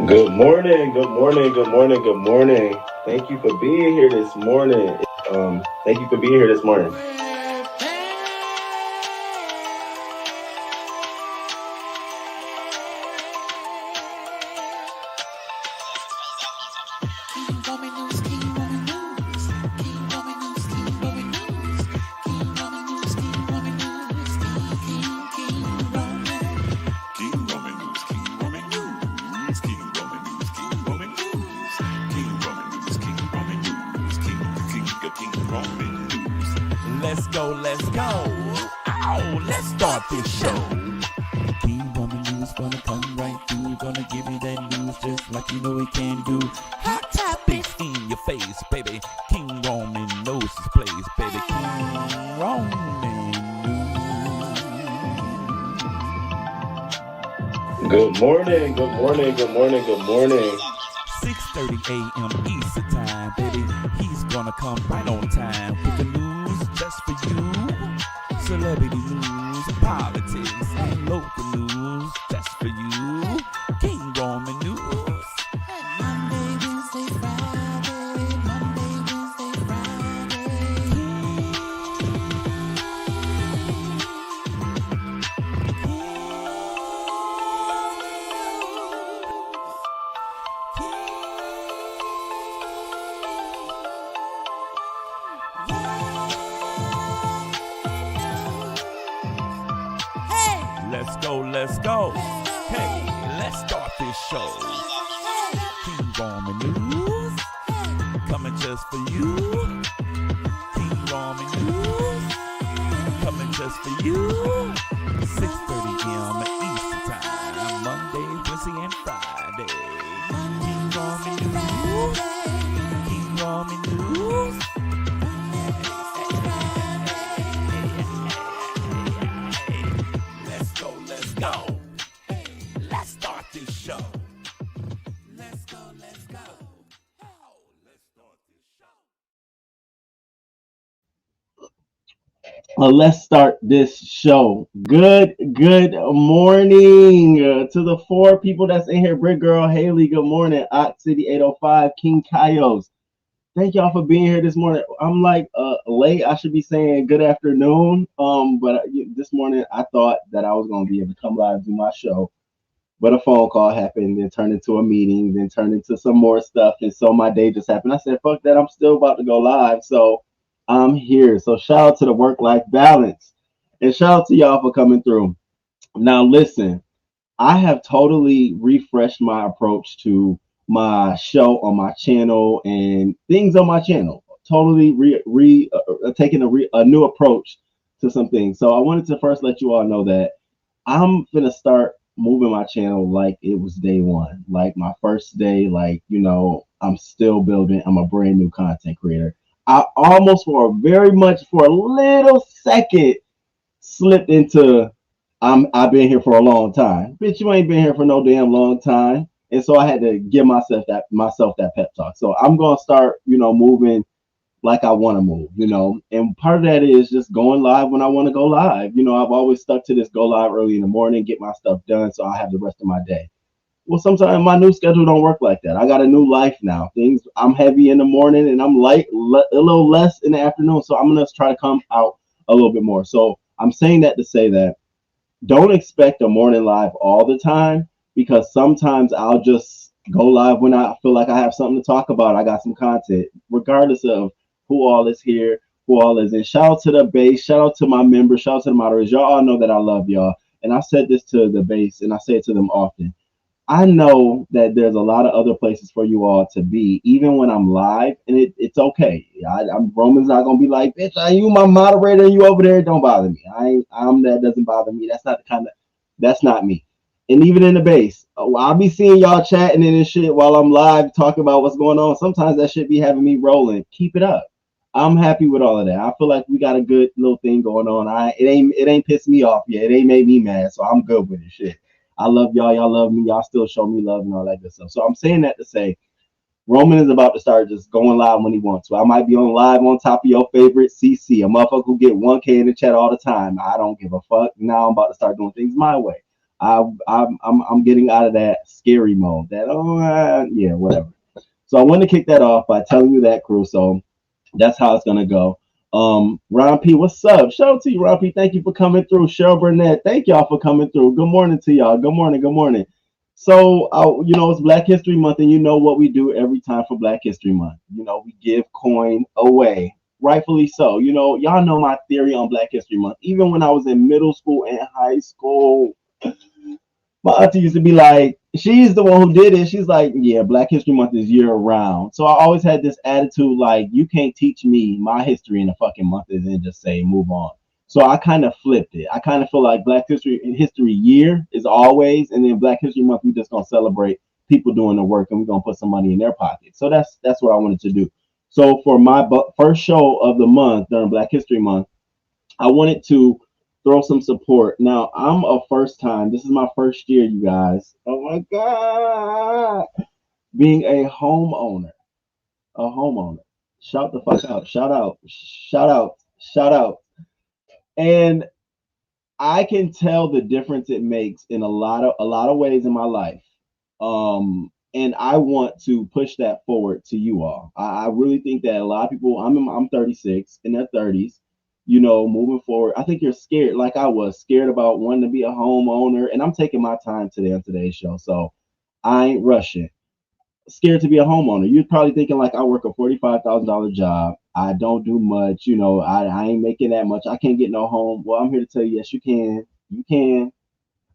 Good morning, good morning, good morning, good morning. Thank you for being here this morning. Thank you for being here this morning. Let's go, let's go. Oh, let's start this show. King Roman News gonna come right through. Gonna give you that news just like you know it can do. Hot topics in your face, baby. King Roman knows his place, baby. King Roman News. Good morning, good morning, good morning, good morning. 6:30 a.m. Eastern time, baby. He's gonna come right on time with the news just for you. Celebrity news, politics, and local news just for you. King Roman News. Monday, Wednesday, Friday. Monday, Wednesday, Friday. Let's go, let's go. Hey, let's start this show. King Roman News, coming just for you. King Roman News, coming just for you. 6:30 a.m. Eastern time, Monday, Wednesday, and Friday. King Roman News, King Roman News. Let's start this show. Good morning to the four people that's in here. Brick Girl, Haley, good morning. Ot City 805, King Kaios. Thank y'all for being here this morning. I'm like late. I should be saying good afternoon. But this morning I thought that I was gonna be able to come live and do my show. But a phone call happened, then turned into a meeting, then turned into some more stuff, and so my day just happened. I said, fuck that, I'm still about to go live. So I'm here. So shout out to the work-life balance. And shout out to y'all for coming through. Now listen, I have totally refreshed my approach to my show on my channel and things on my channel. Totally taking a new approach to some things. So I wanted to first let you all know that I'm gonna start moving my channel like it was day one, like my first day. Like, I'm still building. I'm a brand new content creator. I almost for a little second slipped into I've been here for a long time. Bitch, you ain't been here for no damn long time. And so I had to give myself that pep talk. So I'm gonna start, moving like I want to move, and part of that is just going live when I want to go live. I've always stuck to this: go live early in the morning, get my stuff done so I have the rest of my day. Well, sometimes my new schedule don't work like that. I got a new life now. I'm heavy in the morning and I'm light a little less in the afternoon. So I'm gonna try to come out a little bit more. So I'm saying that to say that don't expect a morning live all the time, because sometimes I'll just go live when I feel like I have something to talk about. I got some content, regardless of who all is here, who all is in. Shout out to the base, shout out to my members, shout out to the moderators. Y'all all know that I love y'all. And I said this to the base and I say it to them often. I know that there's a lot of other places for you all to be, even when I'm live, and it's okay. Roman's not gonna be like, bitch, are you my moderator and you over there? Don't bother me. That doesn't bother me. That's not me. And even in the base, I'll be seeing y'all chatting and shit while I'm live talking about what's going on. Sometimes that shit be having me rolling. Keep it up. I'm happy with all of that. I feel like we got a good little thing going on. It ain't pissed me off yet. It ain't made me mad, so I'm good with it. Shit. I love y'all. Y'all love me. Y'all still show me love and all that good stuff. So I'm saying that to say Roman is about to start just going live when he wants to. I might be on live on top of your favorite CC, a motherfucker who get 1K in the chat all the time. I don't give a fuck. Now I'm about to start doing things my way. I'm getting out of that scary mode. That yeah, whatever. So I want to kick that off by telling you that, crew. So that's how it's gonna go. Ron P, what's up? Shout out to you, Ron P. Thank you for coming through. Cheryl Burnett, thank y'all for coming through. Good morning to y'all. Good morning. Good morning. So, it's Black History Month, and you know what we do every time for Black History Month. We give coin away, rightfully so. Y'all know my theory on Black History Month. Even when I was in middle school and high school, my auntie used to be like, she's the one who did it. She's like, yeah, Black History Month is year round. So I always had this attitude like, you can't teach me my history in a fucking month and then just say move on. So I kind of flipped it. I kind of feel like Black History Year is always, and then Black History Month we just gonna celebrate people doing the work and we're gonna put some money in their pocket. So that's what I wanted to do. So for my first show of the month during Black History Month, I wanted to throw some support. Now, I'm a first time. This is my first year, you guys. Oh my God. Being a homeowner. A homeowner. Shout the fuck out. Shout out. Shout out. Shout out. And I can tell the difference it makes in a lot of ways in my life. And I want to push that forward to you all. I really think that a lot of people, I'm 36 in their 30s, moving forward. I think you're scared, like I was scared about wanting to be a homeowner. And I'm taking my time today on today's show. So I ain't rushing. Scared to be a homeowner. You're probably thinking like I work a $45,000 job. I don't do much, I ain't making that much. I can't get no home. Well, I'm here to tell you, yes, you can. You can.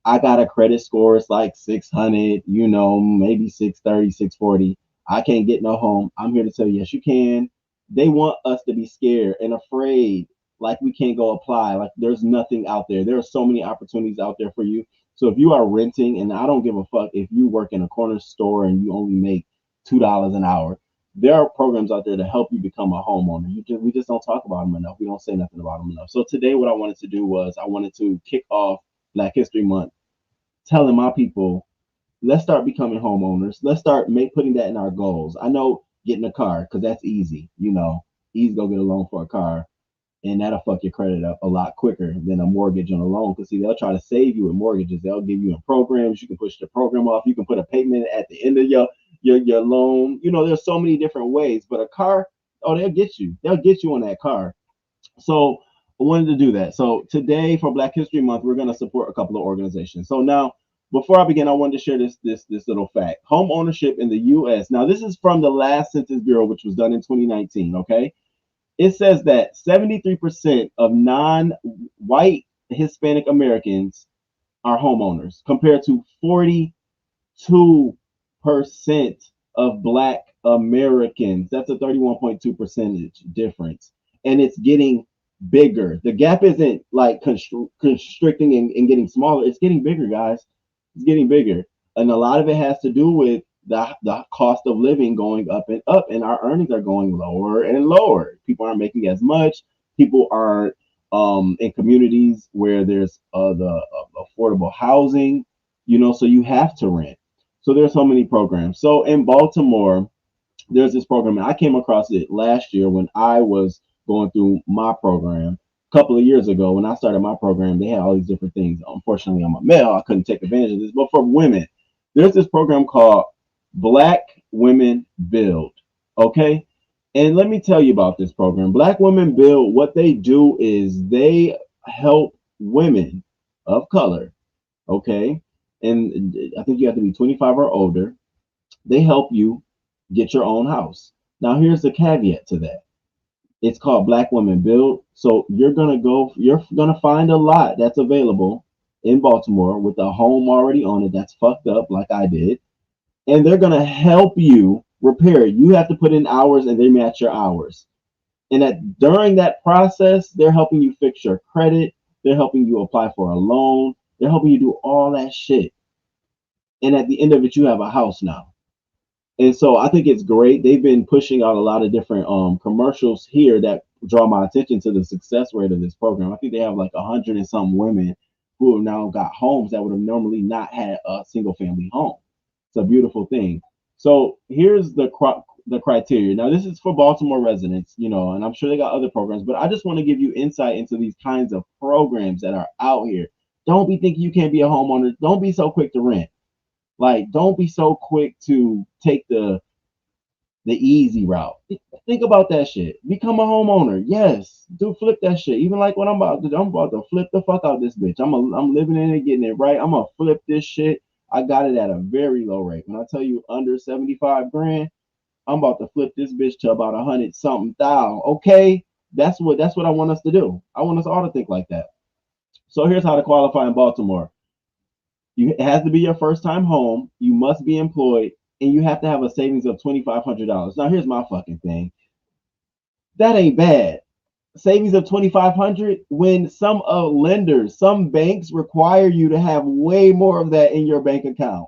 I got a credit score. It's like 600, maybe 630, 640. I can't get no home. I'm here to tell you, yes, you can. They want us to be scared and afraid, like we can't go apply. Like there's nothing out there. There are so many opportunities out there for you. So if you are renting, and I don't give a fuck if you work in a corner store and you only make $2 an hour, there are programs out there to help you become a homeowner. We just don't talk about them enough. We don't say nothing about them enough. So today, what I wanted to do was I wanted to kick off Black History Month, telling my people, let's start becoming homeowners. Let's start putting that in our goals. I know getting a car, because that's easy. Easy to go get a loan for a car, and that'll fuck your credit up a lot quicker than a mortgage on a loan. Because see, they'll try to save you with mortgages. They'll give you in programs. You can push the program off. You can put a payment at the end of your loan. There's so many different ways. But a car, they'll get you. They'll get you on that car. So I wanted to do that. So today for Black History Month, we're going to support a couple of organizations. So now, before I begin, I wanted to share this little fact. Home ownership in the U.S. Now, this is from the last Census Bureau, which was done in 2019. Okay, it says that 73% of non-white Hispanic Americans are homeowners, compared to 42% of Black Americans. That's a 31.2% difference, and it's getting bigger. The gap isn't like constricting and getting smaller. It's getting bigger, guys. It's getting bigger, and a lot of it has to do with the cost of living going up, and our earnings are going lower and lower. People aren't making as much. People aren't in communities where there's the affordable housing, so you have to rent. So there's so many programs. So in Baltimore, there's this program, and I came across it last year when I was going through my program. A couple of years ago, when I started my program, they had all these different things. Unfortunately, I'm a male. I couldn't take advantage of this. But for women, there's this program called Black Women Build. Okay? And let me tell you about this program. Black Women Build, what they do is they help women of color. Okay? And I think you have to be 25 or older. They help you get your own house. Now, here's the caveat to that. It's called Black Women Build. So you're gonna find a lot that's available in Baltimore with a home already on it that's fucked up, like I did, and they're gonna help you repair it. You have to put in hours, and they match your hours. And during that process, they're helping you fix your credit. They're helping you apply for a loan. They're helping you do all that shit. And at the end of it, you have a house now. And so I think it's great. They've been pushing out a lot of different commercials here that draw my attention to the success rate of this program. I think they have like 100 and some women who have now got homes that would have normally not had a single family home. It's a beautiful thing. So here's the criteria. Now, this is for Baltimore residents, and I'm sure they got other programs, but I just want to give you insight into these kinds of programs that are out here Don't be thinking you can't be a homeowner. Don't be so quick to rent. Like, don't be so quick to take the easy route. Think about that shit. Become a homeowner. Yes. Do flip that shit. Even like what I'm about to flip the fuck out this bitch. I'm living in it, getting it right. I'm gonna flip this shit. I got it at a very low rate. When I tell you under 75 grand, I'm about to flip this bitch to about 100 something thousand. Okay. That's what I want us to do. I want us all to think like that. So here's how to qualify in Baltimore. It has to be your first time home. You must be employed, and you have to have a savings of $2,500. Now, here's my fucking thing. That ain't bad. Savings of 2,500 when some lenders, some banks require you to have way more of that in your bank account.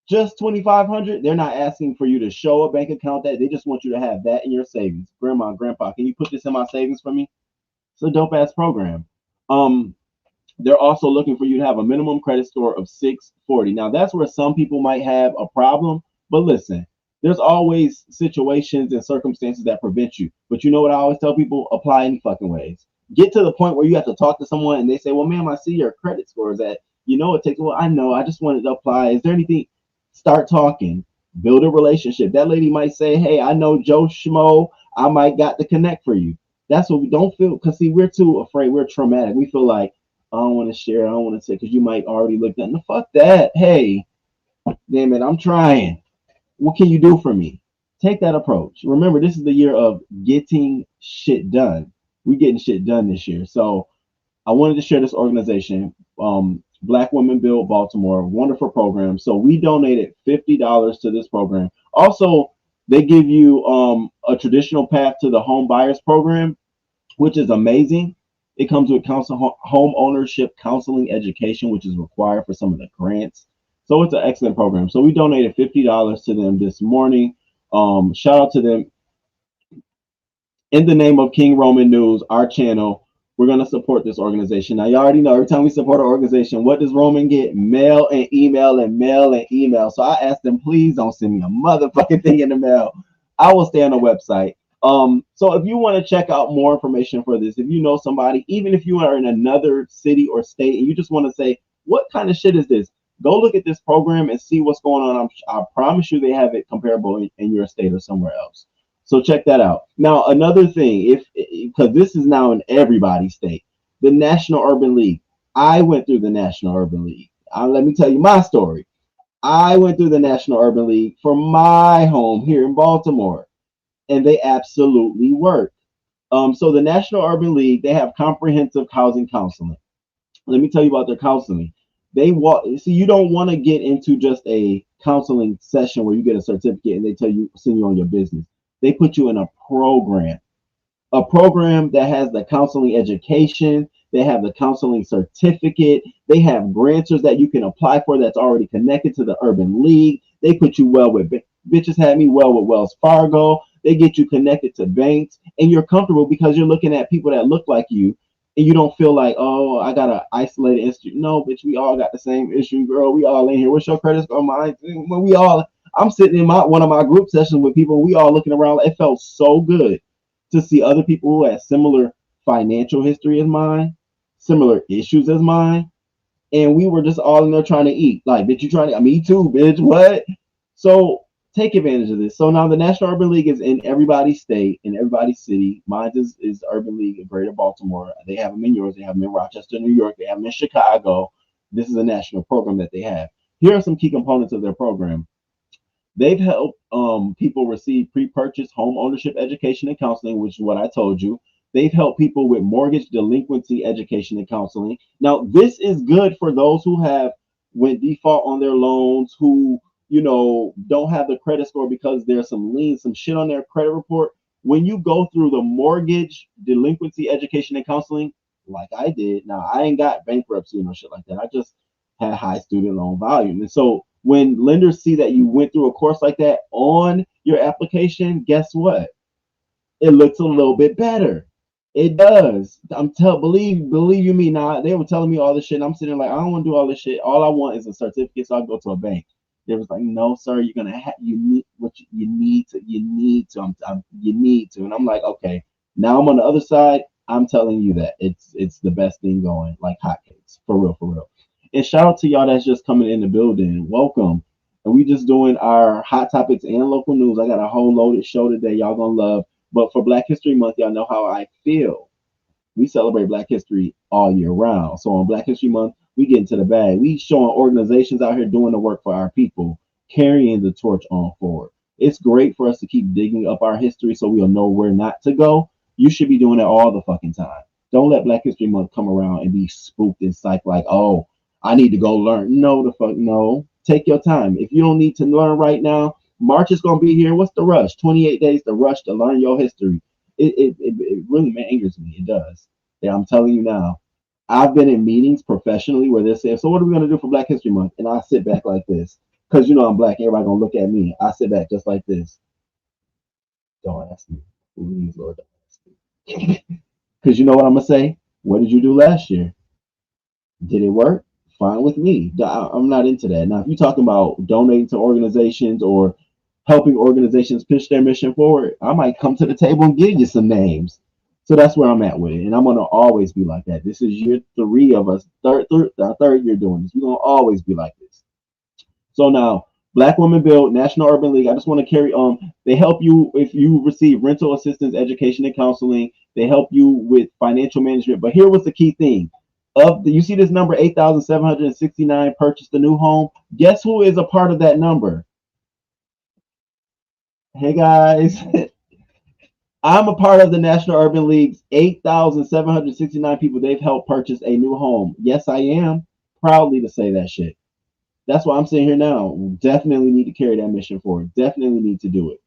Just 2,500. They're not asking for you to show a bank account that. They just want you to have that in your savings. Grandma, grandpa, can you put this in my savings for me? It's a dope ass program. They're also looking for you to have a minimum credit score of 640. Now, that's where some people might have a problem, but listen, there's always situations and circumstances that prevent you. But you know what I always tell people? Apply any fucking ways. Get to the point where you have to talk to someone and they say, well, ma'am, I see your credit score is at, it takes, well, I know, I just wanted to apply. Is there anything? Start talking, build a relationship. That lady might say, hey, I know Joe Schmo. I might got the connect for you. That's what we don't feel, because see, we're too afraid. We're traumatic. We feel like, I don't want to share. I don't want to say, because you might already look at the fuck that. Hey, damn it, I'm trying. What can you do for me? Take that approach. Remember, this is the year of getting shit done. We're getting shit done this year. So I wanted to share this organization, Black Women Build Baltimore, wonderful program. So we donated $50 to this program. Also, they give you a traditional path to the home buyers program, which is amazing. It comes with home ownership counseling education, which is required for some of the grants. So it's an excellent program. So we donated $50 to them this morning. Shout out to them. In the name of King Roman News, our channel, we're going to support this organization. Now, you already know, every time we support an organization, what does Roman get? Mail and email and mail and email. So I asked them, please don't send me a motherfucking thing in the mail. I will stay on the website. So if you want to check out more information for this, if you know somebody, even if you are in another city or state and you just want to say, what kind of shit is this? Go look at this program and see what's going on. I promise you they have it comparable in your state or somewhere else. So check that out. Now, another thing, because this is now in everybody's state, the National Urban League. I went through the National Urban League. Let me tell you my story. I went through the National Urban League for my home here in Baltimore, and they absolutely work. So the National Urban League, they have comprehensive housing counseling. Let me tell you about their counseling. You don't want to get into just a counseling session where you get a certificate and they send you on your business. They put you in a program that has the counseling education. They have the counseling certificate. They have grantors that you can apply for that's already connected to the Urban League. They put you well with bitches had me well with Wells Fargo. They get you connected to banks, and you're comfortable because you're looking at people that look like you, and you don't feel like, oh, I got an isolated institute. No, bitch, we all got the same issue, girl. We all in here. What's your credit score? I'm sitting in one of my group sessions with people. We all looking around. It felt so good to see other people who had similar financial history as mine, similar issues as mine, and we were just all in there trying to eat. Like, bitch, you trying to? Me too, bitch. What? So take advantage of this. So now the National Urban League is in everybody's state, in everybody's city. Mine is Urban League in Greater Baltimore. They have them in yours. They have them in Rochester, New York. They have them in Chicago. This is a national program that they have. Here are some key components of their program. They've helped people receive pre-purchase home ownership education and counseling, which is what I told you. They've helped people with mortgage delinquency education and counseling. Now, this is good for those who went default on their loans, who don't have the credit score because there's some shit on their credit report. When you go through the mortgage delinquency education and counseling, like I did, now I ain't got bankruptcy or shit like that. I just had high student loan volume. And so when lenders see that you went through a course like that on your application, guess what? It looks a little bit better. It does. Believe you me. Now they were telling me all this shit, and I'm sitting there like, I don't want to do all this shit. All I want is a certificate, so I go to a bank. They was like, no, sir, you're gonna you need what you need to. You need to. And I'm like, okay. Now I'm on the other side. I'm telling you that it's the best thing going, like hotcakes, for real, for real. And shout out to y'all that's just coming in the building. Welcome. And we just doing our hot topics and local news. I got a whole loaded show today. Y'all gonna love. But for Black History Month, y'all know how I feel. We celebrate Black history all year round. So on Black History Month, we get into the bag. We showing organizations out here doing the work for our people, carrying the torch on forward. It's great for us to keep digging up our history so we'll know where not to go. You should be doing that all the fucking time. Don't let Black History Month come around and be spooked and psyched like, oh, I need to go learn. No, the fuck, no. Take your time. If you don't need to learn right now, March is gonna be here. What's the rush? 28 days to rush to learn your history. It really angers me. It does. Yeah, I'm telling you now. I've been in meetings professionally where they say, "So what are we gonna do for Black History Month?" And I sit back like this, because you know I'm black. Everybody gonna look at me. I sit back just like this. Don't ask me, please, Lord. Don't ask me. Because you know what I'm gonna say. What did you do last year? Did it work? Fine with me. I'm not into that. Now, if you're talking about donating to organizations or helping organizations pitch their mission forward, I might come to the table and give you some names. So that's where I'm at with it. And I'm going to always be like that. This is year 3 of us, our third year doing this. We're going to always be like this. So now, Black Women Build, National Urban League. I just want to carry on. They help you if you receive rental assistance, education, and counseling. They help you with financial management. But here was the key thing. You see this number 8,769 purchased a new home. Guess who is a part of that number? Hey guys, I'm a part of the National Urban League's 8,769 people they've helped purchase a new home. Yes, I am proudly to say that shit. That's why I'm sitting here now. Definitely need to carry that mission forward. Definitely need to do it.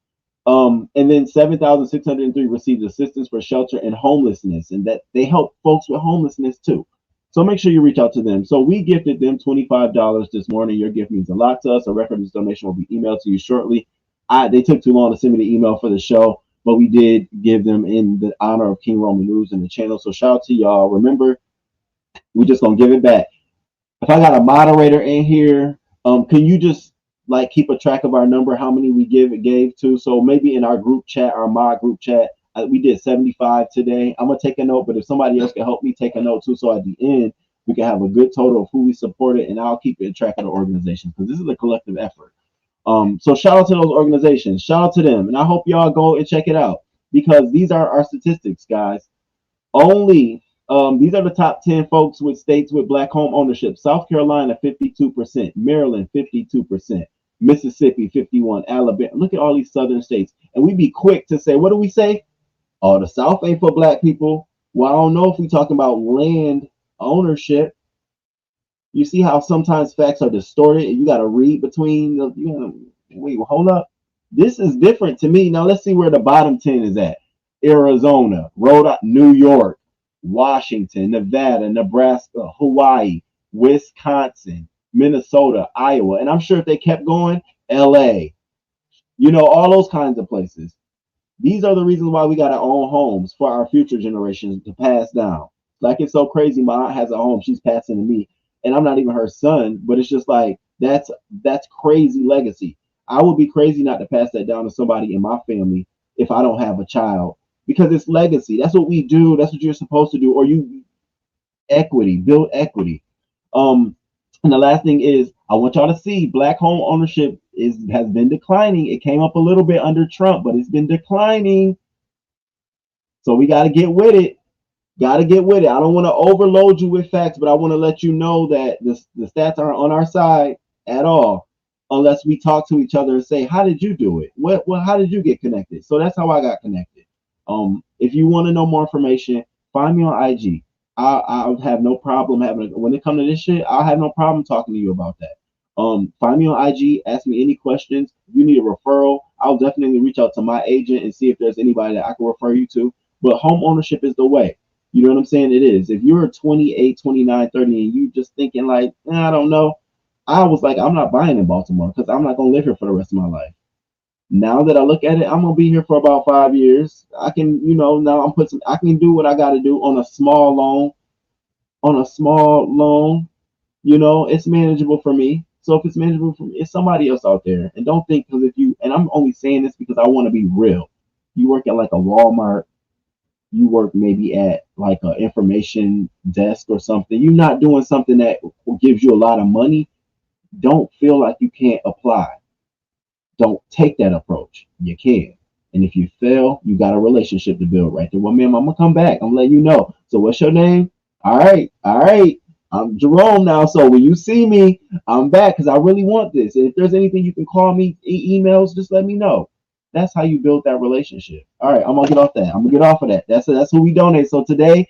And then 7,603 received assistance for shelter and homelessness, and that they help folks with homelessness too. So make sure you reach out to them. So we gifted them $25 this morning. Your gift means a lot to us. A record of this donation will be emailed to you shortly. They took too long to send me the email for the show, but we did give them in the honor of King Roman News and the channel. So shout out to y'all. Remember, we just gonna give it back. If I got a moderator in here, can you just like keep a track of our number, how many we gave to? So maybe in our group chat, our mod group chat, we did 75 today. I'm gonna take a note, but if somebody else can help me take a note too, so at the end we can have a good total of who we supported, and I'll keep it track of the organization because this is a collective effort. So shout out to those organizations, shout out to them, and I hope y'all go and check it out because these are our statistics, guys. Only these are the top 10 folks with states with Black home ownership. South Carolina 52%, Maryland 52%, Mississippi 51%, Alabama. Look at all these southern states, and we be quick to say, what do we say? Oh, the South ain't for Black people. Well, I don't know if we talking about land ownership. You see how sometimes facts are distorted and you got to read between the, wait, well, hold up. This is different to me. Now let's see where the bottom 10 is at. Arizona, Rhode Island, New York, Washington, Nevada, Nebraska, Hawaii, Wisconsin, Minnesota, Iowa. And I'm sure if they kept going, LA, all those kinds of places. These are the reasons why we got to own homes for our future generations to pass down. Like, it's so crazy. My aunt has a home. She's passing to me. And I'm not even her son, but it's just like, that's crazy legacy. I would be crazy not to pass that down to somebody in my family if I don't have a child, because it's legacy. That's what we do. That's what you're supposed to do. Or you build equity. And the last thing is, I want y'all to see Black home ownership has been declining. It came up a little bit under Trump, but it's been declining. So we got to get with it. Got to get with it. I don't want to overload you with facts, but I want to let you know that the stats aren't on our side at all, unless we talk to each other and say, how did you do it? How did you get connected? So that's how I got connected. If you want to know more information, find me on IG. I'll have no problem when it comes to this shit, I'll have no problem talking to you about that. Find me on IG, ask me any questions. If you need a referral, I'll definitely reach out to my agent and see if there's anybody that I can refer you to. But home ownership is the way. You know what I'm saying? It is. If you're 28, 29, 30, and you just thinking like, I don't know, I was like, I'm not buying in Baltimore because I'm not going to live here for the rest of my life. Now that I look at it, I'm going to be here for about 5 years. I can, now I can do what I got to do on a small loan. It's manageable for me. So if it's manageable for me, it's somebody else out there. And don't think and I'm only saying this because I want to be real. You work at like a Walmart, you work maybe at like an information desk or something, you're not doing something that gives you a lot of money, don't feel like you can't apply. Don't take that approach. You can. And if you fail, you got a relationship to build right there. Well, ma'am, I'm gonna come back. I'm letting you know. So what's your name? All right, all right. I'm Jerome now. So when you see me, I'm back because I really want this. And if there's anything you can call me, emails, just let me know. That's how you build that relationship. All right, I'm gonna get off that. I'm gonna get off of that. That's who we donate. So today,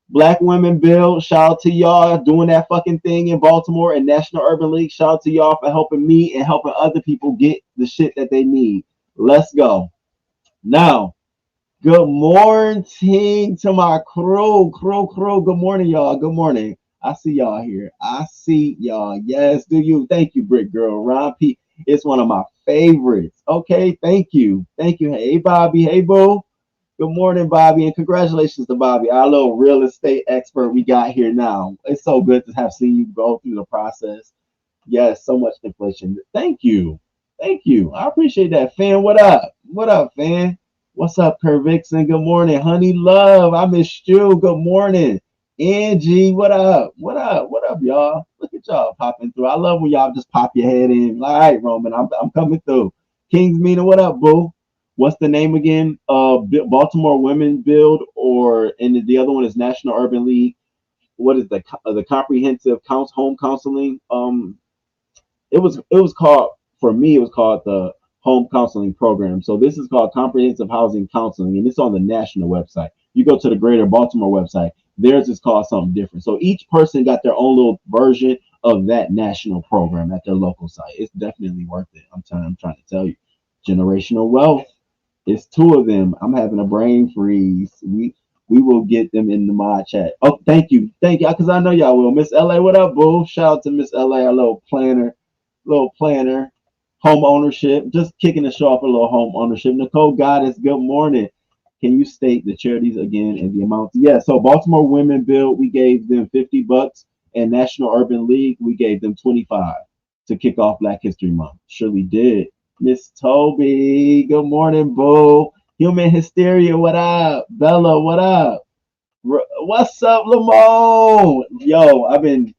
Black Women Build. Shout out to y'all doing that fucking thing in Baltimore and National Urban League. Shout out to y'all for helping me and helping other people get the shit that they need. Let's go. Now, good morning to my crew. Good morning, y'all. Good morning. I see y'all here. I see y'all. Yes, do you? Thank you, Brick Girl. Ron P. It's one of my favorites. Okay, thank you. Thank you. Hey, Bobby. Hey, Boo. Good morning, Bobby, and congratulations to Bobby, our little real estate expert we got here now. It's so good to have seen you go through the process. Yes, so much inflation. Thank you. Thank you. I appreciate that. Fan, what up? What up, fan? What's up, Kurt Vixen? Good morning. Honey Love, I missed you. Good morning. Angie, what up? What up? What up, y'all? Look at y'all popping through. I love when y'all just pop your head in. All right, Roman, I'm coming through. Kings Mina, what up, boo? What's the name again? Baltimore Women Build, or and the other one is National Urban League. What is the comprehensive home counseling? It was called, for me, it was called the home counseling program. So this is called comprehensive housing counseling, and it's on the national website. You go to the Greater Baltimore website, theirs is called something different. So each person got their own little version of that national program at their local site. It's definitely worth it. I'm trying to tell you, generational wealth. It's two of them. I'm having a brain freeze. We will get them in the mod chat. Oh, thank you, because I know y'all will. Miss LA, what up, boo? Shout out to Miss LA, a little planner, home ownership. Just kicking the show off a little home ownership. Nicole Goddess, good morning. Can you state the charities again and the amounts? Yeah. So Baltimore Women Build, we gave them $50, and National Urban League, we gave them 25 to kick off Black History Month. Surely did. Miss Toby, good morning, boo. Human Hysteria, what up? Bella, what up? What's up, Lamone? Yo, I've been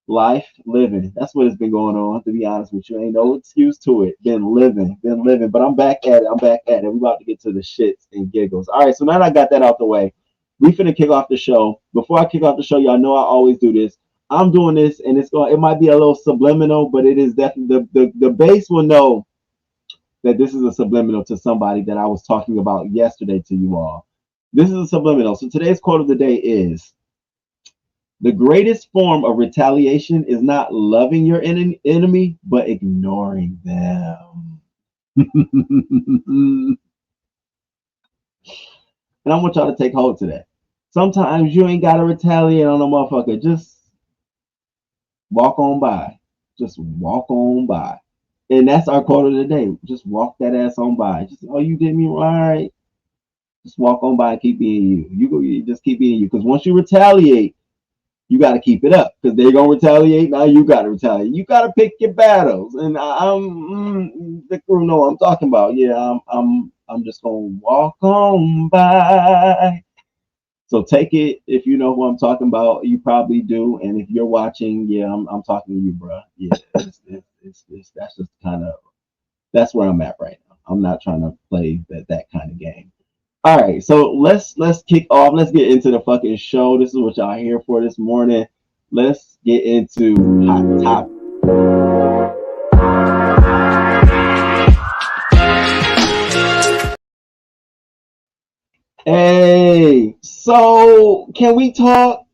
life living. That's what has been going on, to be honest with you. Ain't no excuse to it. Been living. But I'm back at it. We about to get to the shits and giggles. All right, so now that I got that out the way, we finna kick off the show. Before I kick off the show, y'all know I always do this. I'm doing this, and it might be a little subliminal, but it is definitely the base will know that this is a subliminal to somebody that I was talking about yesterday to you all. This is a subliminal. So today's quote of the day is: the greatest form of retaliation is not loving your enemy, but ignoring them. And I want y'all to take hold to that. Sometimes you ain't got to retaliate on a motherfucker. Just walk on by. Just walk on by. And that's our quote of the day. Just walk that ass on by. Just, oh, you did me wrong. All right. Just walk on by and keep being you. You just keep being you. Because once you retaliate, you got to keep it up. Because they're going to retaliate. Now you got to retaliate. You got to pick your battles. And I'm the crew know what I'm talking about. Yeah, I'm just going to walk on by. So take it if you know who I'm talking about. You probably do. And if you're watching, yeah, I'm talking to you, bro. Yeah, that's just that's where I'm at right now. I'm not trying to play that kind of game. All right, so let's kick off. Let's get into the fucking show. This is what y'all here for this morning. Let's get into hot topic. Hey, so can we talk?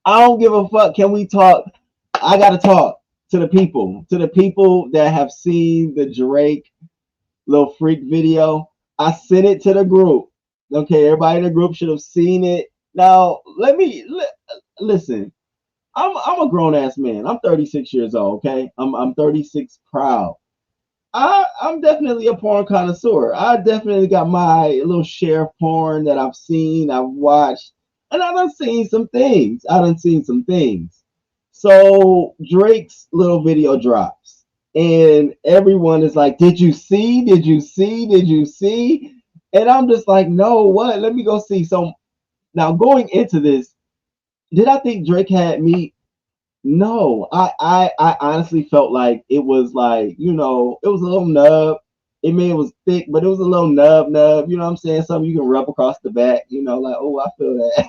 I don't give a fuck. Can we talk? I gotta talk to the people that have seen the Drake little freak video. I sent it to the group. Okay, everybody in the group should have seen it. Now, listen. I'm a grown ass man. I'm 36 years old. Okay, I'm 36 proud. I'm definitely a porn connoisseur. I definitely got my little share of porn that I've seen, I've watched, and I done seen some things. So Drake's little video drops, and everyone is like, "Did you see? Did you see? Did you see?" And I'm just like, no, what? Let me go see. So now going into this, did I think Drake had me? No, I honestly felt like it was like, it was a little nub. It was thick, but it was a little nub. You know what I'm saying? Something you can rub across the back. Like, oh, I feel that.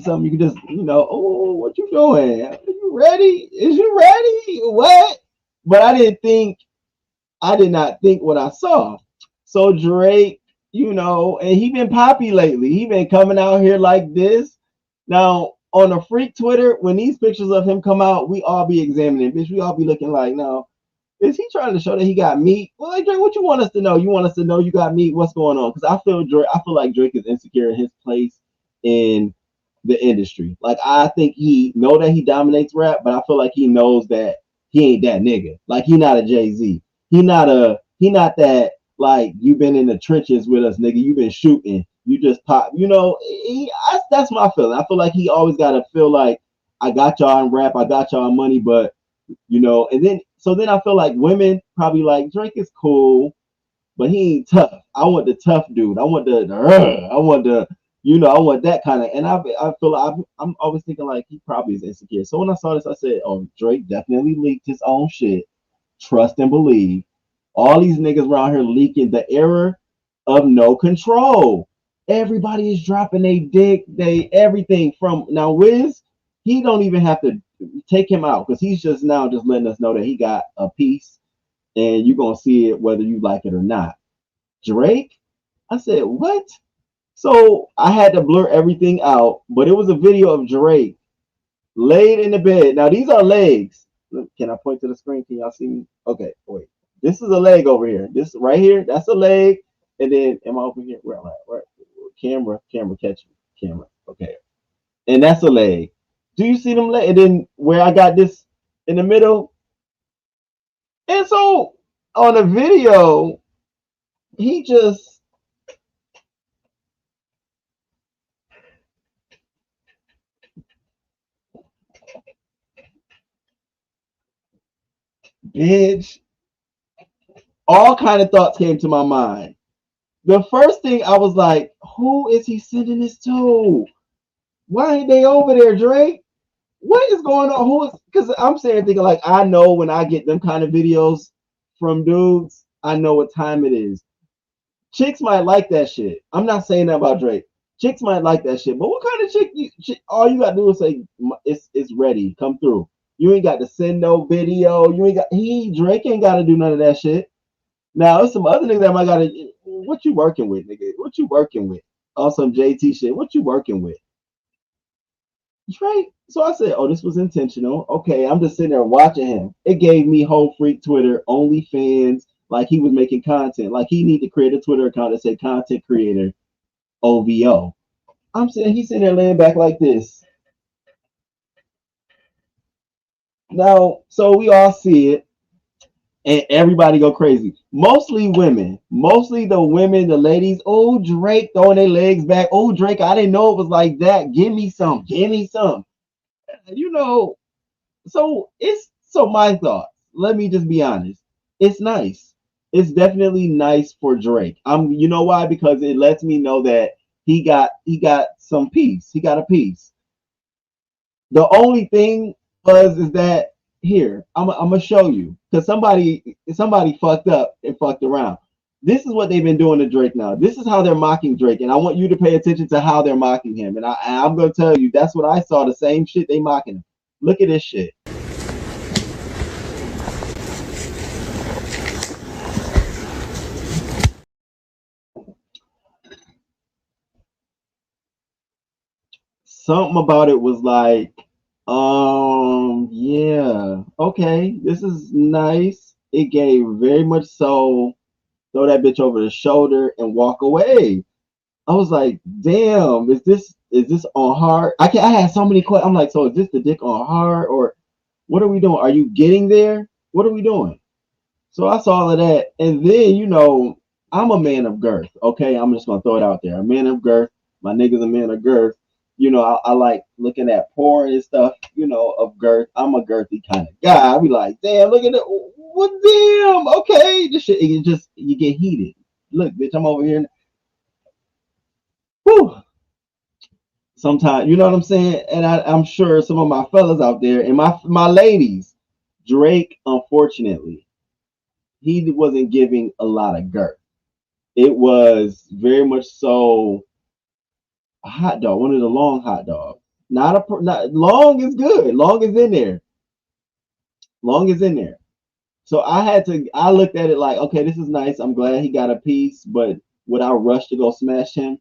Something you can just, oh, what you doing? Are you ready? Is you ready? What? But I did not think what I saw. So Drake, and he been poppy lately. He been coming out here like this. Now on a freak Twitter, when these pictures of him come out, we all be examining, bitch. We all be looking like, now, is he trying to show that he got meat? Well, like Drake, what you want us to know? You want us to know you got meat? What's going on? Because I feel like Drake is insecure in his place in the industry. Like I think he know that he dominates rap, but I feel like he knows that he ain't that nigga. Like he not a Jay-Z. He not that like you've been in the trenches with us, nigga. You've been shooting. You just pop. That's my feeling. I feel like he always gotta feel like I got y'all in rap, I got y'all in money, but and then I feel like women probably like Drake is cool, but he ain't tough. I want the tough dude. I want I want I want that kind of. And I feel like I'm always thinking like he probably is insecure. So when I saw this, I said, oh, Drake definitely leaked his own shit. Trust and believe. All these niggas around here leaking the era of no control. Everybody is dropping they dick, they everything from now. Wiz, he don't even have to take him out because he's just now just letting us know that he got a piece, and you're gonna see it whether you like it or not. Drake, I said what? So I had to blur everything out, but it was a video of Drake laid in the bed. Now these are legs. Can I point to the screen? Can y'all see me? Okay, wait. This is a leg over here. This right here, that's a leg. And then am I over here? Where am I? Where? Camera, catch me. Camera. Okay. And that's a leg. Do you see them legs? And then where I got this in the middle. And so on the video, he just bitch. All kind of thoughts came to my mind. The first thing I was like, who is he sending this to? Why ain't they over there, Drake? What is going on? Who is? Because I'm saying thinking like I know when I get them kind of videos from dudes, I know what time it is. Chicks might like that shit. I'm not saying that about Drake. Chicks might like that shit, but what kind of chick? All you gotta do is say it's ready, come through. You ain't got to send no video. You ain't got Drake ain't got to do none of that shit. Now there's some other niggas that might gotta. What you working with, nigga? What you working with? On some JT shit. What you working with? Drake. So I said, oh, this was intentional. Okay, I'm just sitting there watching him. It gave me whole freak Twitter, OnlyFans, like he was making content. Like he need to create a Twitter account that say content creator OVO. He's sitting there laying back like this. Now, so we all see it. And everybody go crazy. Mostly women. Mostly the women, the ladies. Oh, Drake throwing their legs back. Oh, Drake, I didn't know it was like that. Give me some. Give me some. So my thoughts. Let me just be honest. It's nice. It's definitely nice for Drake. You know why? Because it lets me know that he got some peace. He got a piece. The only thing is that here I'm gonna show you because somebody fucked up and fucked around. This is what they've been doing to Drake now. This is how they're mocking Drake, and I want you to pay attention to how they're mocking him. And I'm gonna tell you that's what I saw. The same shit they mocking him. Look at this shit. Something about it was like, yeah, okay, this is nice. It gave very much so throw that bitch over the shoulder and walk away. I was like, damn, is this on hard? I had so many questions. I'm like, so is this the dick on hard or what are we doing? Are you getting there? What are we doing? So I saw all of that, and then I'm a man of girth. Okay, I'm just gonna throw it out there. A man of girth. My nigga's a man of girth. I like looking at porn and stuff, of girth. I'm a girthy kind of guy. I be like, damn, look at it. What damn? Okay, this shit. You get heated. Look, bitch, I'm over here. Whew. Sometimes, you know what I'm saying? And I'm sure some of my fellas out there and my ladies, Drake, unfortunately, he wasn't giving a lot of girth. It was very much so a hot dog, one of the long hot dogs. Not long is good. Long is in there. Long is in there. So I looked at it like, okay, this is nice. I'm glad he got a piece, but would I rush to go smash him?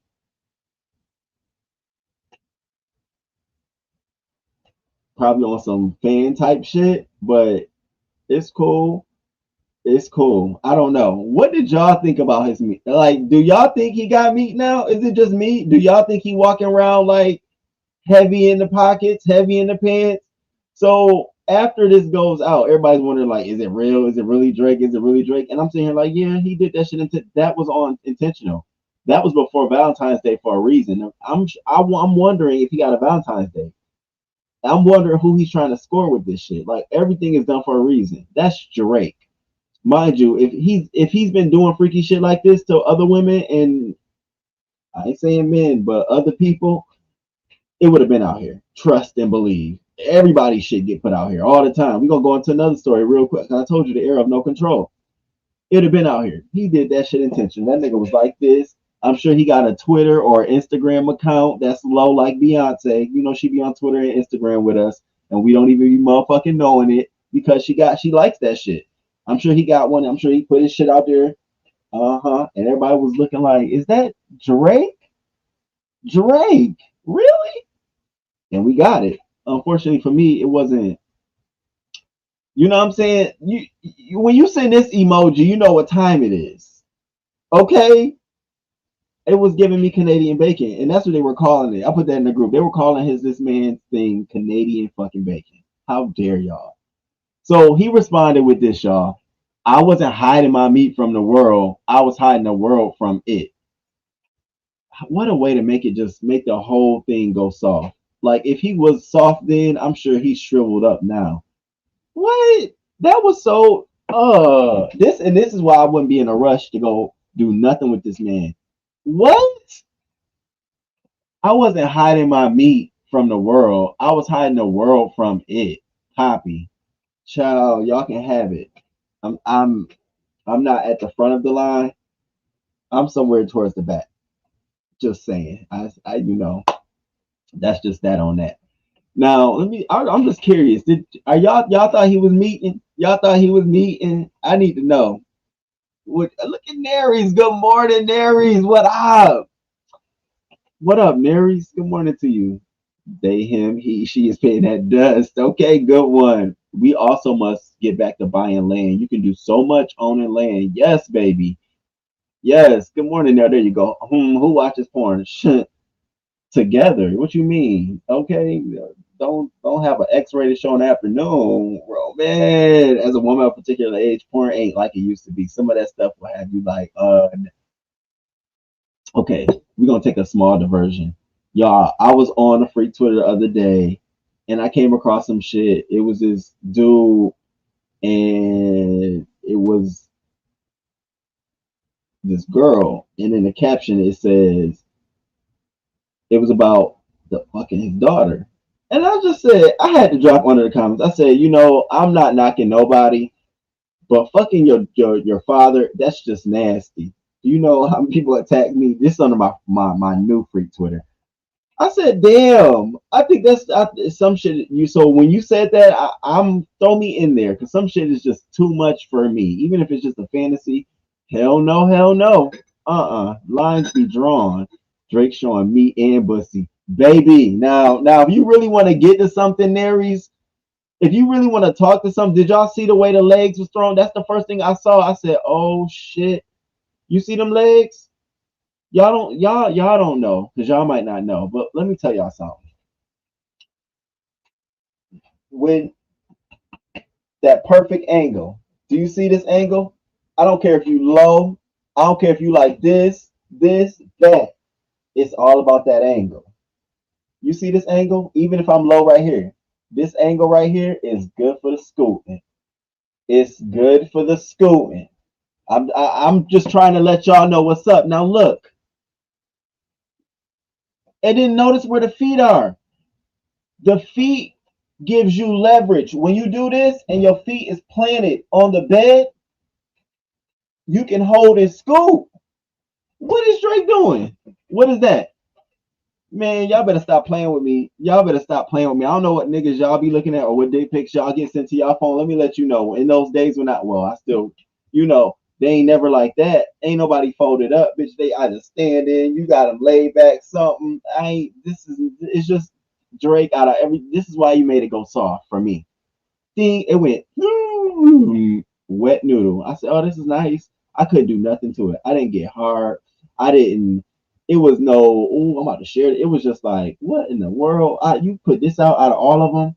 Probably on some fan type shit, but it's cool. It's cool. I don't know. What did y'all think about his meat? Like, do y'all think he got meat now? Is it just me? Do y'all think he walking around like heavy in the pockets, heavy in the pants? So after this goes out, everybody's wondering like, is it real? Is it really Drake? Is it really Drake? And I'm saying like, yeah, he did that shit. That was on intentional. That was before Valentine's Day for a reason. I'm wondering if he got a Valentine's Day. I'm wondering who he's trying to score with this shit. Like everything is done for a reason. That's Drake. Mind you, if he's been doing freaky shit like this to other women, and I ain't saying men, but other people, it would have been out here. Trust and believe. Everybody should get put out here all the time. We're gonna go into another story real quick. I told you the era of no control. It would have been out here. He did that shit intentional. That nigga was like this. I'm sure he got a Twitter or Instagram account that's low like Beyonce. She be on Twitter and Instagram with us, and we don't even be motherfucking knowing it because she likes that shit. I'm sure he got one. I'm sure he put his shit out there. And everybody was looking like, is that Drake? Drake, really? And we got it. Unfortunately for me, it wasn't. You know what I'm saying? You when you send this emoji, you know what time it is. Okay? It was giving me Canadian bacon, and that's what they were calling it. I put that in the group. They were calling this man's thing Canadian fucking bacon. How dare y'all? So he responded with this, y'all. I wasn't hiding my meat from the world. I was hiding the world from it. What a way to make the whole thing go soft. Like if he was soft then, I'm sure he's shriveled up now. What? That was so this is why I wouldn't be in a rush to go do nothing with this man. What? I wasn't hiding my meat from the world. I was hiding the world from it. Poppy. Child, y'all can have it. I'm not at the front of the line. I'm somewhere towards the back. Just saying. That's just that on that. Now, I'm just curious. Y'all thought he was meeting? Y'all thought he was meeting? I need to know. Look at Naries. Good morning, Naries. What up? What up, Naries? Good morning to you. They, him, he, she is paying that dust. Okay, good one. We also must get back to buying land. You can do so much owning land. Yes, baby. Yes. Good morning. There you go. Who watches porn? Together. What you mean? Okay. Don't have an X-rated show in the afternoon, bro. Man, as a woman of a particular age, porn ain't like it used to be. Some of that stuff will have you like, okay, we're gonna take a small diversion. Y'all, I was on a free Twitter the other day and I came across some shit. It was this dude and it was this girl, and in the caption it says it was about the fucking his daughter. And I just said, I had to drop under the comments. I said, I'm not knocking nobody, but fucking your father, that's just nasty. You know how many people attack me? This is under my new freak Twitter. I said, damn. I think that's some shit. So when you said that, I'm throw me in there because some shit is just too much for me. Even if it's just a fantasy, hell no, hell no. Lines be drawn. Drake showing meat and pussy, baby. Now, if you really want to get to something, Naries, if you really want to talk to something, did y'all see the way the legs was thrown? That's the first thing I saw. I said, oh shit. You see them legs? Y'all don't know because y'all might not know, but let me tell y'all something. When that perfect angle, do you see this angle? I don't care if you low. I don't care if you like this, that. It's all about that angle. You see this angle? Even if I'm low right here, this angle right here is good for the scooting. It's good for the scooting. I'm just trying to let y'all know what's up. Now look, and then notice where the feet are. The feet gives you leverage. When you do this and your feet is planted on the bed, you can hold and scoop. What is Drake doing? What is that? Man, y'all better stop playing with me. Y'all better stop playing with me. I don't know what niggas y'all be looking at or what dick pics y'all get sent to y'all phone. Let me let you know. In those days when I still, they ain't never like that. Ain't nobody folded up, bitch. They either standing, you got them laid back, something. It's just Drake out of this is why you made it go soft for me. It went wet noodle. I said, oh, this is nice. I couldn't do nothing to it. I didn't get hard. I didn't. It was no, I'm about to share it. It was just like, what in the world? You put this out of all of them,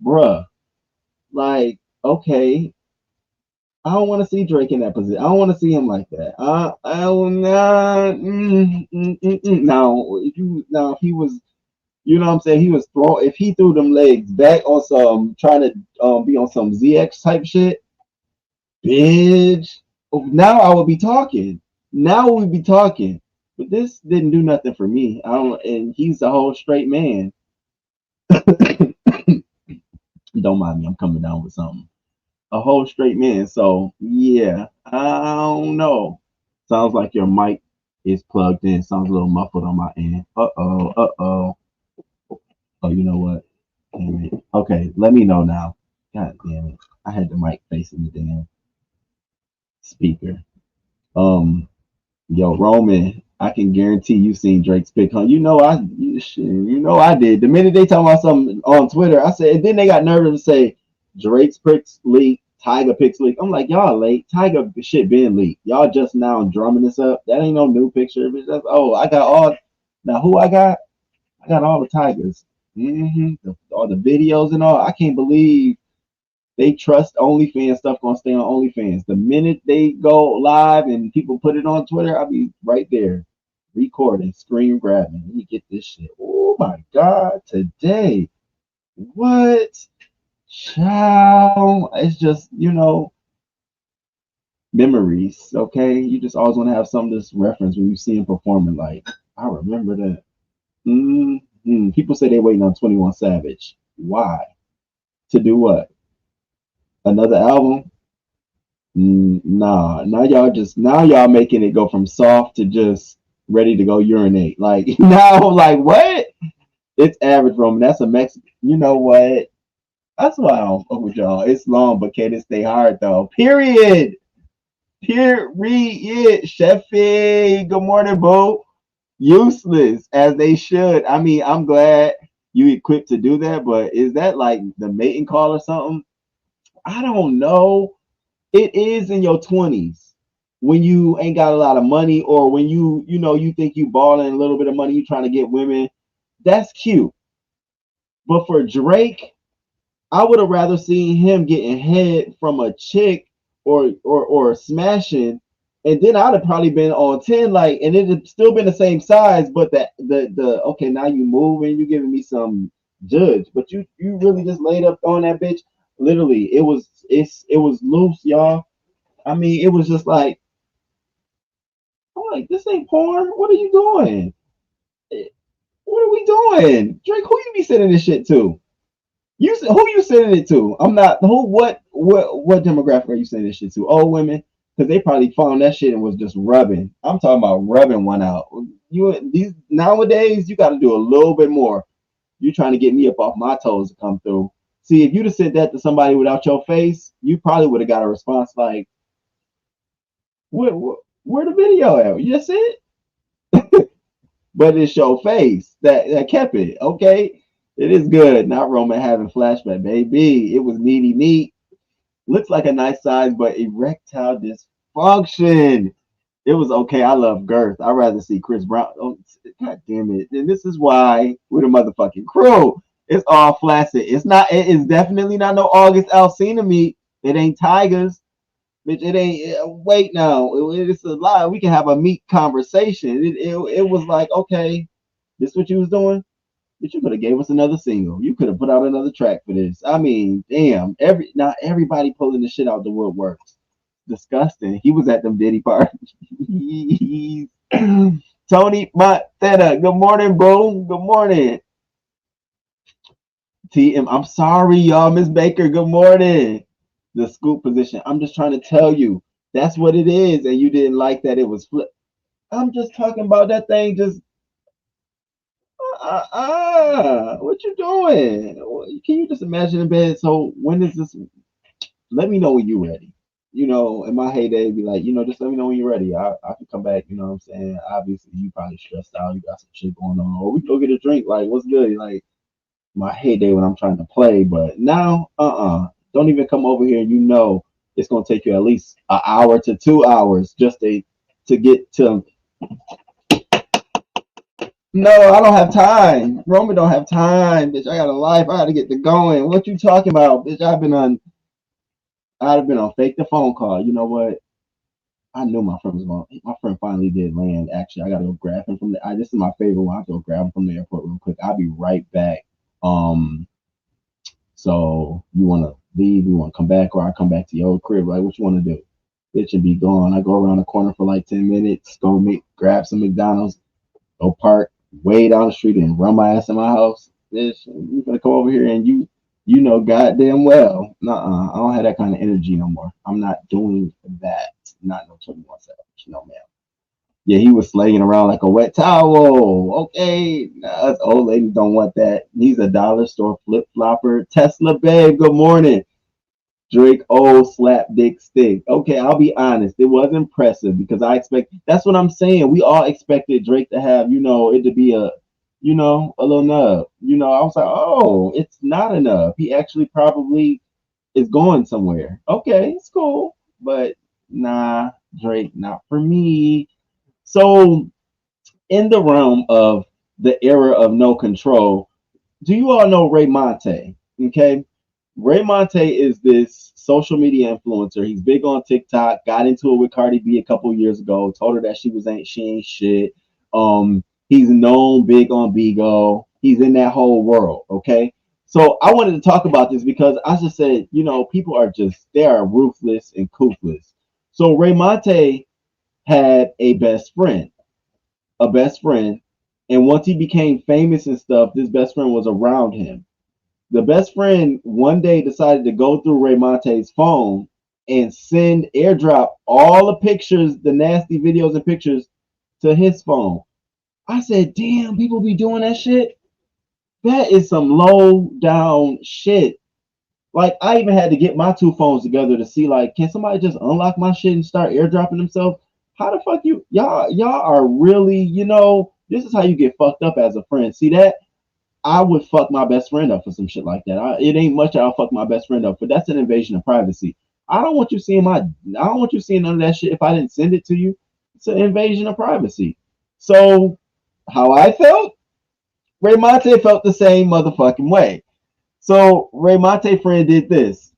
bruh. Like, okay, I don't want to see Drake in that position. I don't want to see him like that. I will not. Now, if he was, what I'm saying, he was if he threw them legs back on some trying to be on some ZX type shit, bitch. Now I would be talking. Now we'd be talking. But this didn't do nothing for me. And he's a whole straight man. Don't mind me, I'm coming down with something. A whole straight man. So yeah, I don't know. Sounds like your mic is plugged in. Sounds a little muffled on my end. Oh, you know what? Damn it. Okay, let me know now. God damn it. I had the mic facing the damn speaker. Yo, Roman, I can guarantee you seen Drake's pic, huh? I did. The minute they talk about something on Twitter, I said, and then they got nervous to say Drake's pics leaked, Tiger pics leaked. I'm like, y'all late. Tiger shit been leaked. Y'all just now drumming this up. That ain't no new picture. I got all. Now who I got? I got all the Tigers. All the videos and all. I can't believe they trust OnlyFans stuff gonna stay on OnlyFans. The minute they go live and people put it on Twitter, I'll be right there, recording, screen grabbing. Let me get this shit. Oh my God, today. What? Child. It's just, memories, okay? You just always want to have some of this reference when you see him performing. Like, I remember that. People say they waiting on 21 Savage. Why? To do what? Another album? Nah. Now y'all making it go from soft to just ready to go urinate. Like now, like what? It's average, Roman. That's a Mexican. You know what? That's why I don't fuck with y'all. It's long, but can it stay hard though? Period. Sheffy, good morning, boo. Useless as they should. I mean, I'm glad you equipped to do that, but is that like the mating call or something? I don't know. It is in your 20s when you ain't got a lot of money, or when you think you balling a little bit of money, you trying to get women. That's cute. But for Drake, I would have rather seen him getting head from a chick or smashing, and then I'd have probably been on 10, like, and it'd still been the same size, but the okay, now you moving, you giving me some judge, but you really just laid up on that bitch. Literally, it was loose, y'all. I mean, it was just like, I'm like, this ain't porn. What are you doing? What are we doing? Drake, who you be sending this shit to? Who you sending it to? I'm not what demographic are you sending this shit to? Old women, because they probably found that shit and was just rubbing. I'm talking about rubbing one out. These nowadays, you got to do a little bit more. You trying to get me up off my toes to come through. See, if you'd have sent that to somebody without your face, you probably would have got a response like, where the video at? You just it? But it's your face that kept it, okay? It is good. Not Roman having flashback, baby. It was neat. Looks like a nice size, but erectile dysfunction. It was okay. I love girth. I'd rather see Chris Brown. Oh, God damn it. And this is why we're the motherfucking crew. It's all flaccid. It is definitely not no August Alsina meat. It ain't Tigers. Bitch, it ain't. Wait, now. It's a lie. We can have a meat conversation. It was like, okay, this what you was doing? But you could have gave us another single. You could have put out another track for this. I mean, damn. Not everybody pulling the shit out the woodworks. Disgusting. He was at them Diddy parties. Tony Montana. Good morning, bro. Good morning. TM. I'm sorry, y'all. Miss Baker. Good morning. The scoop position. I'm just trying to tell you that's what it is, and you didn't like that it was flip. I'm just talking about that thing. Just what you doing? Can you just imagine in bed? So when is this? Let me know when you're ready. In my heyday, be like, just let me know when you're ready. I can come back. You know what I'm saying? Obviously, you probably stressed out. You got some shit going on, or we go get a drink. Like, what's good? Like my heyday when I'm trying to play, but now, don't even come over here. It's gonna take you at least an hour to 2 hours just to get to. No, I don't have time. Roman don't have time, bitch. I got a life. I got to get to going. What you talking about, bitch? I'd have been on fake the phone call. You know what? I knew my friend was going. My friend finally did land. Actually, I got to go grab him from the. This is my favorite one. I have to go grab him from the airport real quick. I'll be right back. So you want to leave? You want to come back, or I come back to your old crib? Like, what you want to do? Bitch, and be gone. I go around the corner for like 10 minutes. Go grab some McDonald's. Go park way down the street and run my ass in my house. Bitch, you gonna come over here and you goddamn well. Nuh-uh. I don't have that kind of energy no more. I'm not doing that. Not no 21 Savage. No, ma'am. Yeah, he was slaying around like a wet towel. Okay. Nah, us old ladies don't want that. He's a dollar store flip flopper. Tesla babe, good morning. Drake old slap dick stick. Okay, I'll be honest. It was impressive because that's what I'm saying. We all expected Drake to have, it to be a little nub. I was like, oh, it's not enough. He actually probably is going somewhere. Okay, it's cool. But nah, Drake, not for me. So in the realm of the era of no control, do you all know Ray Monte? Okay. Ray Monte is this social media influencer. He's big on TikTok. Got into it with Cardi B a couple years ago. Told her that she ain't shit. He's known big on Bigo. He's in that whole world. Okay. So I wanted to talk about this because I just said, people they are ruthless and coofless. So Ray Monte had a best friend. And once he became famous and stuff, this best friend was around him. The best friend one day decided to go through Ray Monte's phone and airdrop all the pictures, the nasty videos and pictures to his phone. I said, damn, people be doing that shit. That is some low down shit. Like, I even had to get my two phones together to see, like, can somebody just unlock my shit and start airdropping themselves? How the fuck y'all are really, this is how you get fucked up as a friend. See that? I would fuck my best friend up for some shit like that. It ain't much I'll fuck my best friend up for. That's an invasion of privacy. I don't want you seeing none of that shit if I didn't send it to you. It's an invasion of privacy. So how I felt, Ray Monte felt the same motherfucking way. So Ray Monte friend did this.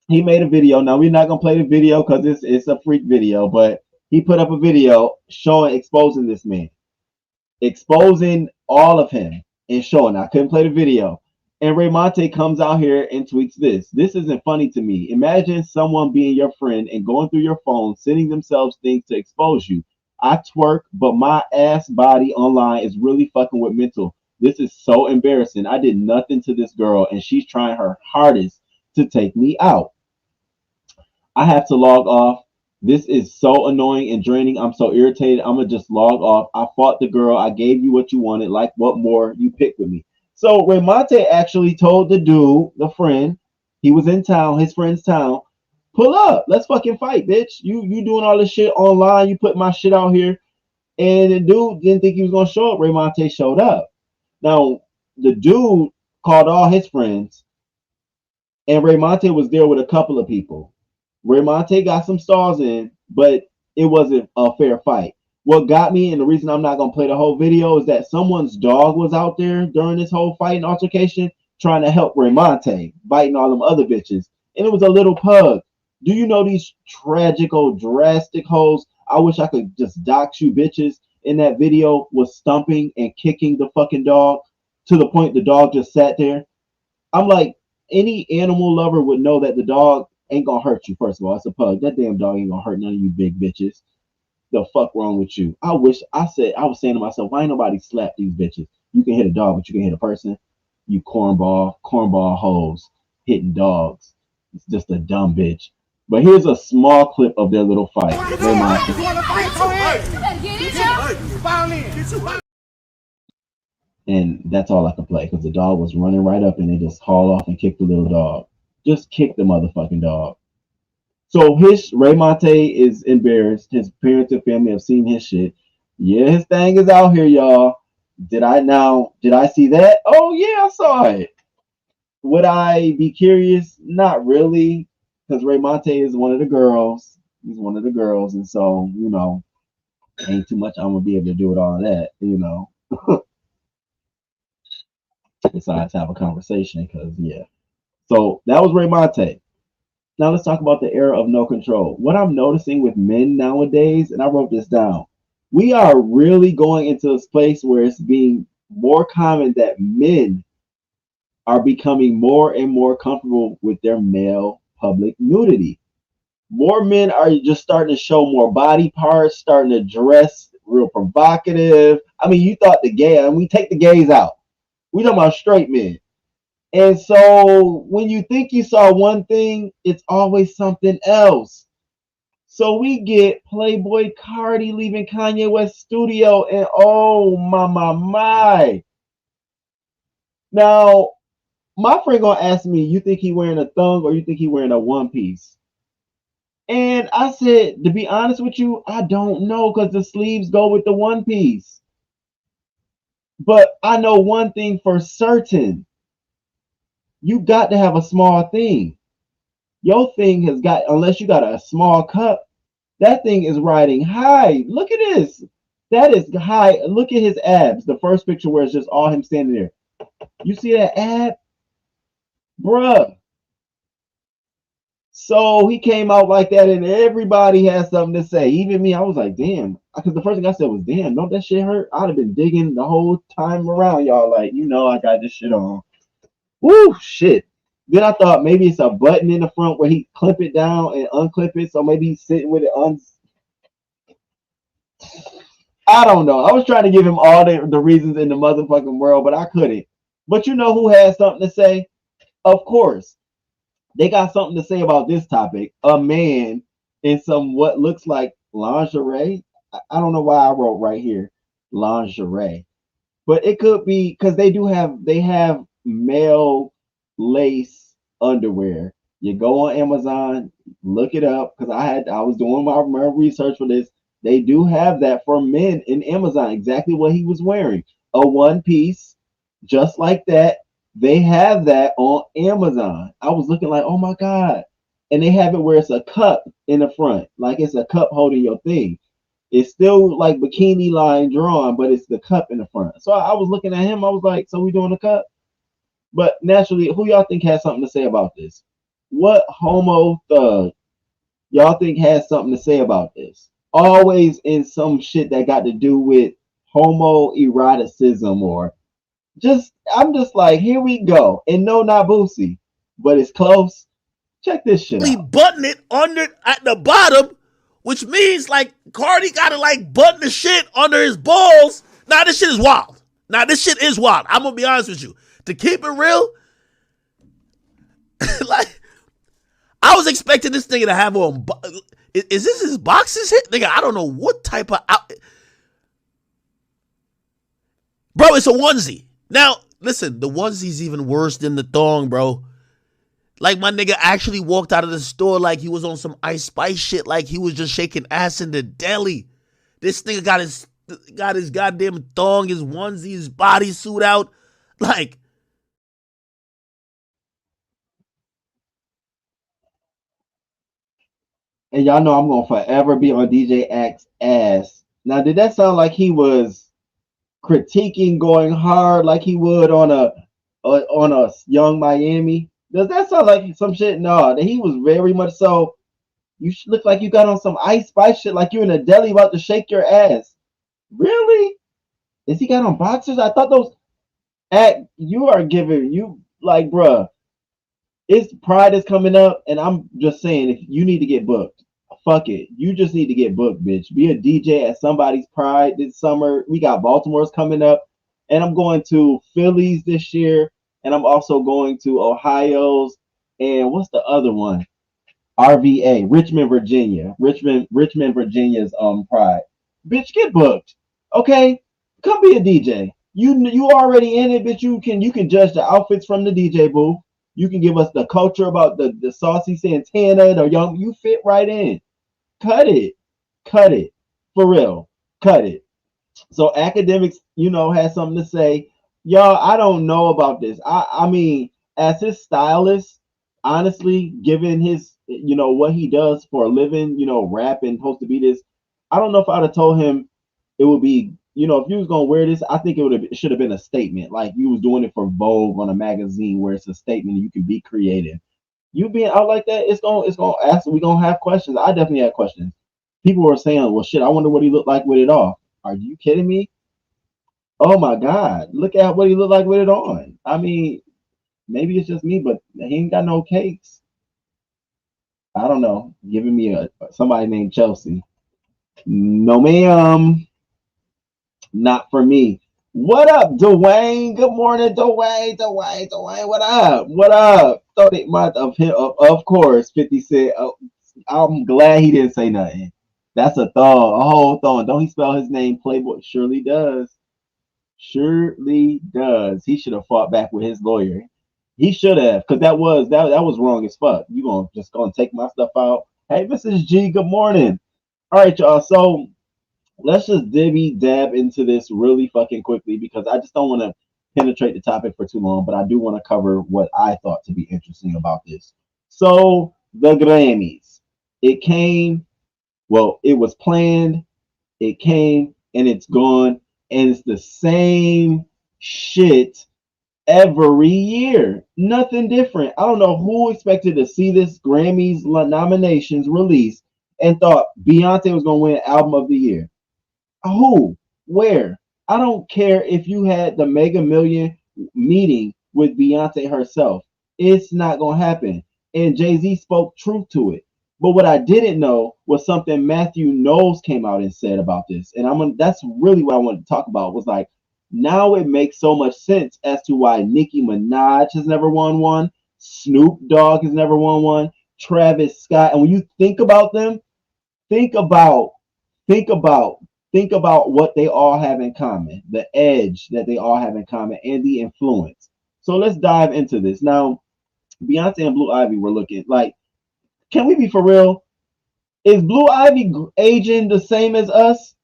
He made a video. Now we're not gonna play the video because it's a freak video, but he put up a video exposing this man, exposing all of him. And showing, I couldn't play the video. And Ray Monte comes out here and tweets this. This isn't funny to me. Imagine someone being your friend and going through your phone, sending themselves things to expose you. I twerk, but my ass body online is really fucking with mental. This is so embarrassing. I did nothing to this girl, and she's trying her hardest to take me out. I have to log off. This is so annoying and draining. I'm so irritated. I'm going to just log off. I fought the girl. I gave you what you wanted. Like, what more you pick with me? So Ray Monte actually told the dude, the friend, he was in town, his friend's town, pull up. Let's fucking fight, bitch. You doing all this shit online. You put my shit out here. And the dude didn't think he was going to show up. Ray Monte showed up. Now, the dude called all his friends. And Ray Monte was there with a couple of people. Ray Monte got some stalls in, but it wasn't a fair fight. What got me, and the reason I'm not going to play the whole video, is that someone's dog was out there during this whole fight and altercation trying to help Ray Monte, biting all them other bitches. And it was a little pug. Do you know these tragical, drastic hoes? I wish I could just dox you bitches. In that video was stumping and kicking the fucking dog to the point the dog just sat there. I'm like, any animal lover would know that the dog ain't gonna hurt you. First of all, it's a pug. That damn dog ain't gonna hurt none of you big bitches. The fuck wrong with you? I wish I was saying to myself, why ain't nobody slap these bitches? You can hit a dog, but you can hit a person. You cornball hoes hitting dogs. It's just a dumb bitch. But here's a small clip of their little fight. And that's all I could play because the dog was running right up and they just haul off and kick the little dog. Just kick the motherfucking dog. So Ray Monte is embarrassed. His parents and family have seen his shit. Yeah, his thing is out here, y'all. Did I see that? Oh yeah, I saw it. Would I be curious? Not really, because Ray Monte is one of the girls. He's one of the girls, and so ain't too much I'm gonna be able to do with all of that, Besides have a conversation, because yeah. So that was Ray Monte. Now let's talk about the era of no control. What I'm noticing with men nowadays, and I wrote this down, we are really going into this place where it's being more common that men are becoming more and more comfortable with their male public nudity. More men are just starting to show more body parts, starting to dress real provocative. I mean, you thought we take the gays out. We talking about straight men. And so when you think you saw one thing, it's always something else. So we get Playboi Carti leaving Kanye West's studio, and oh my. Now, my friend gonna ask me, you think he wearing a thong or you think he wearing a one piece? And I said, to be honest with you, I don't know because the sleeves go with the one piece. But I know one thing for certain. You got to have a small thing. Your thing has got, unless you got a small cup, that thing is riding high. Look at this. That is high. Look at his abs. The first picture where it's just all him standing there. You see that ab? Bruh. So he came out like that and everybody has something to say. Even me, I was like, damn. Because the first thing I said was, damn, don't that shit hurt? I'd have been digging the whole time around, y'all. Like, I got this shit on. Woo, shit. Then I thought maybe it's a button in the front where he clip it down and unclip it. So maybe he's sitting with it I don't know. I was trying to give him all the reasons in the motherfucking world, but I couldn't. But you know who has something to say? Of course. They got something to say about this topic. A man in some what looks like lingerie. I don't know why I wrote right here lingerie. But it could be because they have male lace underwear. You go on Amazon, look it up, because I was doing my research for this. They do have that for men in Amazon, exactly what he was wearing. A one piece, just like that. They have that on Amazon. I was looking like, oh my God. And they have it where it's a cup in the front, like it's a cup holding your thing. It's still like bikini line drawn, but it's the cup in the front. So I was looking at him. I was like, so we doing a cup? But naturally, who y'all think has something to say about this? What homo thug y'all think has something to say about this? Always in some shit that got to do with homoeroticism or I'm just like, here we go. And no, not Boosie, but it's close. Check this shit out. Button it under at the bottom, which means like Cardi gotta like button the shit under his balls. Now this shit is wild. I'm gonna be honest with you. To keep it real, like I was expecting this nigga to have on. Is this his boxes hit? Nigga, I don't know what type of bro. It's a onesie. Now listen, the onesie's even worse than the thong, bro. Like my nigga actually walked out of the store like he was on some Ice Spice shit, like he was just shaking ass in the deli. This nigga got his goddamn thong, his onesie, his bodysuit out, like. And y'all know I'm gonna forever be on DJ Axe's ass. Now, did that sound like he was critiquing going hard like he would on a Young Miami? Does that sound like some shit? No, he was very much so. You look like you got on some Ice Spice shit, like you're in a deli about to shake your ass. Really? Is he got on boxers? I thought those. You are giving you like, bruh. It's Pride is coming up, and I'm just saying, if you need to get booked, fuck it. You just need to get booked, bitch. Be a DJ at somebody's Pride this summer. We got Baltimore's coming up, and I'm going to Philly's this year, and I'm also going to Ohio's, and what's the other one? RVA, Richmond, Virginia. Richmond, Virginia's Pride. Bitch, get booked. Okay? Come be a DJ. You already in it, bitch. You can judge the outfits from the DJ booth. You can give us the culture about the saucy Santana, the young. You fit right in. Cut it. Cut it. For real. Cut it. So academics, has something to say. Y'all, I don't know about this. I mean, as his stylist, honestly, given his, what he does for a living, rap and supposed to be this, I don't know if I'd have told him it would be, if you was gonna wear this, I think it should have been a statement. Like you was doing it for Vogue on a magazine where it's a statement and you can be creative. You being out like that, it's gonna ask. We gonna have questions. I definitely had questions. People were saying, "Well, shit, I wonder what he looked like with it off." Are you kidding me? Oh my God, look at what he looked like with it on. I mean, maybe it's just me, but he ain't got no cakes. I don't know. Giving me somebody named Chelsea. No, ma'am. Not for me. What up, Dwayne? Good morning, Dwayne. Dwayne. What up? What up? 30th month of him, of course. 50 Cent. Oh, I'm glad he didn't say nothing. That's a thong, a whole thong. Don't he spell his name Playboy? Surely does. Surely does. He should have fought back with his lawyer. He should have, because that was wrong as fuck. You gonna take my stuff out? Hey, Mrs. G. Good morning. All right, y'all. So let's just dibby dab into this really fucking quickly because I just don't want to penetrate the topic for too long, but I do want to cover what I thought to be interesting about this. So the Grammys, it came, well, it was planned, it came, and it's gone, and it's the same shit every year. Nothing different. I don't know who expected to see this Grammys nominations release and thought Beyonce was going to win Album of the Year. Who? Where? I don't care if you had the Mega Million meeting with Beyonce herself. It's not going to happen. And Jay-Z spoke truth to it. But what I didn't know was something Matthew Knowles came out and said about this. And that's really what I wanted to talk about was like, now it makes so much sense as to why Nicki Minaj has never won one, Snoop Dogg has never won one, Travis Scott. And when you think about them, think about what they all have in common, the edge that they all have in common, and the influence. So let's dive into this. Now, Beyonce and Blue Ivy were looking like, can we be for real? Is Blue Ivy aging the same as us?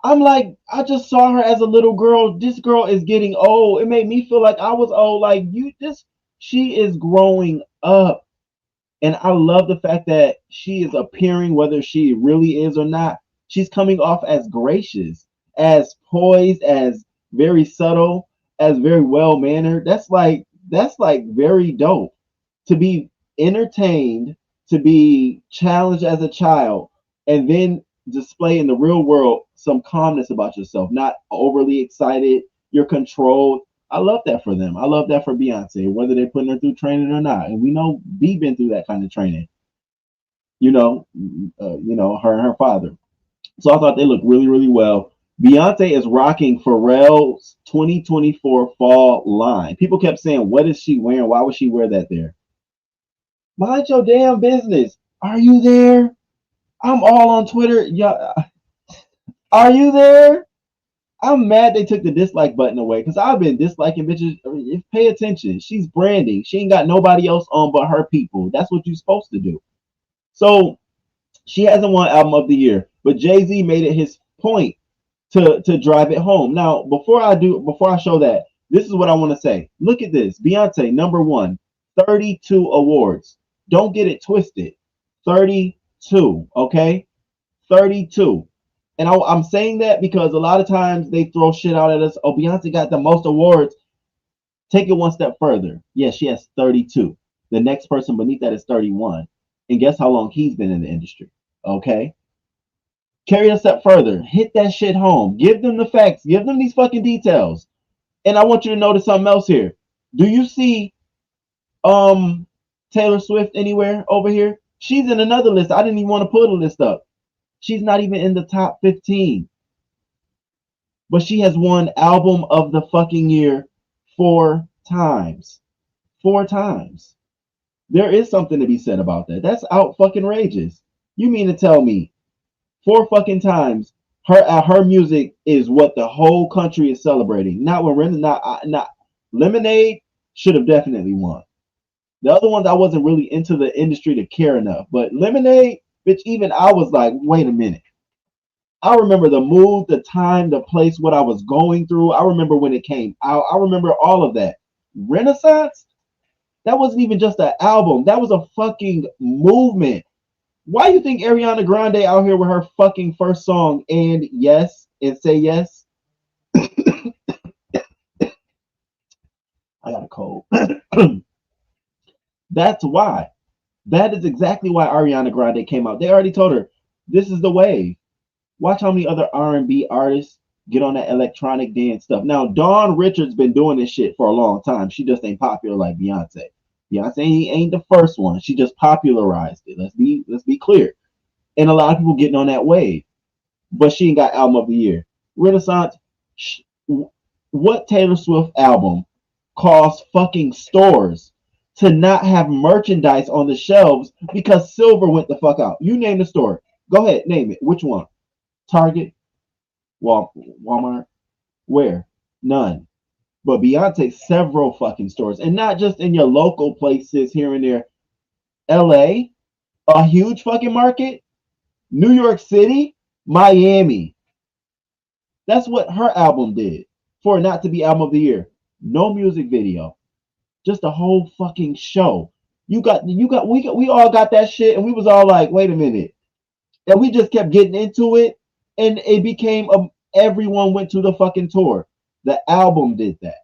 I'm like, I just saw her as a little girl. This girl is getting old. It made me feel like I was old. Like she is growing up. And I love the fact that she is appearing, whether she really is or not. She's coming off as gracious, as poised, as very subtle, as very well mannered. That's like very dope. To be entertained, to be challenged as a child, and then display in the real world some calmness about yourself, not overly excited. You're controlled. I love that for them. I love that for Beyonce, whether they're putting her through training or not. And we know B been through that kind of training. Her and her father. So I thought they looked really, really well. Beyonce is rocking Pharrell's 2024 fall line. People kept saying, what is she wearing? Why would she wear that there? Mind your damn business. Are you there? I'm all on Twitter. Yeah. Are you there? I'm mad they took the dislike button away because I've been disliking bitches. Pay attention. She's branding. She ain't got nobody else on but her people. That's what you're supposed to do. So she hasn't won Album of the Year, but Jay-Z made it his point to drive it home. Now, before I show that, this is what I want to say. Look at this. Beyonce, number one, 32 awards. Don't get it twisted. 32, okay? 32. And I'm saying that because a lot of times they throw shit out at us. Oh, Beyonce got the most awards. Take it one step further. Yes, she has 32. The next person beneath that is 31. And guess how long he's been in the industry? Okay? Carry it a step further. Hit that shit home. Give them the facts. Give them these fucking details. And I want you to notice something else here. Do you see Taylor Swift anywhere over here? She's in another list. I didn't even want to pull the list up. She's not even in the top 15. But she has won album of the fucking year 4 times. 4 times. There is something to be said about that. That's out fucking rageous. You mean to tell me 4 fucking times her music is what the whole country is celebrating? Not when not Lemonade should have definitely won. The other ones I wasn't really into the industry to care enough, but Lemonade, bitch, even I was like, wait a minute. I remember the mood, the time, the place, what I was going through. I remember when it came out. I remember all of that. Renaissance, that wasn't even just an album. That was a fucking movement. Why you think Ariana Grande out here with her fucking first song and yes and say yes? I got a cold. That's why. That is exactly why Ariana Grande came out. They already told her this is the wave. Watch how many other R&B artists get on that electronic dance stuff. Now, Dawn Richards been doing this shit for a long time. She just ain't popular like Beyonce. Beyonce ain't the first one. She just popularized it. Let's be clear. And a lot of people getting on that wave. But she ain't got album of the year. Renaissance, what Taylor Swift album caused fucking stores to not have merchandise on the shelves because silver went the fuck out? You name the store. Go ahead, name it. Which one? Target? Walmart? Where? None. But Beyonce, several fucking stores. And not just in your local places here and there. LA, a huge fucking market. New York City, Miami. That's what her album did for it not to be album of the year. No music video. Just a whole fucking show. We all got that shit and we was all like, wait a minute. And we just kept getting into it and it became everyone went to the fucking tour. The album did that.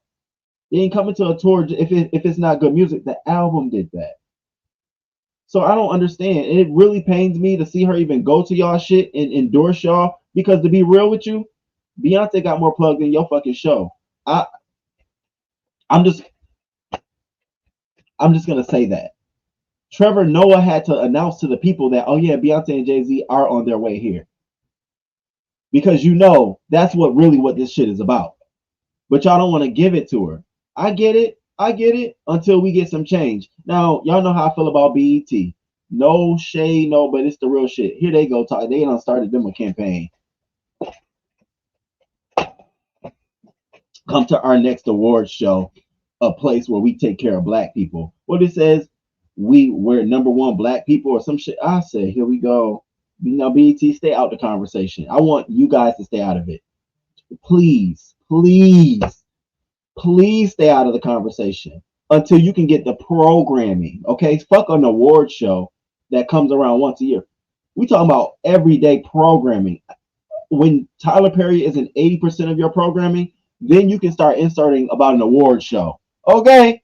They ain't coming to a tour if it's not good music. The album did that. So I don't understand. And it really pains me to see her even go to y'all shit and endorse y'all. Because to be real with you, Beyonce got more plugged than your fucking show. I'm just gonna say that. Trevor Noah had to announce to the people that, oh yeah, Beyonce and Jay-Z are on their way here. Because that's what this shit is about. But y'all don't want to give it to her. I get it until we get some change. Now, y'all know how I feel about BET. No shade, no, but it's the real shit. Here they go. They done started them a campaign. Come to our next awards show, a place where we take care of black people. What it says, we're #1 black people or some shit. I say, here we go. BET, stay out the conversation. I want you guys to stay out of it. Please stay out of the conversation until you can get the programming. Okay, fuck an award show that comes around once a year. We talking about everyday programming. When Tyler Perry is in 80% of your programming, then you can start inserting about an award show. Okay,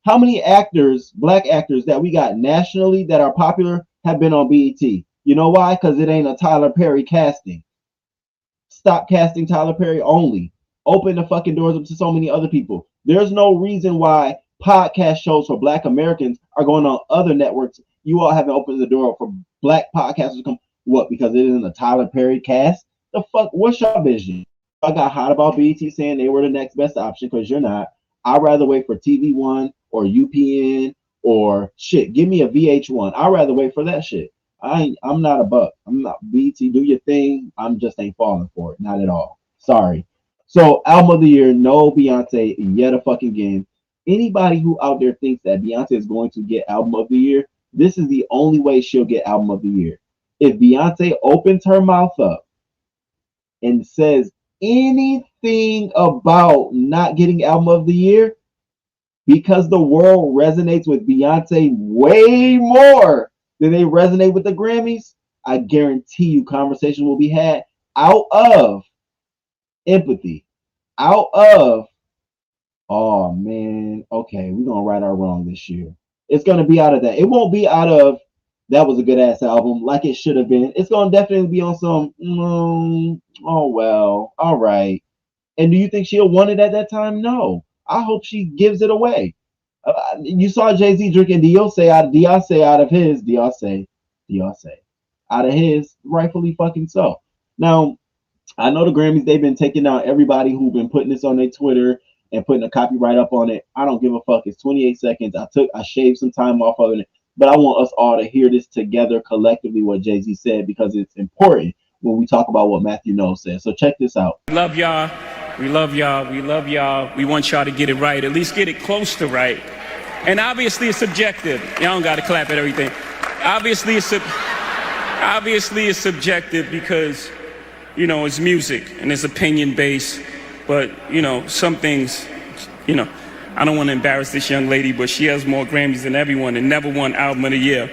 how many actors, black actors that we got nationally that are popular have been on BET? You know why? Because it ain't a Tyler Perry casting. Stop casting Tyler Perry only. Open the fucking doors up to so many other people. There's no reason why podcast shows for black Americans are going on other networks. You all haven't opened the door for black podcasters to come. What? Because it isn't a Tyler Perry cast? The fuck? What's your vision? I got hot about BET saying they were the next best option because you're not. I'd rather wait for TV One or UPN or shit. Give me a VH1. I'd rather wait for that shit. I'm not a buck. I'm not BET. Do your thing. I'm just ain't falling for it. Not at all. Sorry. So album of the year, no Beyonce yet a fucking game. Anybody who out there thinks that Beyonce is going to get album of the year, this is the only way she'll get album of the year. If Beyonce opens her mouth up and says anything about not getting album of the year, because the world resonates with Beyonce way more than they resonate with the Grammys, I guarantee you conversation will be had out of empathy, out of, oh man, okay, we're gonna right our wrong this year. It's gonna be out of that. It won't be out of that was a good ass album like it should have been. It's gonna definitely be on some oh well, all right. And do you think she'll want it at that time? No. I hope she gives it away. You saw Jay-Z drinking Beyonce out of his Beyonce out of his, rightfully fucking so. Now, I know the Grammys, they've been taking down everybody who've been putting this on their Twitter and putting a copyright up on it. I don't give a fuck. It's 28 seconds. I shaved some time off of it, but I want us all to hear this together collectively, what Jay-Z said, because it's important when we talk about what Matthew Knowles said. So check this out. We love y'all. We love y'all. We love y'all. We want y'all to get it right, at least get it close to right. And obviously it's subjective. Y'all don't got to clap at everything. Obviously it's subjective because, you know, it's music and it's opinion based. But, you know, some things, you know, I don't want to embarrass this young lady, but she has more Grammys than everyone and never won Album of the Year.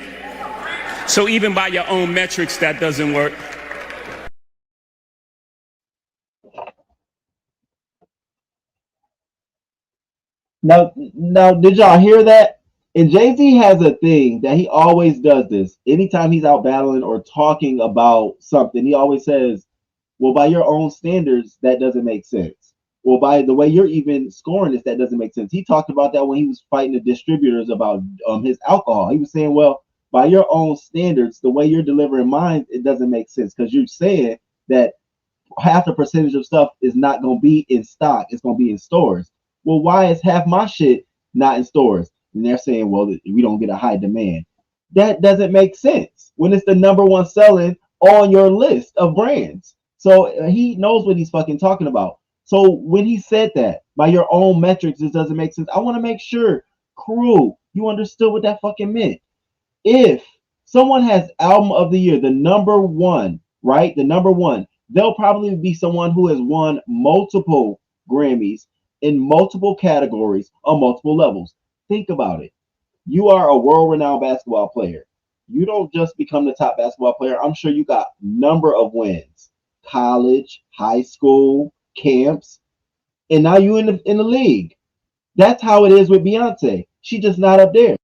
So even by your own metrics, that doesn't work. Now, did y'all hear that? And Jay-Z has a thing that he always does this. Anytime he's out battling or talking about something, he always says, well, by your own standards, that doesn't make sense. Well, by the way you're even scoring this, that doesn't make sense. He talked about that when he was fighting the distributors about his alcohol. He was saying, well, by your own standards, the way you're delivering mine, it doesn't make sense because you're saying that half the percentage of stuff is not going to be in stock. It's going to be in stores. Well, why is half my shit not in stores? And they're saying, well, we don't get a high demand. That doesn't make sense when it's the number one selling on your list of brands. So he knows what he's fucking talking about. So when he said that, by your own metrics, this doesn't make sense. I want to make sure, crew, you understood what that fucking meant. If someone has Album of the Year, the number one, right? The number one, they'll probably be someone who has won multiple Grammys in multiple categories on multiple levels. Think about it. You are a world-renowned basketball player. You don't just become the top basketball player. I'm sure you got a number of wins. College, high school, camps, and now you in the league. That's how it is with Beyonce. She just not up there.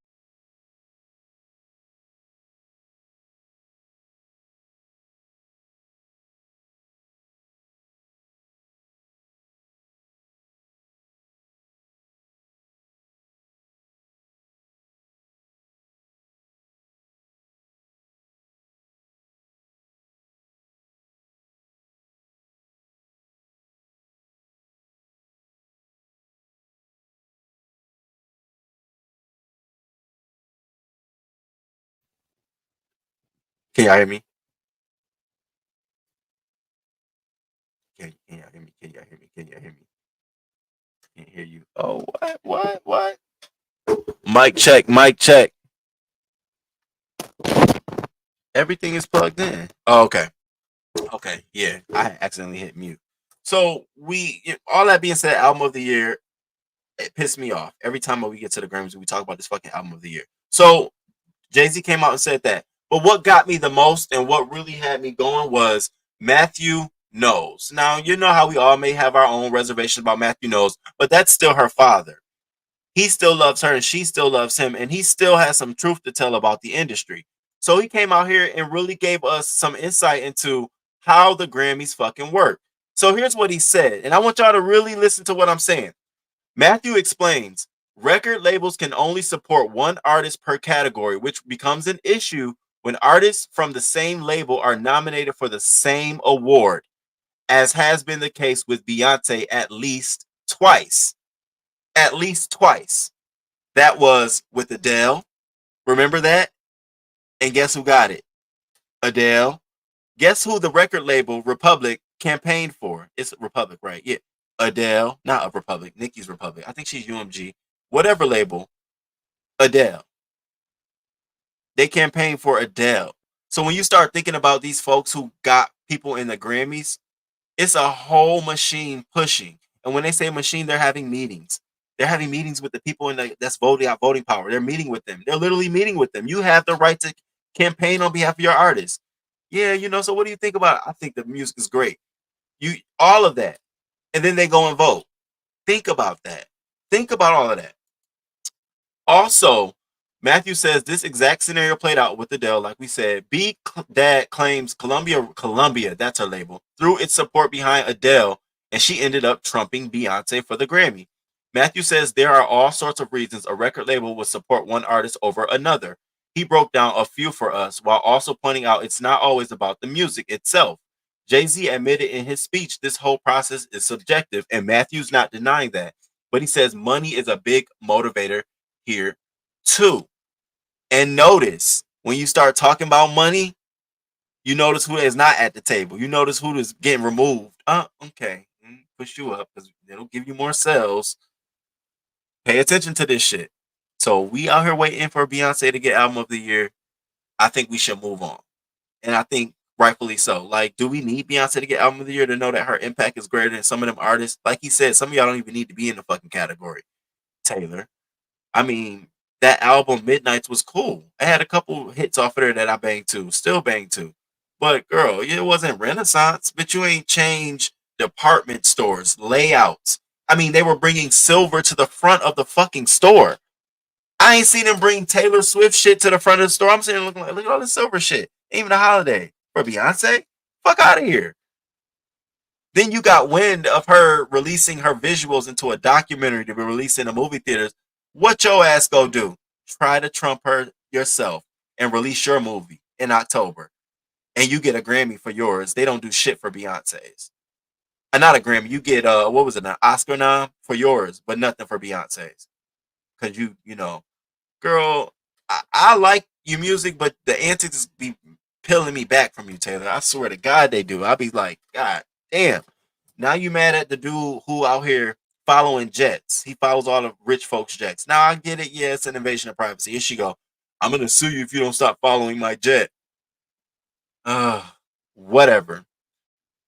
Can y'all hear me? Can y'all hear me? Can y'all hear me? Can y'all hear me? Can't hear you. Oh, what? Mic check, mic check. Everything is plugged in. Oh, okay. Okay, yeah. I accidentally hit mute. So all that being said, Album of the Year, it pissed me off. Every time we get to the Grammys, we talk about this fucking Album of the Year. So Jay-Z came out and said that. But what got me the most and what really had me going was Matthew Knowles. Now, you know how we all may have our own reservations about Matthew Knowles, but that's still her father. He still loves her and she still loves him, and he still has some truth to tell about the industry. So he came out here and really gave us some insight into how the Grammys fucking work. So here's what he said, and I want y'all to really listen to what I'm saying. Matthew explains, record labels can only support one artist per category, which becomes an issue when artists from the same label are nominated for the same award, as has been the case with Beyonce at least twice. At least twice. That was with Adele. Remember that? And guess who got it? Adele. Guess who the record label Republic campaigned for? It's Republic, right? Yeah. Adele, not a Republic, Nicki's Republic. I think she's UMG. Whatever label, Adele. They campaigned for Adele. So when you start thinking about these folks who got people in the Grammys, it's a whole machine pushing. And when they say machine, they're having meetings. They're having meetings with the people that's voting out voting power. They're meeting with them. They're literally meeting with them. You have the right to campaign on behalf of your artist. Yeah, so what do you think about it? I think the music is great. All of that. And then they go and vote. Think about that. Think about all of that. Also, Matthew says this exact scenario played out with Adele, like we said. Dad claims Columbia, that's her label, through its support behind Adele and she ended up trumping Beyonce for the Grammy. Matthew says there are all sorts of reasons a record label would support one artist over another. He broke down a few for us while also pointing out it's not always about the music itself. Jay-Z admitted in his speech this whole process is subjective, and Matthew's not denying that. But he says money is a big motivator here too. And notice, when you start talking about money, you notice who is not at the table. You notice who is getting removed. Okay. Push you up because it'll give you more sales. Pay attention to this shit. So we out here waiting for Beyonce to get album of the year. I think we should move on. And I think rightfully so. Like, do we need Beyonce to get album of the year to know that her impact is greater than some of them artists? Like he said, some of y'all don't even need to be in the fucking category. Taylor. I mean, that album Midnights was cool. I had a couple hits off of there that I banged to, still banged to. But girl, it wasn't Renaissance, but you ain't changed department stores, layouts. I mean, they were bringing silver to the front of the fucking store. I ain't seen them bring Taylor Swift shit to the front of the store. I'm sitting looking like, look at all this silver shit. Ain't even a holiday for Beyonce. Fuck out of here. Then you got wind of her releasing her visuals into a documentary to be released in the movie theaters. What your ass go do? Try to trump her yourself and release your movie in October. And you get a Grammy for yours. They don't do shit for Beyonce's. Not a Grammy. You get what was it, an Oscar nom for yours, but nothing for Beyonce's. Cause you know, girl, I like your music, but the antics be peeling me back from you, Taylor. I swear to God they do. I'll be like, God damn. Now you mad at the dude who out here following jets. He follows all the rich folks' jets. Now I get it. Yeah, it's an invasion of privacy. Here she go. I'm gonna sue you if you don't stop following my jet. Whatever.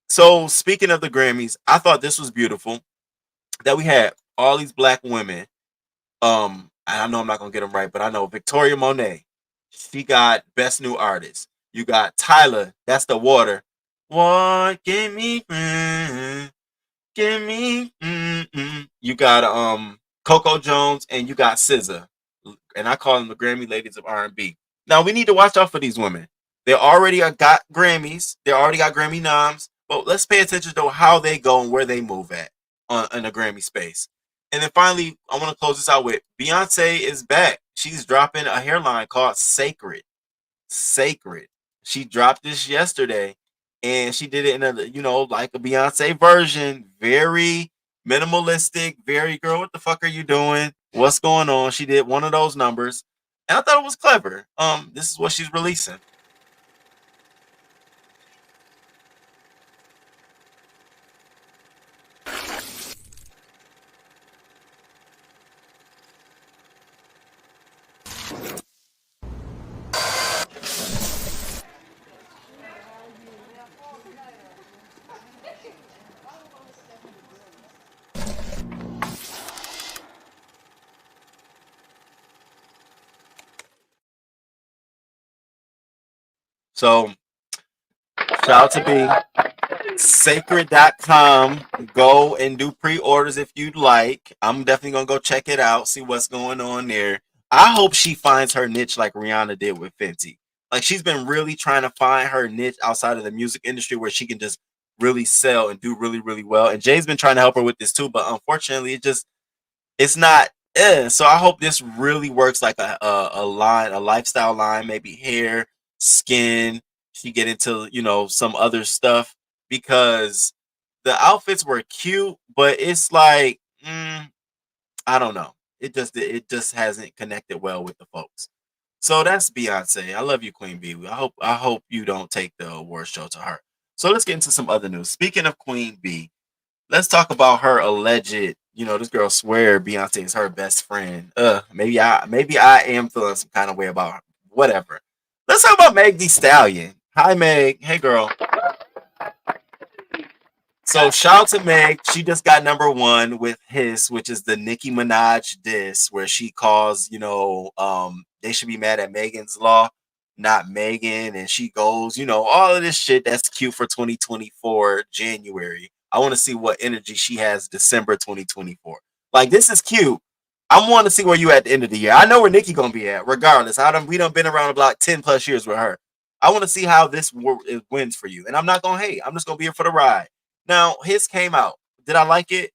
So speaking of the Grammys, I thought this was beautiful that we had all these black women. I know I'm not gonna get them right, but I know Victoria Monet, she got Best New Artist. You got Tyler, that's The Water. What? Give me, give me. You got Coco Jones and you got SZA, and I call them the Grammy ladies of R&B. Now we need to watch out for these women. They already got Grammys. They already got Grammy noms. But let's pay attention to how they go and where they move at in the Grammy space. And then finally, I want to close this out with Beyonce is back. She's dropping a hairline called Sacred. Sacred. She dropped this yesterday, and she did it in a, you know, like a Beyonce version. Very minimalistic. Very, girl, what the fuck are you doing? What's going on? She did one of those numbers, and I thought it was clever. This is what she's releasing. So, shout out to B. Sacred.com. Go and do pre-orders if you'd like. I'm definitely going to go check it out, see what's going on there. I hope she finds her niche like Rihanna did with Fenty. Like, she's been really trying to find her niche outside of the music industry where she can just really sell and do really, really well. And Jay's been trying to help her with this too, but unfortunately, it's not. So I hope this really works like a line, a lifestyle line, maybe hair, skin. She get into, you know, some other stuff, because the outfits were cute, but it's like, I don't know. It just hasn't connected well with the folks. So that's Beyonce. I love you, Queen Bee. I hope you don't take the award show to heart. So let's get into some other news. Speaking of Queen Bee, let's talk about her alleged, you know, this girl swear Beyonce is her best friend. Maybe I am feeling some kind of way about her. Whatever. Let's talk about Meg Thee Stallion. Hi, Meg. Hey, girl. So shout out to Meg. She just got #1 with Hiss, which is the Nicki Minaj diss, where she calls, you know, they should be mad at Megan's Law, not Megan. And she goes, you know, all of this shit that's cute for 2024 January. I want to see what energy she has December 2024. Like, this is cute. I want to see where you at the end of the year. I know where Nicki gonna be at, regardless. We done been around the block 10 plus years with her. I want to see how this wins for you. And I'm not gonna hate. I'm just gonna be here for the ride. Now, Hiss came out. Did I like it?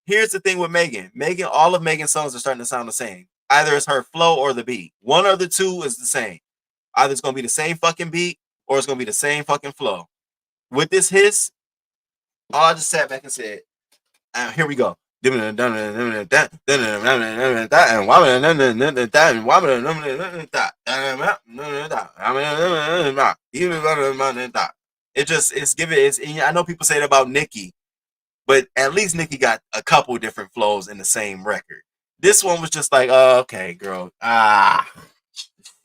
Here's the thing with Megan. All of Megan's songs are starting to sound the same. Either it's her flow or the beat. One of the two is the same. Either it's gonna be the same fucking beat or it's gonna be the same fucking flow. With this hiss, all I just sat back and said, here we go. Here I know people say it about Nicki, but at least Nicki got a couple different flows in the same record. This one was just like, oh, okay, girl.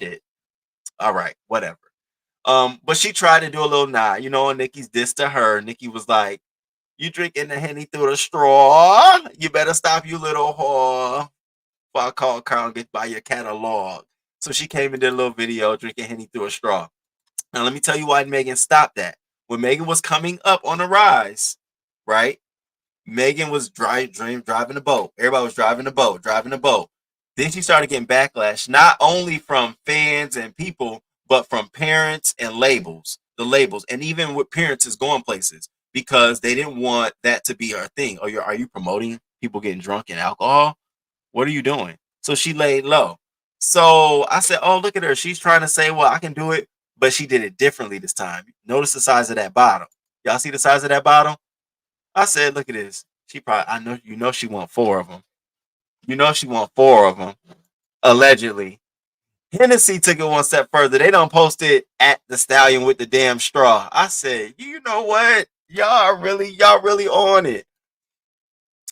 Shit. All right, whatever. But she tried to do a little nod, and Nicki's diss to her. Nicki was like, you drinking the Henny through the straw? You better stop, you little whore. Before I call Carl and get by your catalog. So she came and did a little video drinking Henny through a straw. Now, let me tell you why Megan stopped that. When Megan was coming up on the rise, right? Megan was driving the boat. Everybody was driving the boat. Then she started getting backlash, not only from fans and people, but from parents and the labels, and even with parents is going places because they didn't want that to be her thing. Are you promoting people getting drunk and alcohol? What are you doing? So she laid low. So I said, oh, look at her. She's trying to say, well, I can do it, but she did it differently this time. Notice the size of that bottle. Y'all see the size of that bottle? I said, look at this. She probably, she want 4 of them. She want 4 of them. Allegedly. Hennessy took it one step further. They don't post it at the Stallion with the damn straw. I said, you know what? Y'all really on it.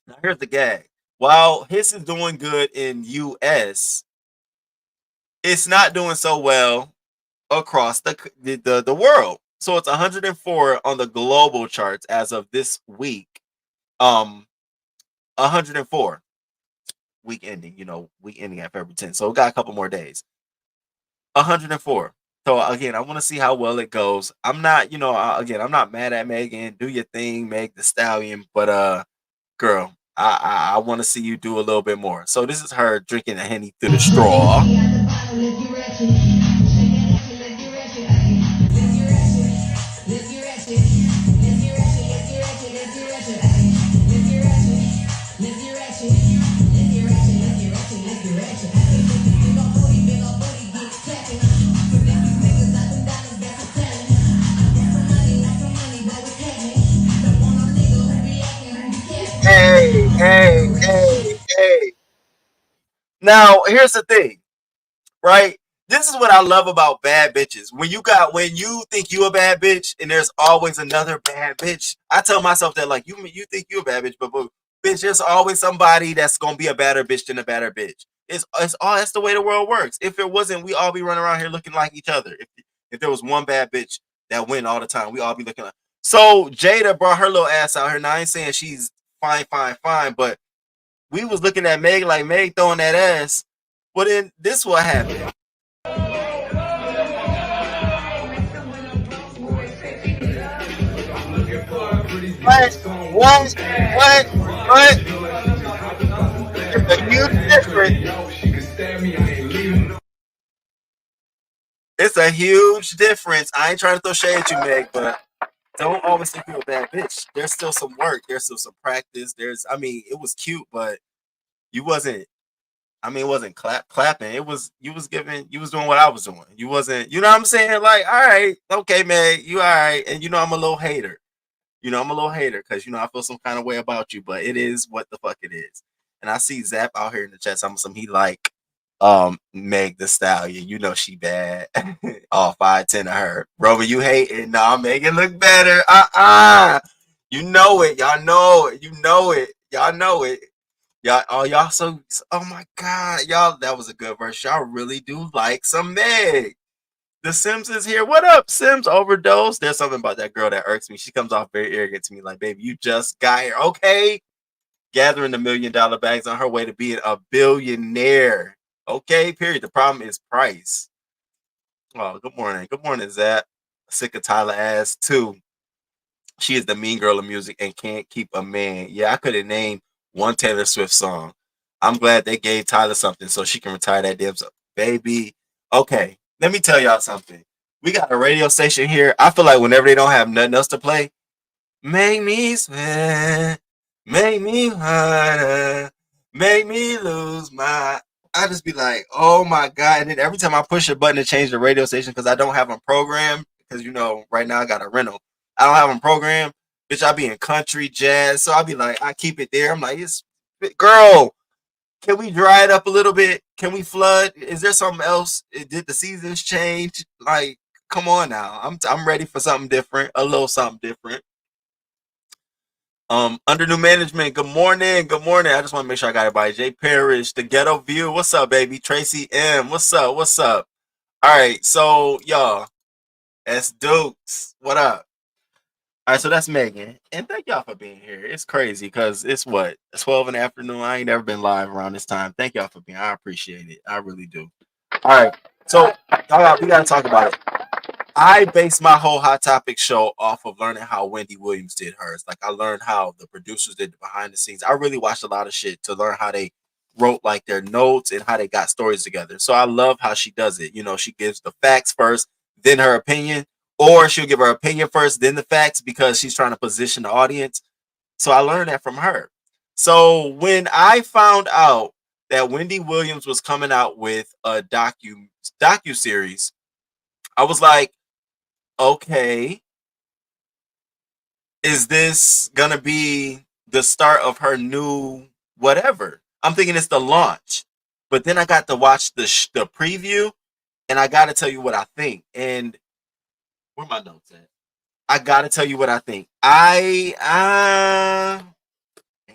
Now here's the gag. While Hiss is doing good in US, it's not doing so well across the world. So it's 104 on the global charts as of this week. 104 week ending at February 10th. So we got a couple more days. 104. So again, I want to see how well it goes. I'm not, I'm not mad at Megan. Do your thing, Meg the Stallion. But girl, I want to see you do a little bit more. So this is her drinking a Henny through the straw. Hey. Now, here's the thing, right? This is what I love about bad bitches. When you think you a bad bitch and there's always another bad bitch. I tell myself that, like, you think you a bad bitch, but bitch, there's always somebody that's gonna be a badder bitch than a badder bitch. That's the way the world works. If it wasn't, we all be running around here looking like each other. If there was one bad bitch that win all the time, we all be looking like. So Jada brought her little ass out here. Now I ain't saying she's fine, but we was looking at Meg like Meg throwing that ass. But then this what happened. What? It's a huge difference. It's a huge difference. I ain't trying to throw shade at you, Meg, but don't always think you're a bad bitch. There's still some work. There's still some practice. It was cute, but it wasn't clapping. You was doing what I was doing. You wasn't, you know what I'm saying? Like, all right, okay, Meg, you all right. And I'm a little hater. Because I feel some kind of way about you, but it is what the fuck it is. And I see Zap out here in the chat. He like Meg the Stallion. She bad. All 5'10" of her. Roman, you hating. Nah, make it look better. You know it. Y'all know it. Y'all know it. Y'all so, oh my God. Y'all, that was a good verse. Y'all really do like some Meg. The Sims is here. What up, Sims? Overdose. There's something about that girl that irks me. She comes off very arrogant to me. Like, baby, you just got here. Okay. Gathering the $1 million bags on her way to being a billionaire. Okay, period. The problem is price. Oh, good morning. Good morning, Zap. Sick of Tyler ass, too. She is the mean girl of music and can't keep a man. Yeah, I could have named one Taylor Swift song. I'm glad they gave Tyler something so she can retire that damn song. Baby. Okay. Let me tell y'all something. We got a radio station here. I feel like whenever they don't have nothing else to play, make me sweat. Make me harder, make me lose my. I just be like, oh my god! And then every time I push a button to change the radio station because I don't have them programmed, because right now I got a rental. I don't have them programmed. Bitch, I be in country jazz, so I be like, I keep it there. I'm like, girl, can we dry it up a little bit? Can we flood? Is there something else? Did the seasons change? Like, come on now. I'm ready for something different, a little something different. Under new management, good morning. Good morning. I just want to make sure I got it by Jay Parrish, the ghetto view. What's up, baby? Tracy M. What's up? What's up? All right, so y'all, that's Dukes. What up? All right, so that's Megan. And thank y'all for being here. It's crazy because it's what? 12 in the afternoon. I ain't never been live around this time. Thank y'all for being here. I appreciate it. I really do. All right. So we gotta talk about it. I based my whole Hot Topic show off of learning how Wendy Williams did hers. Like, I learned how the producers did the behind the scenes. I really watched a lot of shit to learn how they wrote like their notes and how they got stories together. So I love how she does it. She gives the facts first, then her opinion, or she'll give her opinion first, then the facts, because she's trying to position the audience. So I learned that from her. So when I found out that Wendy Williams was coming out with a docu series, I was like, okay, is this gonna be the start of her new whatever? I'm thinking it's the launch, but then I got to watch the preview, and I got to tell you what I think. And where my notes at? I got to tell you what I think.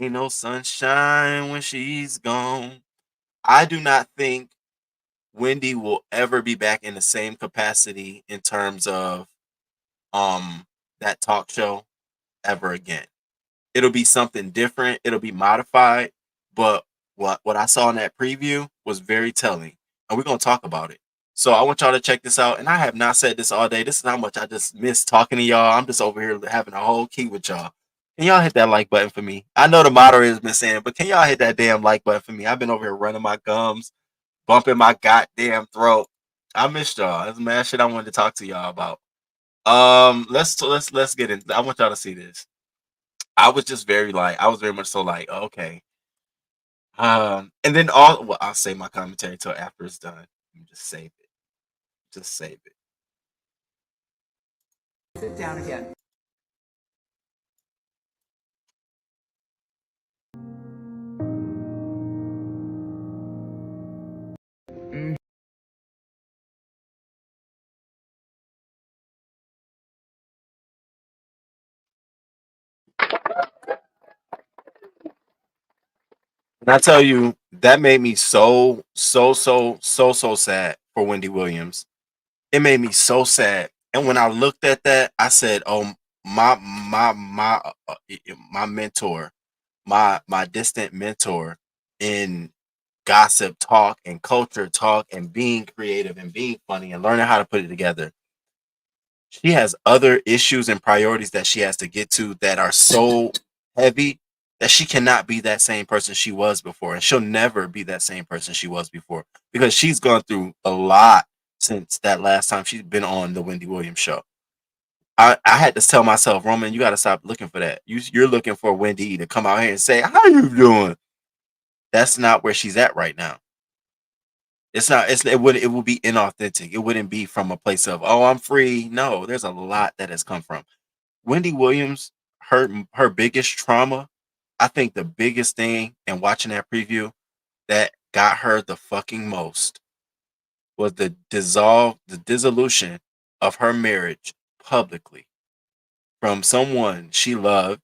Ain't no sunshine when she's gone. I do not think Wendy will ever be back in the same capacity in terms of that talk show ever again. It'll be something different. It'll be modified. But what I saw in that preview was very telling. And we're going to talk about it. So I want y'all to check this out. And I have not said this all day. This is how much I just miss talking to y'all. I'm just over here having a whole key with y'all. Can y'all hit that like button for me? I know the moderator has been saying, but can y'all hit that damn like button for me? I've been over here running my gums, bumping my goddamn throat. I missed y'all. That's mad shit I wanted to talk to y'all about. Let's get in. I want y'all to see this. I was very much so like, okay. And then I'll save my commentary till after it's done. Just save it. Just save it. Sit down again. And I tell you, that made me so sad for Wendy Williams. It made me so sad. And when I looked at that, I said, "Oh, my mentor, my distant mentor in gossip talk and culture talk and being creative and being funny and learning how to put it together. She has other issues and priorities that she has to get to that are so heavy that she cannot be that same person she was before. And she'll never be that same person she was before because she's gone through a lot since that last time she's been on the Wendy Williams show. I had to tell myself, Roman, you got to stop looking for that. You're looking for Wendy to come out here and say, how you doing? That's not where she's at right now. It's not. It would be inauthentic. It wouldn't be from a place of, oh, I'm free. No, there's a lot that has come from Wendy Williams. Her biggest trauma, I think, the biggest thing in watching that preview that got her the fucking most was the dissolution of her marriage publicly from someone she loved,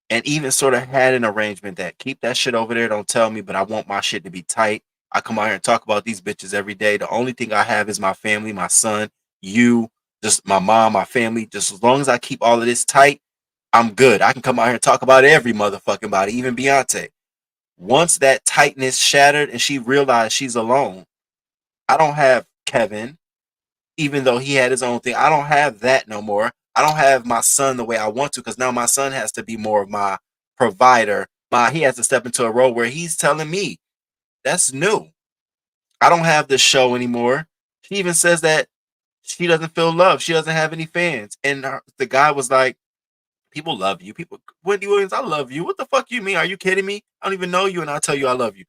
and even sort of had an arrangement that keep that shit over there. Don't tell me, but I want my shit to be tight. I come out here and talk about these bitches every day. The only thing I have is my family, my son, you, just my mom, my family. Just as long as I keep all of this tight, I'm good. I can come out here and talk about every motherfucking body, even Beyonce. Once that tightness shattered and she realized she's alone, I don't have Kevin, even though he had his own thing. I don't have that no more. I don't have my son the way I want to because now my son has to be more of my provider. He has to step into a role where he's telling me. That's new. I don't have this show anymore. She even says that she doesn't feel love. She doesn't have any fans. And the guy was like, People love you. People, Wendy Williams, I love you. What the fuck you mean? Are you kidding me? I don't even know you, and I'll tell you I love you.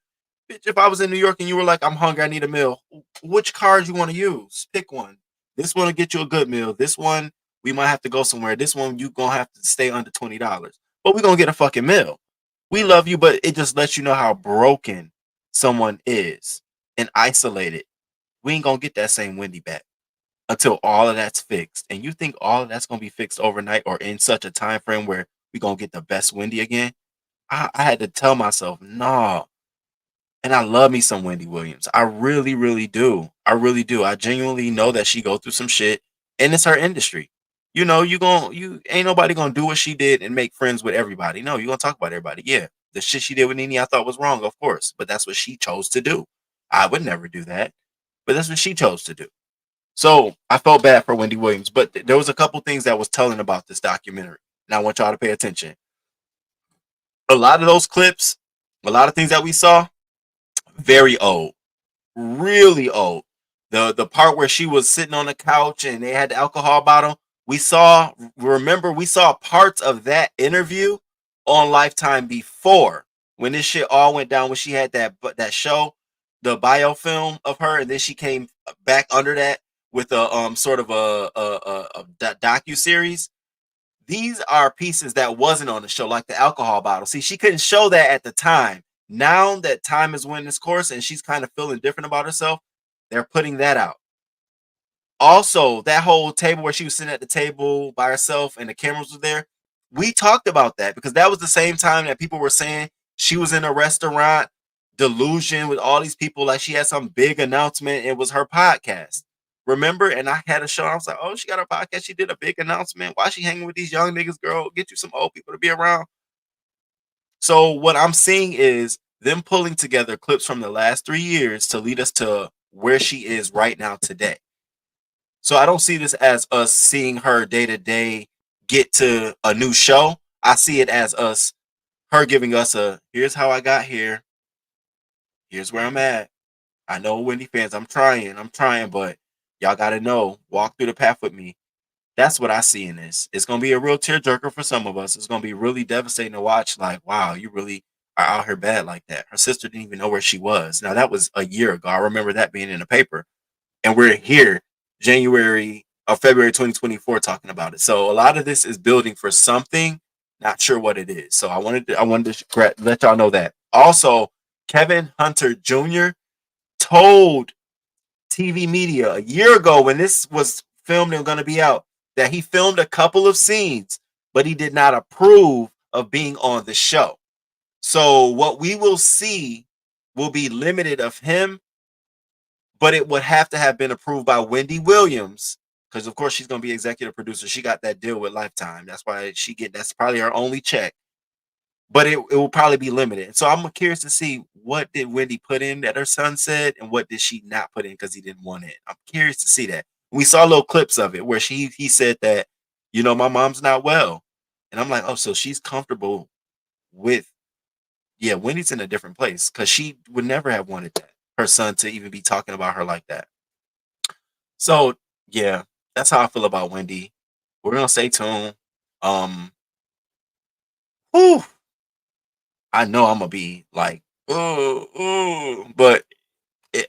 Bitch, if I was in New York and you were like, I'm hungry, I need a meal, which card you want to use? Pick one. This one will get you a good meal. This one, we might have to go somewhere. This one, you going to have to stay under $20. But we're going to get a fucking meal. We love you, but it just lets you know how broken someone is and isolated. We ain't going to get that same Wendy back until all of that's fixed. And you think all of that's going to be fixed overnight or in such a time frame where we're going to get the best Wendy again? I had to tell myself, no. And I love me some Wendy Williams. I really, really do. I really do. I genuinely know that she go through some shit, and it's her industry. You know, you ain't nobody gonna do what she did and make friends with everybody. No, you're gonna talk about everybody. Yeah, the shit she did with Nene I thought was wrong, of course, but that's what she chose to do. I would never do that, but that's what she chose to do. So I felt bad for Wendy Williams, but there was a couple things that was telling about this documentary, and I want y'all to pay attention. A lot of those clips, a lot of things that we saw, very old, really old. The part where she was sitting on the couch and they had the alcohol bottle, we saw parts of that interview on Lifetime before, when this shit all went down, when she had that show, the biofilm of her, and then she came back under that with a sort of a docu-series. These are pieces that wasn't on the show, like the alcohol bottle. See, she couldn't show that at the time. Now that time is winning its course and she's kind of feeling different about herself, they're putting that out. Also, that whole table where she was sitting at the table by herself and the cameras were there, we talked about that because that was the same time that people were saying she was in a restaurant, delusion with all these people, like she had some big announcement. It was her podcast. Remember? And I had a show. I was like, oh, she got her podcast. She did a big announcement. Why she hanging with these young niggas, girl? Get you some old people to be around. So what I'm seeing is them pulling together clips from the last 3 years to lead us to where she is right now today. So I don't see this as us seeing her day to day get to a new show. I see it as her giving us here's how I got here. Here's where I'm at. I know Wendy fans, I'm trying, but y'all got to know, walk through the path with me. That's what I see in this. It's going to be a real tearjerker for some of us. It's going to be really devastating to watch. Like, wow, you really are out here bad like that. Her sister didn't even know where she was. Now, that was a year ago. I remember that being in the paper. And we're here, February 2024, talking about it. So a lot of this is building for something. Not sure what it is. So I wanted to let y'all know that. Also, Kevin Hunter Jr. told TV media a year ago when this was filmed and going to be out that he filmed a couple of scenes, but he did not approve of being on the show. So what we will see will be limited of him, but it would have to have been approved by Wendy Williams, because of course she's going to be executive producer. She got that deal with Lifetime. That's why that's probably her only check. But it will probably be limited. So I'm curious to see, what did Wendy put in that her son said, and what did she not put in because he didn't want it. I'm curious to see that. We saw little clips of it where he said that, my mom's not well. And I'm like, oh, so she's comfortable with, Wendy's in a different place, because she would never have wanted that, her son to even be talking about her like that. So, yeah, that's how I feel about Wendy. We're going to stay tuned. I know I'm going to be like, but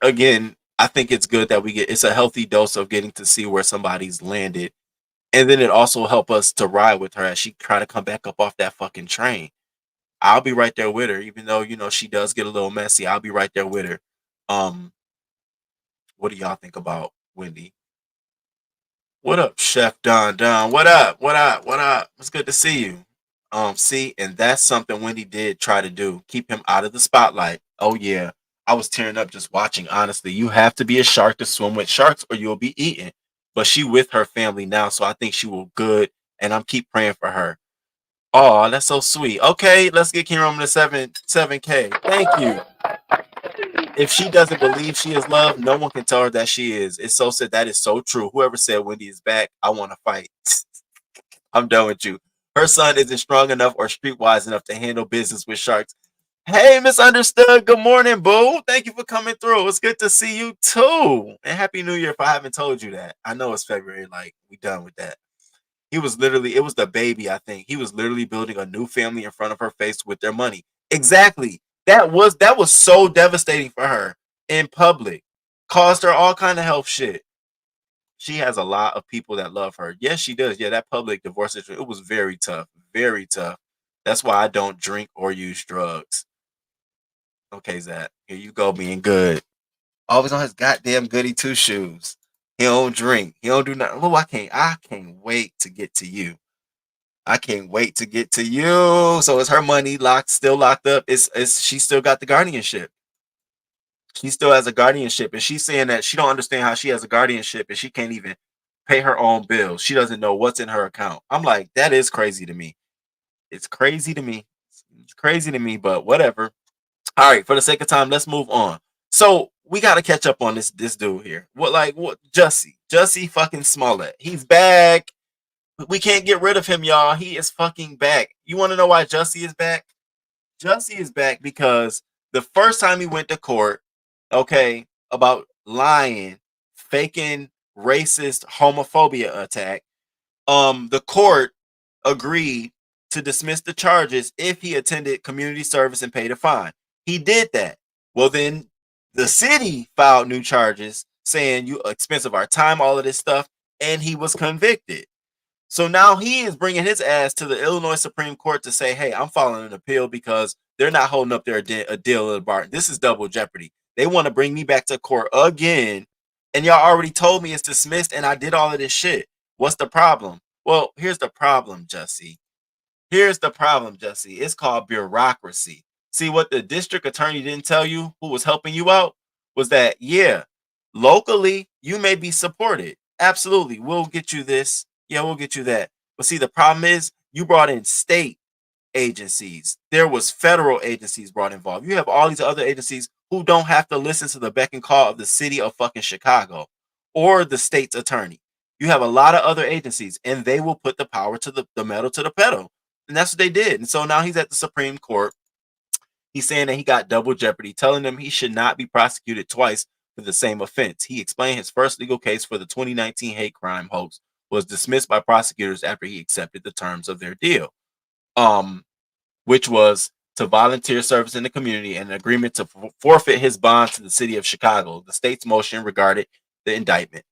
again, I think it's good that it's a healthy dose of getting to see where somebody's landed. And then it also help us to ride with her as she try to come back up off that fucking train. I'll be right there with her, even though, she does get a little messy. I'll be right there with her. What do y'all think about Wendy? What up, Chef Don? What up? It's good to see you. And that's something Wendy did try to do. Keep him out of the spotlight. Oh, yeah. I was tearing up just watching, honestly. You have to be a shark to swim with sharks or you'll be eaten. But she with her family now, so I think she will good, and I'm keep praying for her. Oh, that's so sweet. Okay, let's get King Roman to 7K. Thank you. If she doesn't believe she is loved, no one can tell her that she is. It's so sad. That is so true. Whoever said Wendy is back, I want to fight. I'm done with you. Her son isn't strong enough or streetwise enough to handle business with sharks. Hey, Misunderstood. Good morning, boo. Thank you for coming through. It's good to see you too. And Happy New Year if I haven't told you that. I know it's February. Like, we done with that. He was literally, it was the baby, I think. He was literally building a new family in front of her face with their money. Exactly. That was so devastating for her in public. Caused her all kind of health shit. She has a lot of people that love her. Yes, she does. Yeah, that public divorce situation, it was very tough. Very tough. That's why I don't drink or use drugs. Okay, Zach. Here you go being good. Always on his goddamn goody two shoes. He don't drink. He don't do nothing. Oh, I can't wait to get to you. I can't wait to get to you. So is her money still locked up? Is she still got the guardianship? She still has a guardianship, and she's saying that she don't understand how she has a guardianship and she can't even pay her own bills. She doesn't know what's in her account. I'm like, that is crazy to me. It's crazy to me. It's crazy to me, but whatever. All right, for the sake of time, let's move on. So we got to catch up on this dude here. What Jussie fucking Smollett. He's back. We can't get rid of him, y'all. He is fucking back. You want to know why Jussie is back? Jussie is back because the first time he went to court, okay, about lying, faking racist homophobia attack, the court agreed to dismiss the charges if he attended community service and paid a fine. He did that. Well, then the city filed new charges saying you expense of our time, all of this stuff, and he was convicted. So now he is bringing his ass to the Illinois Supreme Court to say, hey, I'm filing an appeal because they're not holding up a deal of the bargain. This is double jeopardy. They want to bring me back to court again. And y'all already told me it's dismissed and I did all of this shit. What's the problem? Well, here's the problem, Jussie. Here's the problem, Jussie. It's called bureaucracy. See, what the district attorney didn't tell you, who was helping you out, was that, yeah, locally, you may be supported. Absolutely. We'll get you this. Yeah, we'll get you that. But see, the problem is you brought in state agencies. There was federal agencies brought involved. You have all these other agencies who don't have to listen to the beck and call of the city of fucking Chicago or the state's attorney. You have a lot of other agencies, and they will put the power to the metal to the pedal. And that's what they did. And so now he's at the Supreme Court. He's saying that he got double jeopardy, telling them he should not be prosecuted twice for the same offense. He explained his first legal case for the 2019 hate crime hoax was dismissed by prosecutors after he accepted the terms of their deal, which was to volunteer service in the community and an agreement to forfeit his bond to the city of Chicago. The state's motion regarded the indictment.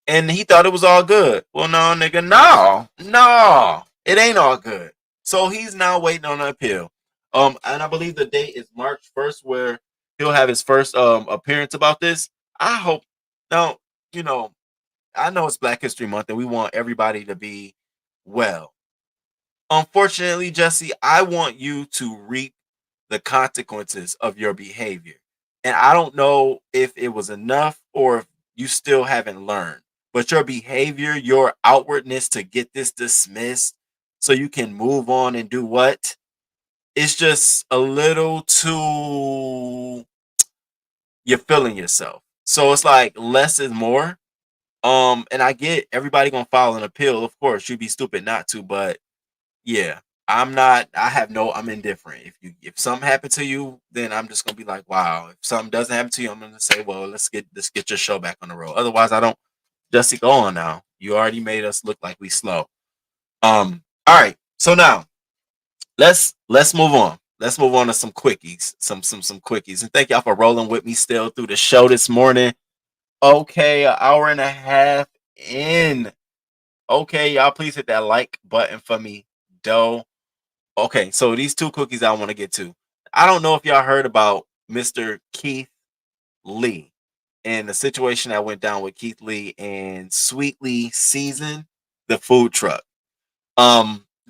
And he thought it was all good. Well, no, nigga, no, it ain't all good. So he's now waiting on an appeal. And I believe the date is March 1st where he'll have his first appearance about this. I hope. Now, you know, I know it's Black History Month and we want everybody to be well. Unfortunately, Jussie, I want you to reap the consequences of your behavior. And I don't know if it was enough or if you still haven't learned. But your behavior, your outwardness to get this dismissed so you can move on and do what? It's just a little too, you're feeling yourself. So it's like less is more. And I get everybody gonna file an appeal. Of course, you'd be stupid not to, but yeah, I'm indifferent. If something happened to you, then I'm just gonna be like, wow. If something doesn't happen to you, I'm gonna say, well, let's get your show back on the road. Otherwise, I don't. Jussie, go on now. You already made us look like we slow. All right. So now let's move on. Let's move on to some quickies. Some quickies. And thank y'all for rolling with me still through the show this morning. Okay, an hour and a half in. Okay, y'all, please hit that like button for me, dough. Okay, so these two cookies I want to get to. I don't know if y'all heard about Mr. Keith Lee and the situation that went down with Keith Lee and Sweetly Seasoned, the food truck.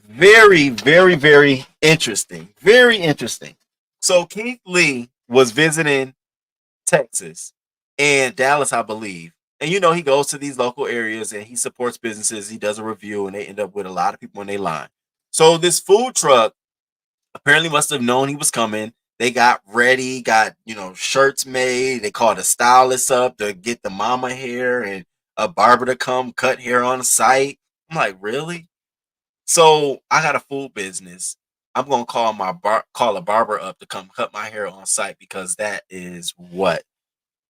Very, very, very interesting. Very interesting. So Keith Lee was visiting Texas and Dallas, I believe. And you know, he goes to these local areas and he supports businesses. He does a review and they end up with a lot of people in their line. So this food truck apparently must have known he was coming. They got ready, got, shirts made. They called a stylist up to get the mama hair and a barber to come cut hair on site. I'm like, really? So I got a food business. I'm going to call a barber up to come cut my hair on site because that is what?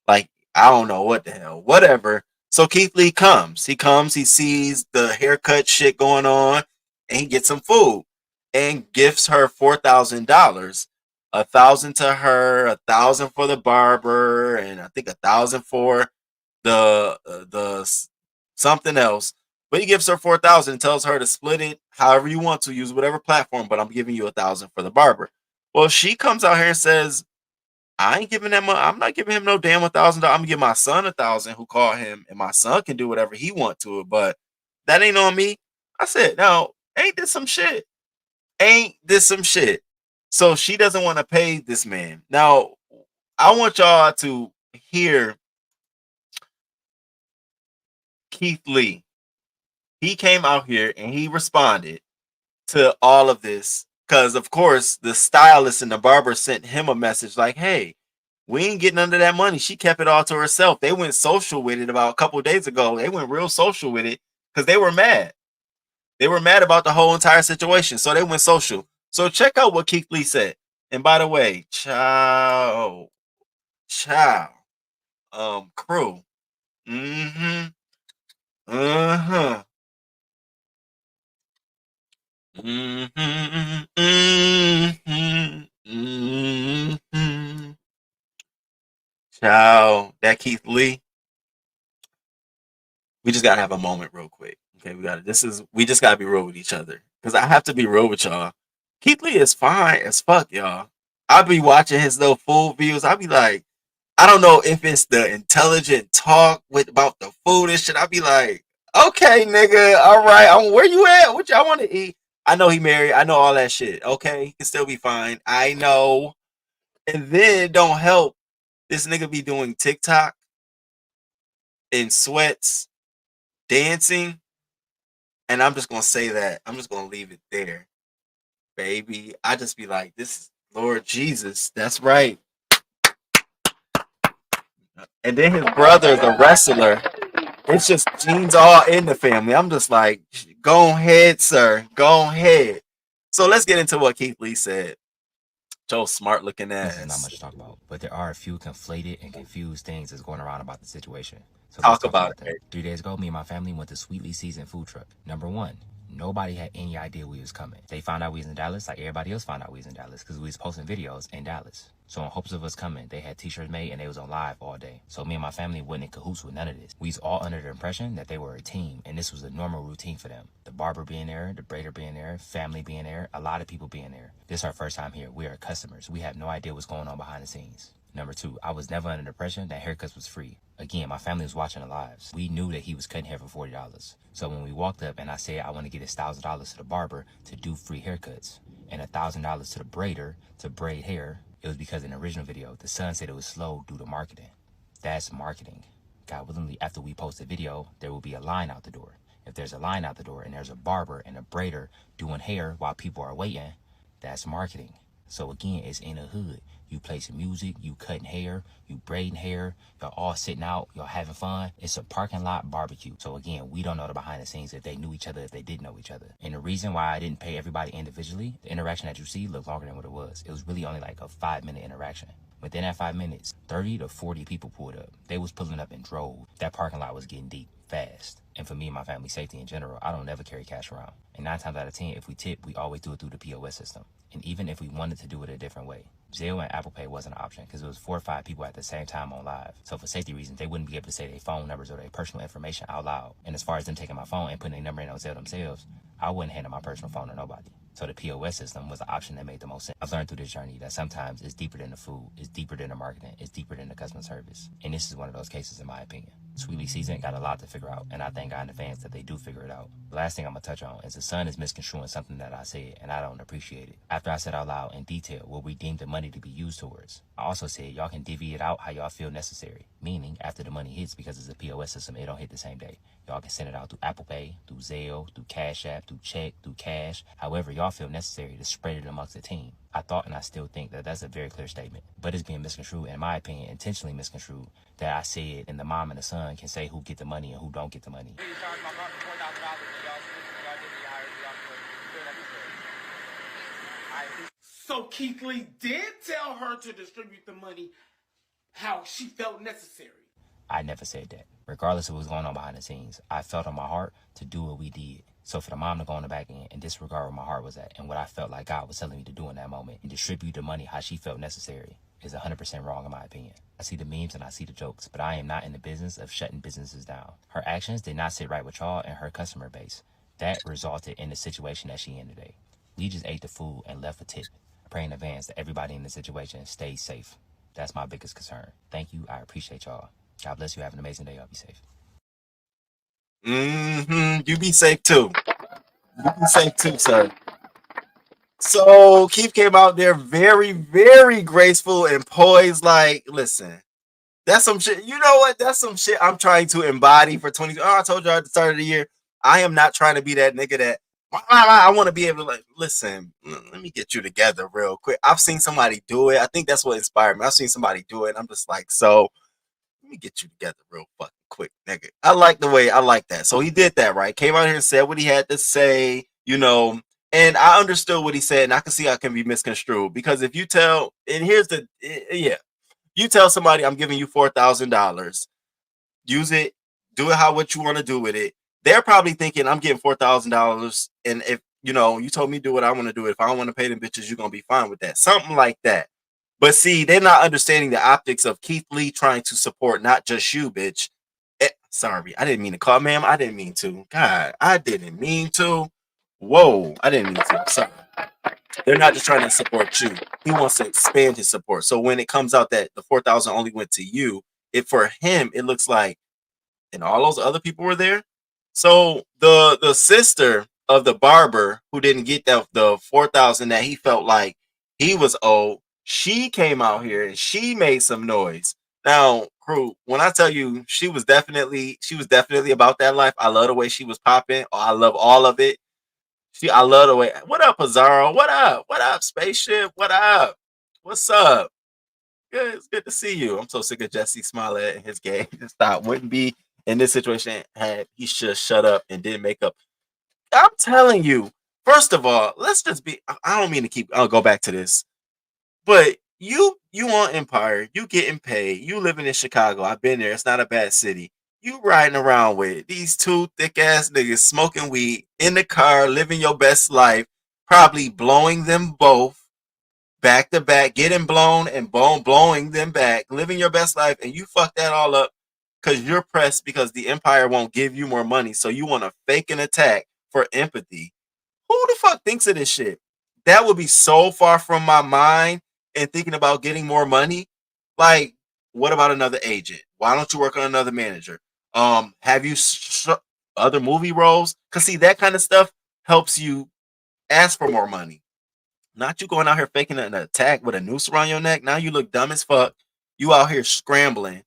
Like, I don't know what the hell. Whatever. So Keith Lee comes. He comes, he sees the haircut shit going on, and he gets some food and gifts her $4,000. $1,000 to her, $1,000 for the barber, and I think $1,000 for the something else. But he gives her 4,000 and tells her to split it however you want to, use whatever platform, but I'm giving you 1,000 for the barber. Well, she comes out here and says, I ain't giving that money. I'm not giving him no damn $1,000. I'm gonna give my son 1,000 who called him, and my son can do whatever he want to it, but that ain't on me. I said, no, ain't this some shit? Ain't this some shit? So she doesn't want to pay this man. Now, I want y'all to hear Keith Lee. He came out here and he responded to all of this because, of course, the stylist and the barber sent him a message like, hey, we ain't getting under that money. She kept it all to herself. They went social with it about a couple of days ago. They went real social with it because they were mad. They were mad about the whole entire situation. So they went social. So check out what Keith Lee said. And by the way, ciao, crew. Mm-hmm. Uh-huh. Mm-hmm. Mm-hmm. Mm-hmm. Ciao. That Keith Lee. We just gotta have a moment real quick. Okay, we just gotta be real with each other. Cause I have to be real with y'all. Keith Lee is fine as fuck, y'all. I'll be watching his little full views. I'll be like, I don't know if it's the intelligent talk with about the food and shit. I'll be like, okay, nigga, all right. Where you at? What y'all want to eat? I know he married. I know all that shit. Okay, he can still be fine. I know. And then don't help. This nigga be doing TikTok in sweats, dancing. And I'm just gonna say that. I'm just gonna leave it there. Baby. I just be like, this is Lord Jesus. That's right. And then his brother, the wrestler, it's just genes all in the family. I'm just like, go ahead, sir. Go ahead. So let's get into what Keith Lee said. Joe smart looking ass. This is not much to talk about, but there are a few conflated and confused things that's going around about the situation. So Talk about that. 3 days ago, me and my family went to Sweetly Seasoned Food Truck. Number one, nobody had any idea we was coming. They found out we was in Dallas like everybody else found out we was in Dallas because we was posting videos in Dallas. So in hopes of us coming, they had t-shirts made and they was on live all day. So me and my family wasn't in cahoots with none of this. We was all under the impression that they were a team and this was a normal routine for them. The barber being there, the braider being there, family being there, a lot of people being there. This is our first time here. We are customers. We have no idea what's going on behind the scenes. Number two, I was never under the impression that haircuts was free. Again, my family was watching the lives. We knew that he was cutting hair for $40. So when we walked up and I said I want to get his $1,000 to the barber to do free haircuts and $1,000 to the braider to braid hair, it was because in the original video, the son said it was slow due to marketing. That's marketing. God willingly, after we post the video, there will be a line out the door. If there's a line out the door and there's a barber and a braider doing hair while people are waiting, that's marketing. So again, it's in the hood. You play some music, you cutting hair, you braiding hair, y'all all sitting out, y'all having fun. It's a parking lot barbecue. So again, we don't know the behind the scenes if they knew each other, if they didn't know each other. And the reason why I didn't pay everybody individually, the interaction that you see looked longer than what it was. It was really only like a 5-minute interaction. Within that 5 minutes, 30 to 40 people pulled up. They was pulling up in droves. That parking lot was getting deep fast. And for me and my family's safety in general, I don't never carry cash around. And 9 times out of 10, if we tip, we always do it through the POS system. And even if we wanted to do it a different way, Zelle and Apple Pay wasn't an option because it was 4 or 5 people at the same time on live. So for safety reasons, they wouldn't be able to say their phone numbers or their personal information out loud. And as far as them taking my phone and putting their number in on Zelle themselves, I wouldn't hand my personal phone to nobody. So the POS system was the option that made the most sense. I've learned through this journey that sometimes it's deeper than the food, it's deeper than the marketing, it's deeper than the customer service. And this is one of those cases in my opinion. Sweetly Seasoned got a lot to figure out, and I thank God in advance that they do figure it out. The last thing I'm going to touch on is the son is misconstruing something that I said, and I don't appreciate it. After I said out loud in detail what we deemed the money to be used towards, I also said y'all can divvy it out how y'all feel necessary, meaning after the money hits, because it's a POS system, it don't hit the same day. Y'all can send it out through Apple Pay, through Zelle, through Cash App, through check, through cash, however y'all feel necessary to spread it amongst the team. I thought and I still think that that's a very clear statement, but it's being misconstrued, in my opinion, intentionally misconstrued, that I said and the mom and the son can say who get the money and who don't get the money. So Keith Lee did tell her to distribute the money how she felt necessary. I never said that. Regardless of what was going on behind the scenes, I felt on my heart to do what we did. So for the mom to go on the back end and disregard where my heart was at and what I felt like God was telling me to do in that moment and distribute the money how she felt necessary is 100% wrong in my opinion. I see the memes and I see the jokes, but I am not in the business of shutting businesses down. Her actions did not sit right with y'all and her customer base. That resulted in the situation that she in today. We just ate the food and left a tip. I pray in advance that everybody in the situation stays safe. That's my biggest concern. Thank you. I appreciate y'all. God bless you. Have an amazing day. Y'all be safe. You be safe too. You be safe too, sir. So Keith came out there very, very graceful and poised. Like, listen, that's some shit. You know what? That's some shit I'm trying to embody for 20. Oh, I told you at the start of the year, I am not trying to be that nigga that I want to be able to like, listen, let me get you together real quick. I've seen somebody do it. I think that's what inspired me. I've seen somebody do it. I'm just like, so let me get you together real fucking quick, nigga. I like that. So he did that, right? Came out here and said what he had to say, you know, and I understood what he said, and I can see how it can be misconstrued. Because if you tell, and here's the, yeah, you tell somebody I'm giving you $4,000, use it, do it how what you want to do with it. They're probably thinking I'm getting $4,000, and if you know, you told me to do what I want to do. If I don't want to pay them bitches, you're gonna be fine with that. Something like that. But see, they're not understanding the optics of Keith Lee trying to support not just you, bitch. Sorry, I didn't mean to call, ma'am. I didn't mean to. God, I didn't mean to. Whoa, I didn't mean to. Sorry. They're not just trying to support you. He wants to expand his support. So when it comes out that the 4,000 only went to you, for him, it looks like, and all those other people were there. So the sister of the barber who didn't get the 4,000 that he felt like he was owed, she came out here and she made some noise. Now, crew, when I tell you she was definitely about that life. I love the way she was popping. Oh, I love all of it. I love the way. What up, Pizarro? What up? What up, spaceship? What up? What's up? Good, it's good to see you. I'm so sick of Jussie Smollett and his game. Stop. Wouldn't be in this situation had he just shut up and didn't make up. I'm telling you, first of all, let's just be. I don't mean to keep. I'll go back to this, but you on Empire, you getting paid, you living in Chicago. I've been there. It's not a bad city. You riding around with these two thick ass niggas smoking weed in the car, living your best life, probably blowing them both back to back, getting blown and blowing them back, living your best life, and you fuck that all up because you're pressed because the Empire won't give you more money. So you want to fake an attack for empathy. Who the fuck thinks of this shit? That would be so far from my mind and thinking about getting more money. Like, what about another agent? Why don't you work on another manager? Have you other movie roles? Because see, that kind of stuff helps you ask for more money. Not you going out here faking an attack with a noose around your neck. Now you look dumb as fuck. You out here scrambling.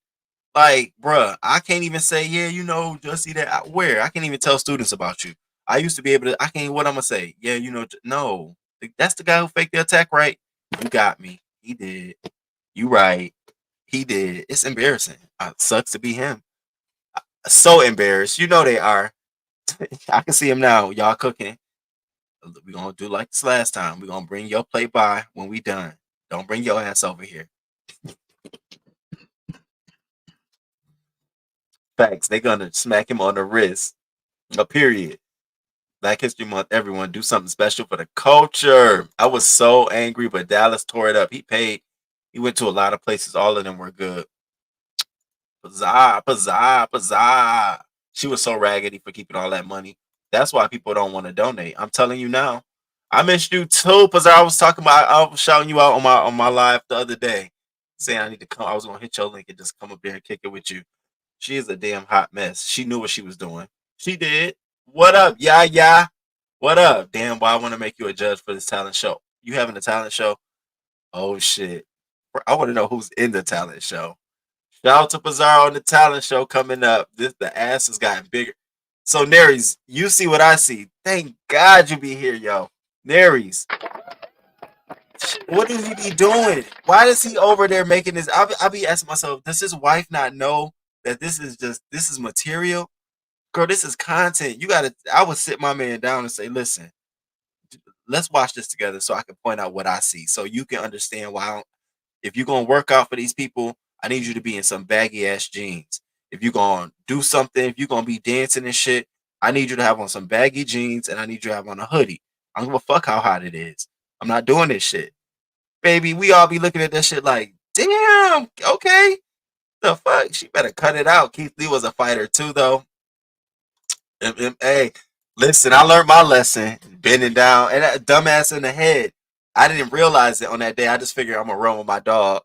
Like, bruh, I can't even say, yeah, you know, just see that. Where? I can't even tell students about you. I used to be able to, I can't, what I'm going to say? Yeah, you know, no. That's the guy who faked the attack, right? You got me. He did. You right. He did. It's embarrassing. Sucks to be him. So embarrassed. You know they are. I can see him now. Y'all cooking. We're going to do like this last time. We're going to bring your plate by when we done. Don't bring your ass over here. Facts. They're going to smack him on the wrist. A period. Black History Month, everyone do something special for the culture. I was so angry, but Dallas tore it up. He paid. He went to a lot of places. All of them were good. Pazah. She was so raggedy for keeping all that money. That's why people don't want to donate. I'm telling you now. I missed you too, Pazah. I was shouting you out on my live the other day, saying I need to come. I was gonna hit your link and just come up there and kick it with you. She is a damn hot mess. She knew what she was doing. She did. What up? Yeah. What up? Damn, why I want to make you a judge for this talent show. You having a talent show? Oh shit. I want to know who's in the talent show. Shout out to Pizarro on the talent show coming up. The ass has gotten bigger. So Naries, you see what I see. Thank God you be here, yo. Naries. What does he be doing? Why is he over there making this? I'll be asking myself, does his wife not know that this is material? Girl, this is content. I would sit my man down and say, listen, let's watch this together so I can point out what I see. So you can understand why if you're gonna work out for these people, I need you to be in some baggy ass jeans. if you're gonna do something, if you're gonna be dancing and shit, I need you to have on some baggy jeans and I need you to have on a hoodie. I don't give a fuck how hot it is. I'm not doing this shit. Baby, we all be looking at that shit like, damn, okay. The fuck? She better cut it out. Keith Lee was a fighter too, though. Hey, listen, I learned my lesson. Bending down and that dumbass in the head. I didn't realize it on that day. I just figured I'm gonna run with my dog.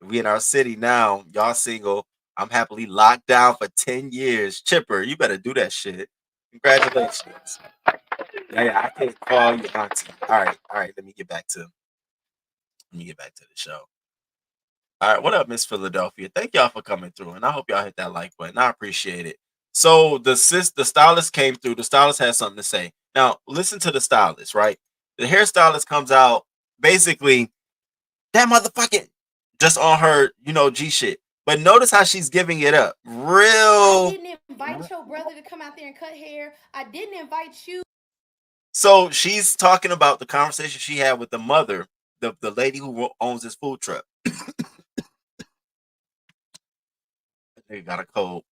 We in our city now. Y'all single. I'm happily locked down for 10 years. Chipper, you better do that shit. Congratulations. Yeah, I can't call you auntie. All right. Let me get back to the show. All right, what up, Miss Philadelphia? Thank y'all for coming through, and I hope y'all hit that like button. I appreciate it. So the stylist came through. The stylist has something to say. Now, listen to the stylist, right? The hairstylist comes out, basically, that motherfucking just on her, G shit. But notice how she's giving it up. Real. I didn't invite your brother to come out there and cut hair. I didn't invite you. So she's talking about the conversation she had with the mother, the lady who owns this food truck. They got a cold.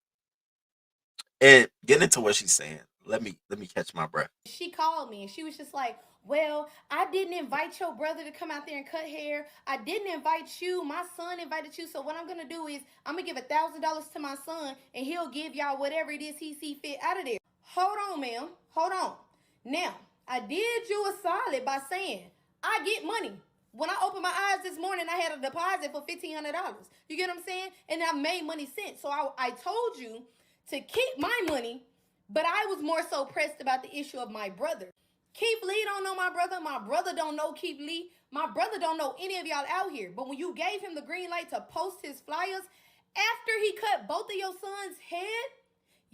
And getting into what she's saying. Let me catch my breath. She called me and she was just like, well, I didn't invite your brother to come out there and cut hair. I didn't invite you. My son invited you. So what I'm going to do is I'm going to give $1,000 to my son and he'll give y'all whatever it is he see fit out of there. Hold on, ma'am. Hold on. Now, I did you a solid by saying I get money. When I opened my eyes this morning, I had a deposit for $1,500. You get what I'm saying? And I made money since. So I told you to keep my money, but I was more so pressed about the issue of my brother. Keith Lee don't know my brother. My brother don't know Keith Lee. My brother don't know any of y'all out here. But when you gave him the green light to post his flyers, after he cut both of your sons' head,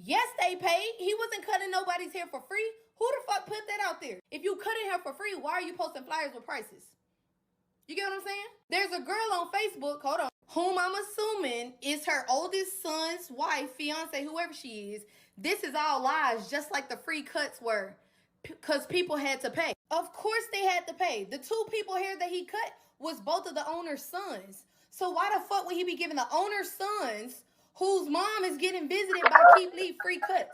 yes, they paid. He wasn't cutting nobody's hair for free. Who the fuck put that out there? If you cutting hair for free, why are you posting flyers with prices? You get what I'm saying? There's a girl on Facebook, hold on, whom I'm assuming is her oldest son's wife, fiance, whoever she is. This is all lies, just like the free cuts were, because people had to pay. Of course they had to pay. The two people here that he cut was both of the owner's sons. So why the fuck would he be giving the owner's sons, whose mom is getting visited by Keith Lee, free cuts?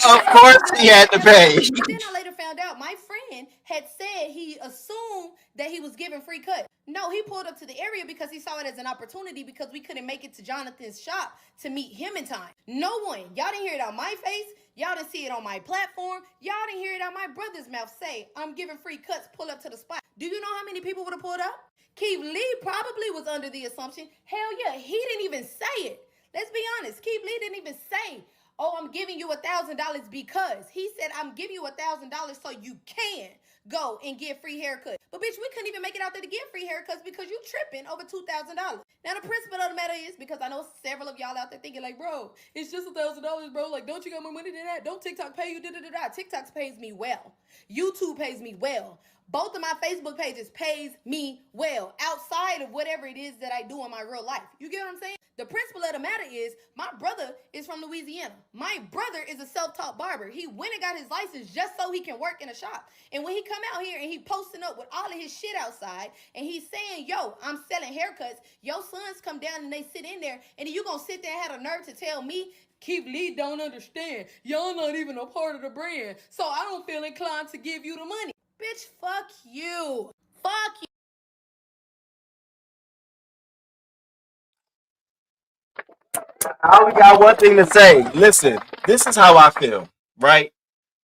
Of course he had to pay. Then I later found out my friend had said he assumed that he was giving free cuts. No, he pulled up to the area because he saw it as an opportunity because we couldn't make it to Jonathan's shop to meet him in time. No one. Y'all didn't hear it on my face. Y'all didn't see it on my platform. Y'all didn't hear it on my brother's mouth say, I'm giving free cuts, pull up to the spot. Do you know how many people would have pulled up? Keith Lee probably was under the assumption, hell yeah, he didn't even say it. Let's be honest. Keith Lee didn't even say, oh, I'm giving you $1,000 because. He said, I'm giving you $1,000 so you can go and get free haircuts. But bitch, we couldn't even make it out there to get free haircuts because you tripping over $2,000. Now the principle of the matter is, because I know several of y'all out there thinking like, bro, it's just $1,000, bro. Like, don't you got more money than that? Don't TikTok pay you? TikTok pays me well. YouTube pays me well. Both of my Facebook pages pays me well outside of whatever it is that I do in my real life. You get what I'm saying? The principle of the matter is my brother is from Louisiana. My brother is a self-taught barber. He went and got his license just so he can work in a shop. And when he come out here and he posting up with all of his shit outside and he's saying, yo, I'm selling haircuts, your sons come down and they sit in there and you gonna sit there and have a nerve to tell me Keith Lee don't understand. Y'all not even a part of the brand. So I don't feel inclined to give you the money. Bitch, fuck you. Fuck you. I only got one thing to say. Listen, this is how I feel, right?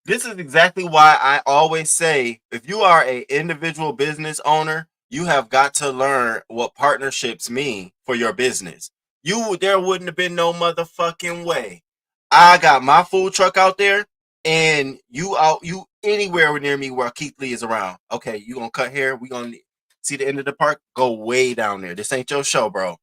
This is exactly why I always say, if you are an individual business owner, you have got to learn what partnerships mean for your business. There wouldn't have been no motherfucking way. I got my food truck out there, and you anywhere near me where Keith Lee is around. Okay, you gonna cut hair? We gonna see the end of the park? Go way down there. This ain't your show, bro.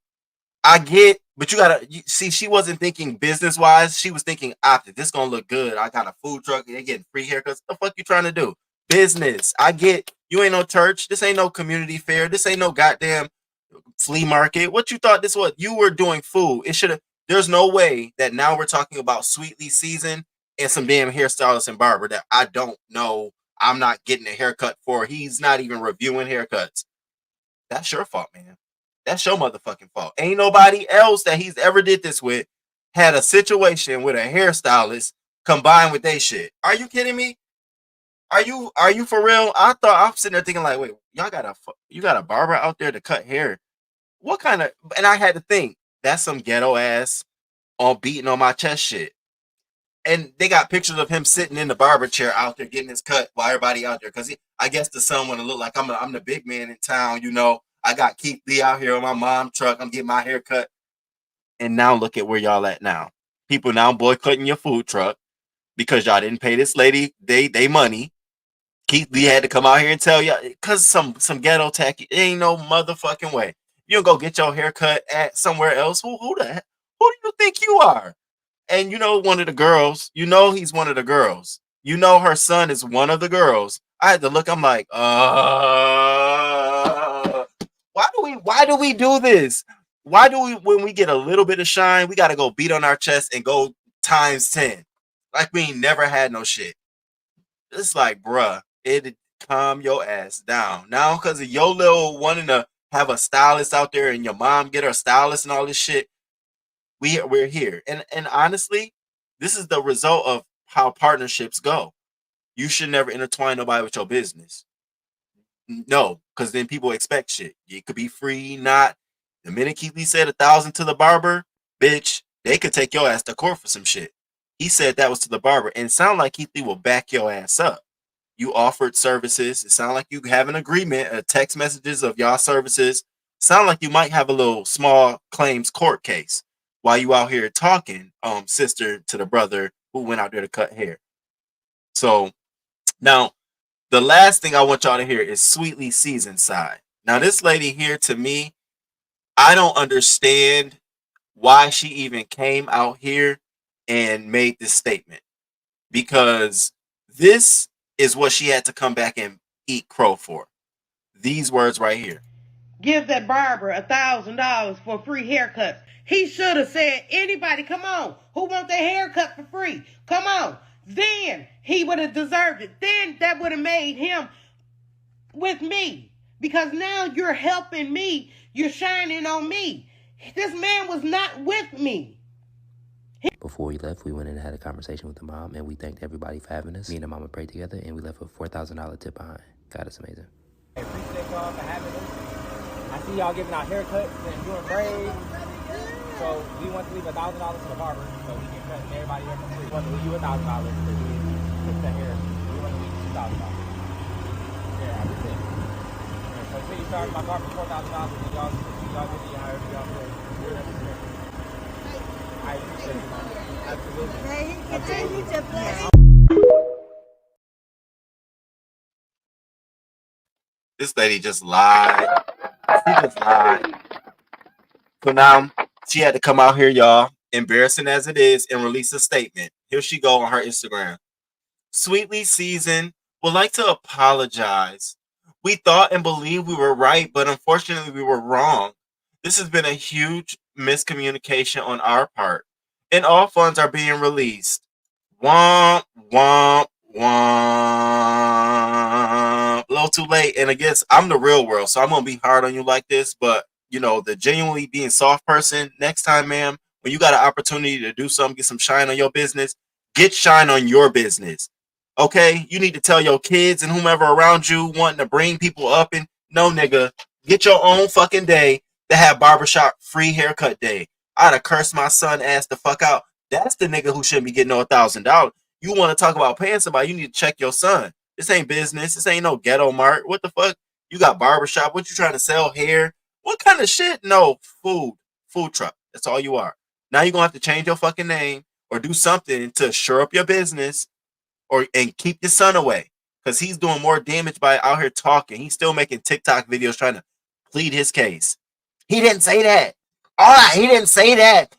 I get, but you gotta see. She wasn't thinking business wise. She was thinking, this gonna look good. I got a food truck. They getting free haircuts. What the fuck you trying to do? Business. I get. You ain't no church. This ain't no community fair. This ain't no goddamn flea market. What you thought this was? You were doing food. It should have. There's no way that now we're talking about Sweetly season and some damn hairstylist and barber that I don't know. I'm not getting a haircut for. He's not even reviewing haircuts. That's your fault, man. That's your motherfucking fault. Ain't nobody else that he's ever did this with had a situation with a hairstylist combined with they shit. Are you kidding me? Are you for real? I thought I'm sitting there thinking like, wait, you got a barber out there to cut hair? What kind of? And I had to think that's some ghetto ass on beating on my chest shit. And they got pictures of him sitting in the barber chair out there getting his cut while everybody out there because I guess the son want to look like I'm the big man in town. You know, I got Keith Lee out here on my mom truck. I'm getting my hair cut. And now look at where y'all at now. People now boycotting your food truck because y'all didn't pay this lady they money. Keith Lee had to come out here and tell y'all because some ghetto tacky. It ain't no motherfucking way. You don't go get your hair cut at somewhere else. Who do you think you are? And you know one of the girls. You know he's one of the girls. You know her son is one of the girls. I had to look. I'm like, why do we do this? Why do we, when we get a little bit of shine, we got to go beat on our chest and go times 10? Like we ain't never had no shit. It's like, bruh, it calm your ass down. Now, because of your little wanting to have a stylist out there and your mom get her stylist and all this shit, we're here. And honestly, this is the result of how partnerships go. You should never intertwine nobody with your business. No, because then people expect shit. It could be free, not. The minute Keith Lee said 1,000 to the barber, bitch, they could take your ass to court for some shit. He said that was to the barber, and it sounded like Keith Lee will back your ass up. You offered services. It sounded like you have an agreement, text messages of y'all services. Sound like you might have a little small claims court case while you out here talking, sister to the brother who went out there to cut hair. So now the last thing I want y'all to hear is Sweetly Seasoned side. Now this lady here, to me, I don't understand why she even came out here and made this statement, because this is what she had to come back and eat crow for. These words right here. Give that barber $1,000 for free haircuts. He should have said, anybody, come on, who want their haircut for free? Come on. Then he would have deserved it. Then that would have made him with me, because now you're helping me. You're shining on me. This man was not with me. Before we left, we went in and had a conversation with the mom, and we thanked everybody for having us. Me and the mama prayed together, and we left a $4,000 tip behind. God is amazing. I appreciate y'all for having us. I see y'all giving out haircuts and doing braids. So we want to leave $1,000 to the barber so we can cut everybody hair for free. We want to leave you $1,000 because we fix that hair. We want to leave you $2,000. Yeah, I appreciate it. So you charge my barber $4,000 and y'all give me however y'all feel. I appreciate it. Absolutely. This lady just lied. She just lied. So now she had to come out here, y'all, embarrassing as it is, and release a statement. Here she go on her Instagram. Sweetly Seasoned would like to apologize. We thought and believed we were right, but unfortunately we were wrong. This has been a huge miscommunication on our part, and all funds are being released. Womp, womp, womp. A little too late. And I guess I'm the real world, so I'm going to be hard on you like this, but you know, the genuinely being soft person, next time, ma'am, when you got an opportunity to do something, get some shine on your business, get shine on your business. Okay? You need to tell your kids and whomever around you wanting to bring people up, and no, nigga, get your own fucking day to have barbershop free haircut day. I'd have cursed my son ass the fuck out. That's the nigga who shouldn't be getting no $1,000. You want to talk about paying somebody, you need to check your son. This ain't business. This ain't no ghetto mart. What the fuck? You got barbershop. What you trying to sell hair? What kind of shit? No, food truck. That's all you are. Now you're going to have to change your fucking name or do something to shore up your business and keep your son away, because he's doing more damage by out here talking. He's still making TikTok videos trying to plead his case. He didn't say that. All right, he didn't say that.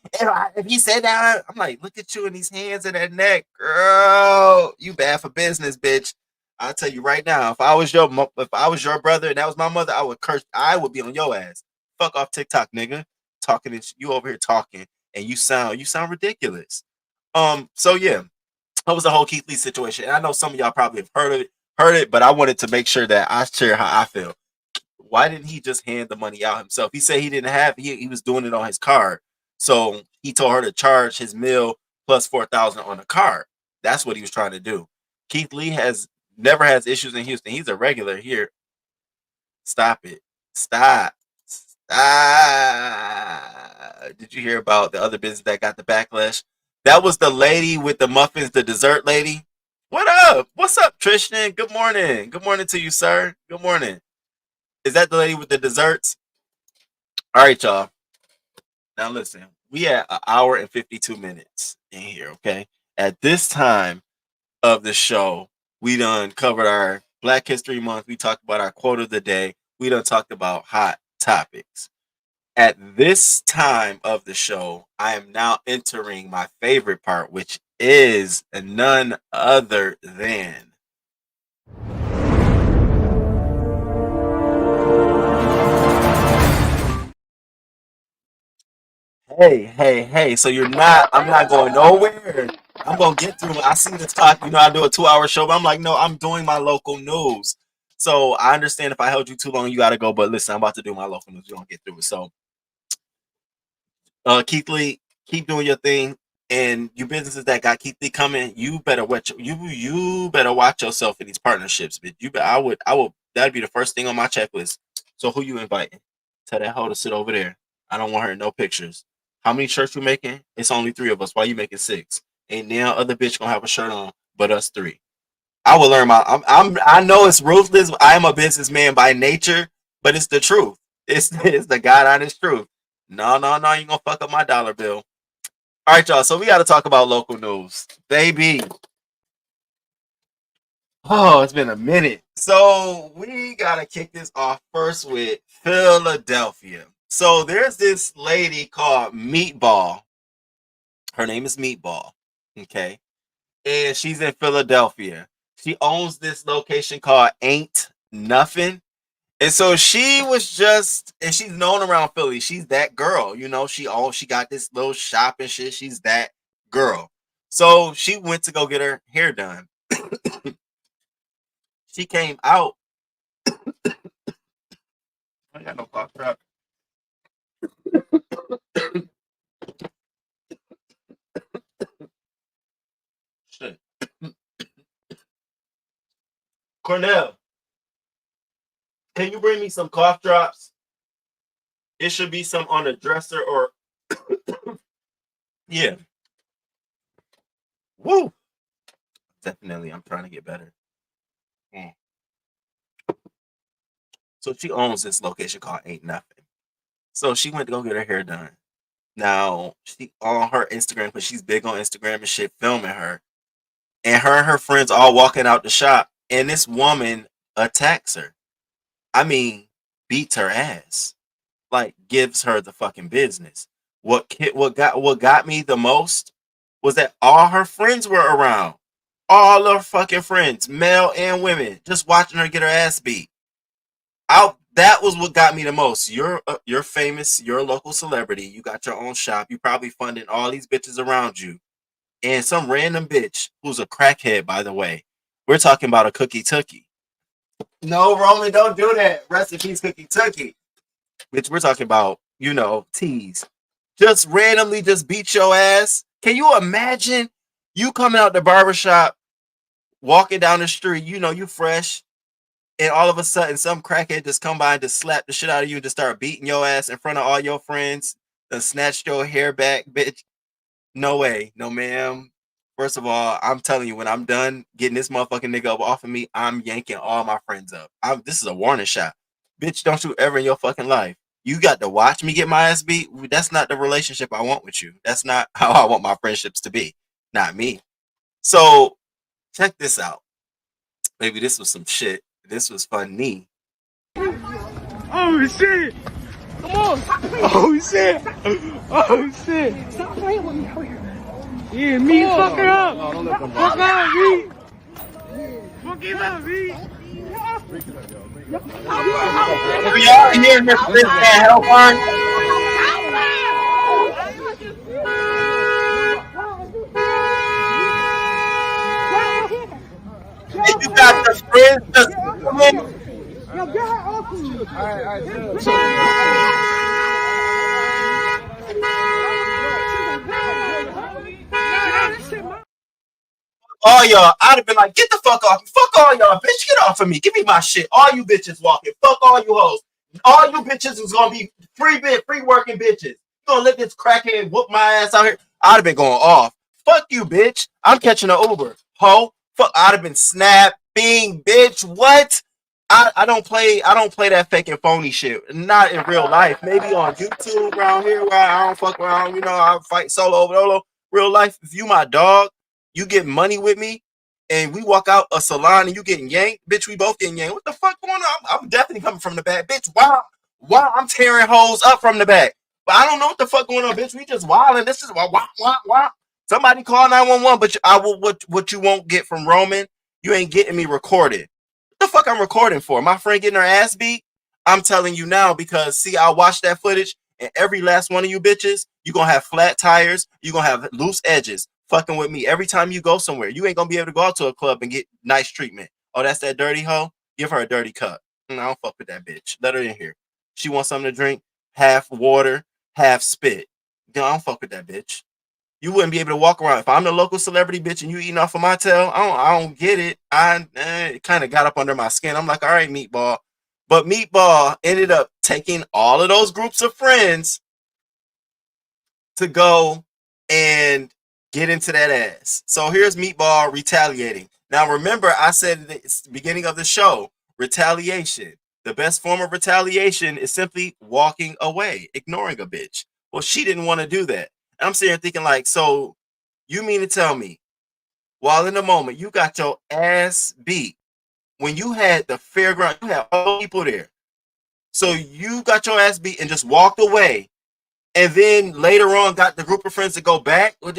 If he said that, I'm like, look at you in these hands and that neck. Girl, you bad for business, bitch. I'll tell you right now, if I was your brother and that was my mother, I would be on your ass. Fuck off TikTok, nigga. Talking, you over here talking, and you sound ridiculous. So yeah, that was the whole Keith Lee situation. And I know some of y'all probably have heard it, but I wanted to make sure that I share how I feel. Why didn't he just hand the money out himself? He said he didn't have, he was doing it on his card. So he told her to charge his meal plus $4,000 on the card. That's what he was trying to do. Keith Lee never has issues in Houston. He's a regular here. Stop it. Stop. Did you hear about the other business that got the backlash? That was the lady with the muffins, the dessert lady. What up? What's up, Tristan? Good morning. Good morning to you, sir. Good morning. Is that the lady with the desserts? All right, y'all. Now listen, we at 1 hour and 52 minutes in here, okay? At this time of the show, we done covered our Black History Month. We talked about our quote of the day. We done talked about hot topics. At this time of the show, I am now entering my favorite part, which is none other than Hey. So I'm not going nowhere. I'm going to get through. I see this talk, I do a 2-hour show, but I'm like, no, I'm doing my local news. So I understand if I held you too long, you got to go. But listen, I'm about to do my local news. You don't get through it. So Keith Lee, keep doing your thing. And you businesses that got Keith Lee coming, you better watch yourself in these partnerships. But that'd be the first thing on my checklist. So who you inviting? Tell that hoe to sit over there. I don't want her in no pictures. How many shirts you making? It's only 3 of us. Why you making 6? Ain't now other bitch gonna have a shirt on, but us 3. I will learn I know it's ruthless. I am a businessman by nature, but it's the truth. It's the God honest truth. No, you gonna fuck up my dollar bill. All right, y'all. So we got to talk about local news, baby. Oh, it's been a minute. So we got to kick this off first with Philadelphia. So there's this lady called Meatball. Her name is Meatball. Okay. And she's in Philadelphia. She owns this location called Ain't Nothing. And so she and she's known around Philly. She's that girl, she got this little shop and shit. She's that girl. So she went to go get her hair done. She came out. I got no cough drop. Shit. Cornell. Can you bring me some cough drops? It should be some on a dresser or yeah. Woo. Definitely, I'm trying to get better. So she owns this location called Ain't Nothing. So she went to go get her hair done. Now, she on her Instagram, because she's big on Instagram and shit, filming her. And her friends all walking out the shop. And this woman attacks her. I mean, beats her ass, like gives her the fucking business. What got me the most was that all her friends were around, all her fucking friends, male and women, just watching her get her ass beat. That was what got me the most. You're famous, you're a local celebrity, you got your own shop, you probably funding all these bitches around you, and some random bitch who's a crackhead, by the way. We're talking about a Cookie Tookie. No, Roman, don't do that. Rest in peace, Cookie Tookie. Bitch, we're talking about, tease. Just randomly just beat your ass. Can you imagine you coming out the barbershop, walking down the street, you fresh, and all of a sudden some crackhead just come by and just slap the shit out of you and just start beating your ass in front of all your friends and snatch your hair back, bitch? No way. No, ma'am. First of all, I'm telling you, when I'm done getting this motherfucking nigga up off of me, I'm yanking all my friends up. This is a warning shot. Bitch, don't you ever in your fucking life. You got to watch me get my ass beat. That's not the relationship I want with you. That's not how I want my friendships to be. Not me. So, check this out. Maybe this was some shit. This was funny. Oh, shit. Come on. Oh, shit. Oh, shit. Stop playing with me. Yeah, me, fuck it up. No, don't let them fuck up, me. Fuck it up, me. We all here, Mr. This can't help her. If you got the friends, just come in. Yo, get her off of you. All right, All y'all, I'd have been like, get the fuck off. Fuck all y'all, bitch. Get off of me. Give me my shit. All you bitches walking. Fuck all you hoes. All you bitches is gonna be free working bitches. You gonna let this crackhead whoop my ass out here? I'd have been going off. Fuck you, bitch. I'm catching an Uber. Ho. Fuck. I'd have been snapping, bitch. What? I don't play that fake and phony shit. Not in real life. Maybe on YouTube around here where I don't fuck around. You know, I fight solo. Real life. If you my dog, you get money with me, and we walk out a salon and you getting yanked, bitch. We both getting yanked. What the fuck going on? I'm definitely coming from the back, bitch. Why I'm tearing hoes up from the back? But I don't know what the fuck going on, bitch. We just wilding. This is why. Somebody call 911. But I will. What you won't get from Roman, you ain't getting me recorded. What the fuck I'm recording for? My friend getting her ass beat? I'm telling you now because see, I watched that footage, and every last one of you bitches, you gonna have flat tires. You gonna have loose edges. Fucking with me every time you go somewhere. You ain't gonna be able to go out to a club and get nice treatment. Oh, that's that dirty hoe? Give her a dirty cup. I don't fuck with that bitch. Let her in here. She wants something to drink, half water, half spit. I don't fuck with that bitch. You wouldn't be able to walk around. If I'm the local celebrity bitch and you eating off of my tail, I don't get it. It kind of got up under my skin. I'm like, all right, Meatball. But Meatball ended up taking all of those groups of friends to go and get into that ass. So here's Meatball retaliating. Now remember, I said at the beginning of the show, retaliation. The best form of retaliation is simply walking away, ignoring a bitch. Well, she didn't want to do that. And I'm sitting here thinking like, so you mean to tell me, while in the moment you got your ass beat, when you had the fairground, you had all people there. So you got your ass beat and just walked away. And then later on got the group of friends to go back. Well,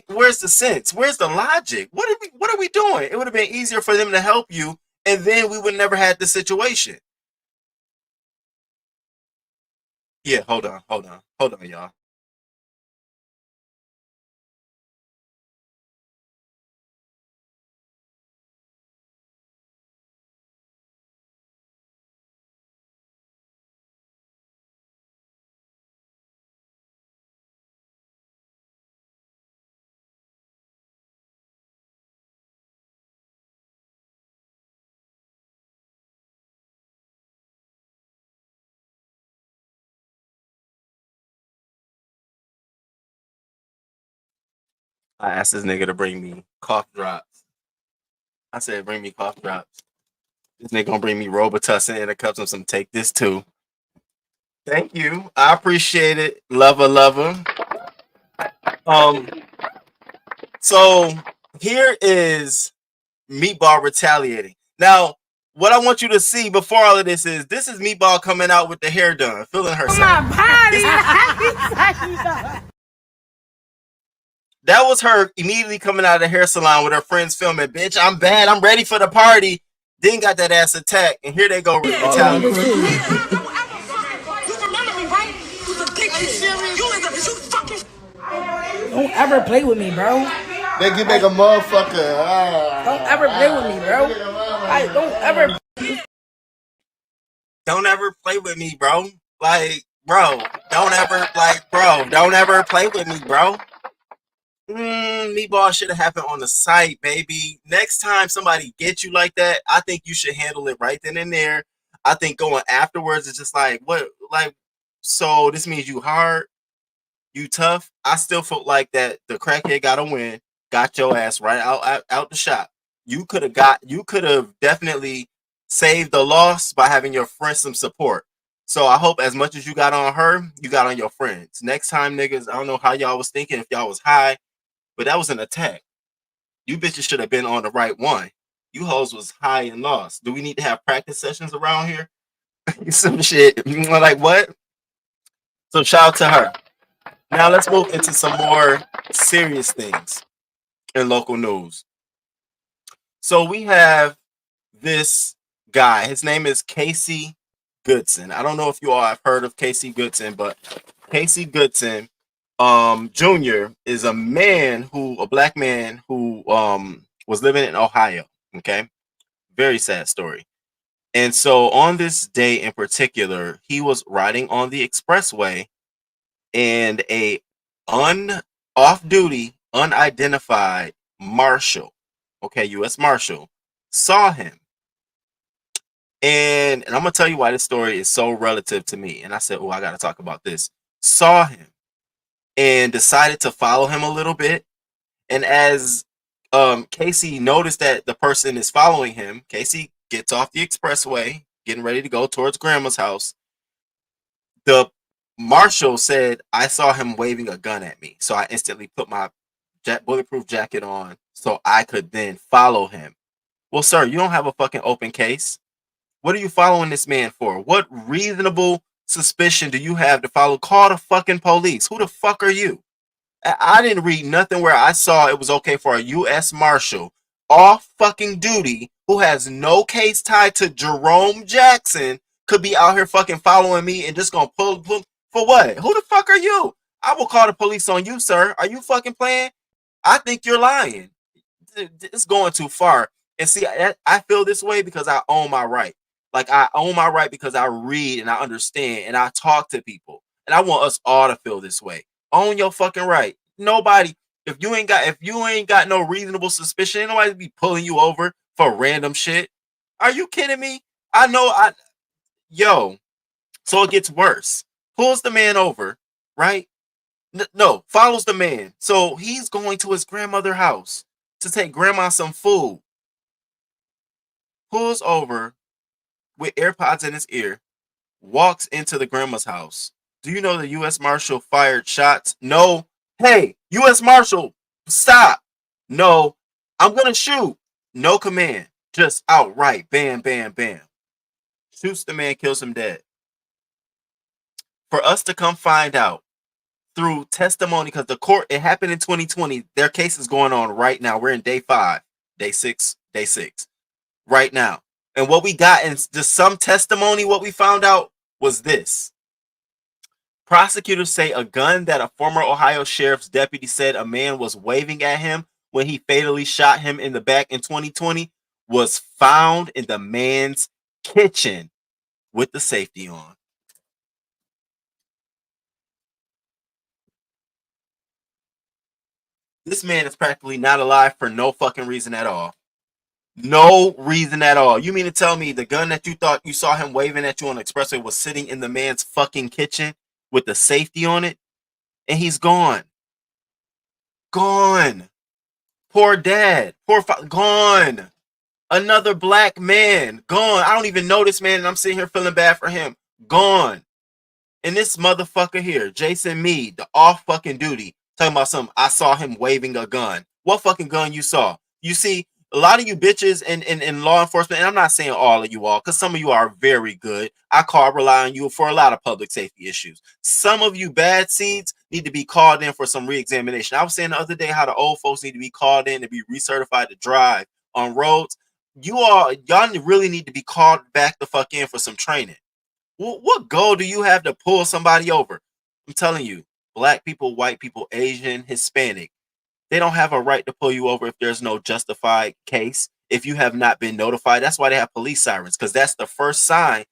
where's the sense? Where's the logic? What are we doing? It would have been easier for them to help you, and then we would never had the situation. Yeah, hold on, y'all. I asked this nigga to bring me cough drops. I said, bring me cough drops. This nigga gonna bring me Robitussin and a cup of some take this too. Thank you. I appreciate it. Lover. So here is Meatball retaliating. Now, what I want you to see before all of this is Meatball coming out with the hair done, feeling herself. That was her immediately coming out of the hair salon with her friends filming. Bitch, I'm bad. I'm ready for the party. Then got that ass attacked, and here they go retaliating. Don't ever play with me, bro. They can make a motherfucker. Don't ever play with me, bro. Like, don't ever play with me, bro. Like, bro, don't ever play with me, bro. Meatball should have happened on the site, baby. Next time somebody gets you like that, I think you should handle it right then and there. I think going afterwards is just like, what? Like, so this means you hard, you tough. I still felt like that the crackhead got a win, got your ass right out the shop. You could have definitely saved the loss by having your friends some support. So I hope as much as you got on her, you got on your friends. Next time, niggas, I don't know how y'all was thinking, if y'all was high, but that was an attack. You bitches should have been on the right one. You hoes was high and lost. Do we need to have practice sessions around here? Some shit. Like what? So shout out to her. Now let's move into some more serious things in local news. So we have this guy. His name is Casey Goodson. I don't know if you all have heard of Casey Goodson, but Casey Goodson Jr. is a black man who was living in Ohio. Okay, very sad story. And so on this day in particular, he was riding on the expressway, and a off-duty, unidentified marshal, okay, U.S. Marshal, saw him. And I'm going to tell you why this story is so relative to me. And I said, oh, I got to talk about this. Saw him and decided to follow him a little bit. And as Casey noticed that the person is following him, Casey gets off the expressway, getting ready to go towards grandma's house. The marshal said, I saw him waving a gun at me. So I instantly put my bulletproof jacket on so I could then follow him. Well, sir, you don't have a fucking open case. What are you following this man for? What reasonable suspicion do you have to follow? Call the fucking police. Who the fuck are you? I didn't read nothing where I saw it was okay for a U.S. Marshal off fucking duty who has no case tied to Jerome Jackson could be out here fucking following me and just gonna pull for what? Who the fuck are you? I will call the police on you, sir. Are you fucking playing? I think you're lying. It's going too far. And see, I feel this way because I own my right. Like, I own my right because I read and I understand and I talk to people. And I want us all to feel this way. Own your fucking right. Nobody, if you ain't got no reasonable suspicion, ain't nobody be pulling you over for random shit. Are you kidding me? So it gets worse. Pulls the man over, right? No, follows the man. So he's going to his grandmother's house to take grandma some food. Pulls over with AirPods in his ear, walks into the grandma's house. Do you know the U.S. Marshal fired shots? No. Hey, U.S. Marshal, stop. No, I'm going to shoot. No command. Just outright. Bam, bam, bam. Shoots the man, kills him dead. For us to come find out through testimony, because the court, it happened in 2020. Their case is going on right now. We're in day 5, day 6, right now. And what we got in just some testimony, what we found out was this. Prosecutors say a gun that a former Ohio sheriff's deputy said a man was waving at him when he fatally shot him in the back in 2020 was found in the man's kitchen with the safety on. This man is practically not alive for no fucking reason at all. No reason at all. You mean to tell me the gun that you thought you saw him waving at you on the expressway was sitting in the man's fucking kitchen with the safety on it? And he's gone. Gone. Poor dad. Gone. Another black man. Gone. I don't even know this man and I'm sitting here feeling bad for him. Gone. And this motherfucker here, Jason Meade, the off fucking duty, talking about something. I saw him waving a gun. What fucking gun you saw? You see, a lot of you bitches in law enforcement, and I'm not saying all of you all, because some of you are very good. I rely on you for a lot of public safety issues. Some of you bad seeds need to be called in for some re-examination. I was saying the other day how the old folks need to be called in to be recertified to drive on roads. Y'all really need to be called back the fuck in for some training. What goal do you have to pull somebody over? I'm telling you, black people, white people, Asian, Hispanic, they don't have a right to pull you over if there's no justified case, if you have not been notified. That's why they have police sirens, because that's the first sign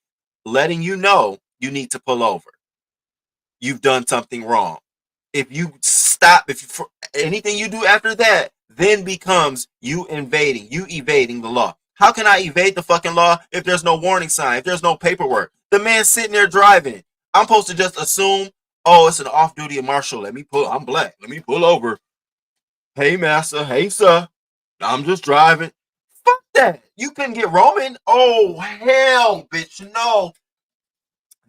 letting you know you need to pull over. You've done something wrong. If you stop, anything you do after that, then becomes you evading the law. How can I evade the fucking law if there's no warning sign, if there's no paperwork? The man's sitting there driving. I'm supposed to just assume, oh, it's an off-duty marshal. I'm black. Let me pull over. Hey, master. Hey, sir. I'm just driving. Fuck that. You couldn't get Roman. Oh, hell, bitch. No.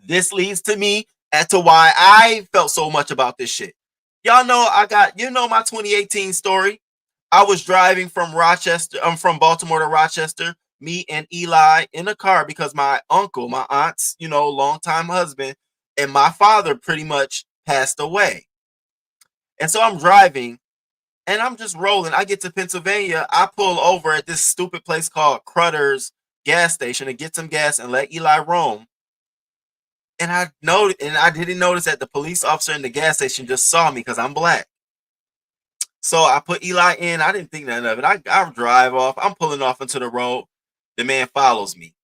This leads to me as to why I felt so much about this shit. Y'all know my 2018 story. I was driving from Rochester. I'm from Baltimore to Rochester. Me and Eli in a car because my uncle, my aunt's, longtime husband, and my father pretty much passed away. And so I'm driving and I'm just rolling. I get to Pennsylvania. I pull over at this stupid place called Crutter's gas station to get some gas and let Eli roam. And I didn't notice that the police officer in the gas station just saw me because I'm black. So I put Eli in. I didn't think nothing of it. I drive off. I'm pulling off into the road. The man follows me.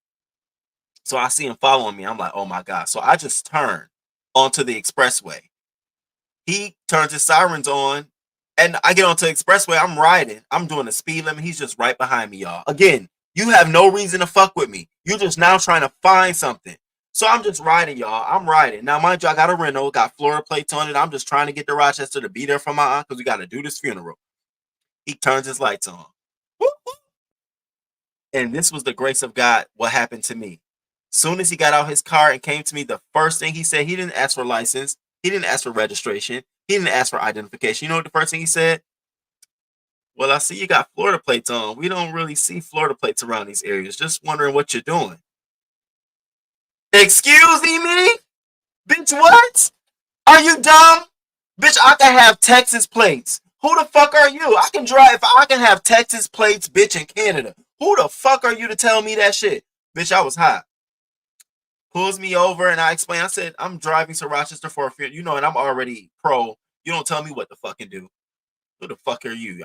So I see him following me. I'm like, oh my God. So I just turn onto the expressway. He turns his sirens on And I get onto the expressway. I'm riding. I'm doing the speed limit. He's just right behind me, y'all. Again, you have no reason to fuck with me. You're just now trying to find something. So I'm just riding, y'all. I'm riding. Now, mind you, I got a rental, got Florida plates on it. I'm just trying to get to Rochester to be there for my aunt because we got to do this funeral. He turns his lights on. Whoop, whoop. And this was the grace of God, what happened to me. Soon as he got out his car and came to me, the first thing he said, he didn't ask for license. He didn't ask for registration. He didn't ask for identification. You know what the first thing he said? Well, I see you got Florida plates on. We don't really see Florida plates around these areas. Just wondering what you're doing. Excuse me? Bitch, what? Are you dumb? Bitch, I can have Texas plates. Who the fuck are you? I can drive. I can have Texas plates, bitch, in Canada. Who the fuck are you to tell me that shit? Bitch, I was hot. Pulls me over and I explain. I said, I'm driving to Rochester for a funeral. You know, and I'm already pro. You don't tell me what to fucking do. Who the fuck are you?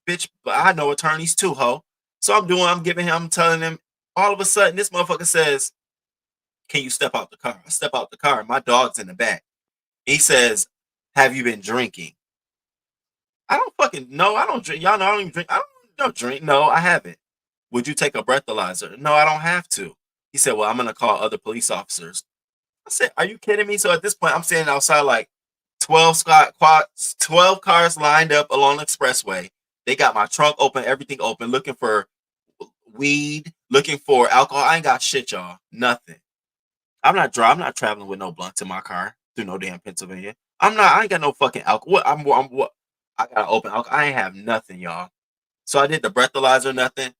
Bitch, I know attorneys too, ho. So I'm giving him, I'm telling him. All of a sudden, this motherfucker says, can you step out the car? I step out the car. My dog's in the back. He says, have you been drinking? I don't fucking know. I don't drink. Y'all know I don't even drink. I don't drink. No, I haven't. Would you take a breathalyzer? No, I don't have to. He said, well, I'm going to call other police officers. I said, are you kidding me? So at this point, I'm standing outside like 12 cars lined up along the expressway. They got my trunk open, everything open, looking for weed, looking for alcohol. I ain't got shit, y'all. Nothing. I'm not traveling with no blunts in my car through no damn Pennsylvania. I ain't got no fucking alcohol. What? I got open alcohol. I ain't have nothing, y'all. So I did the breathalyzer, nothing.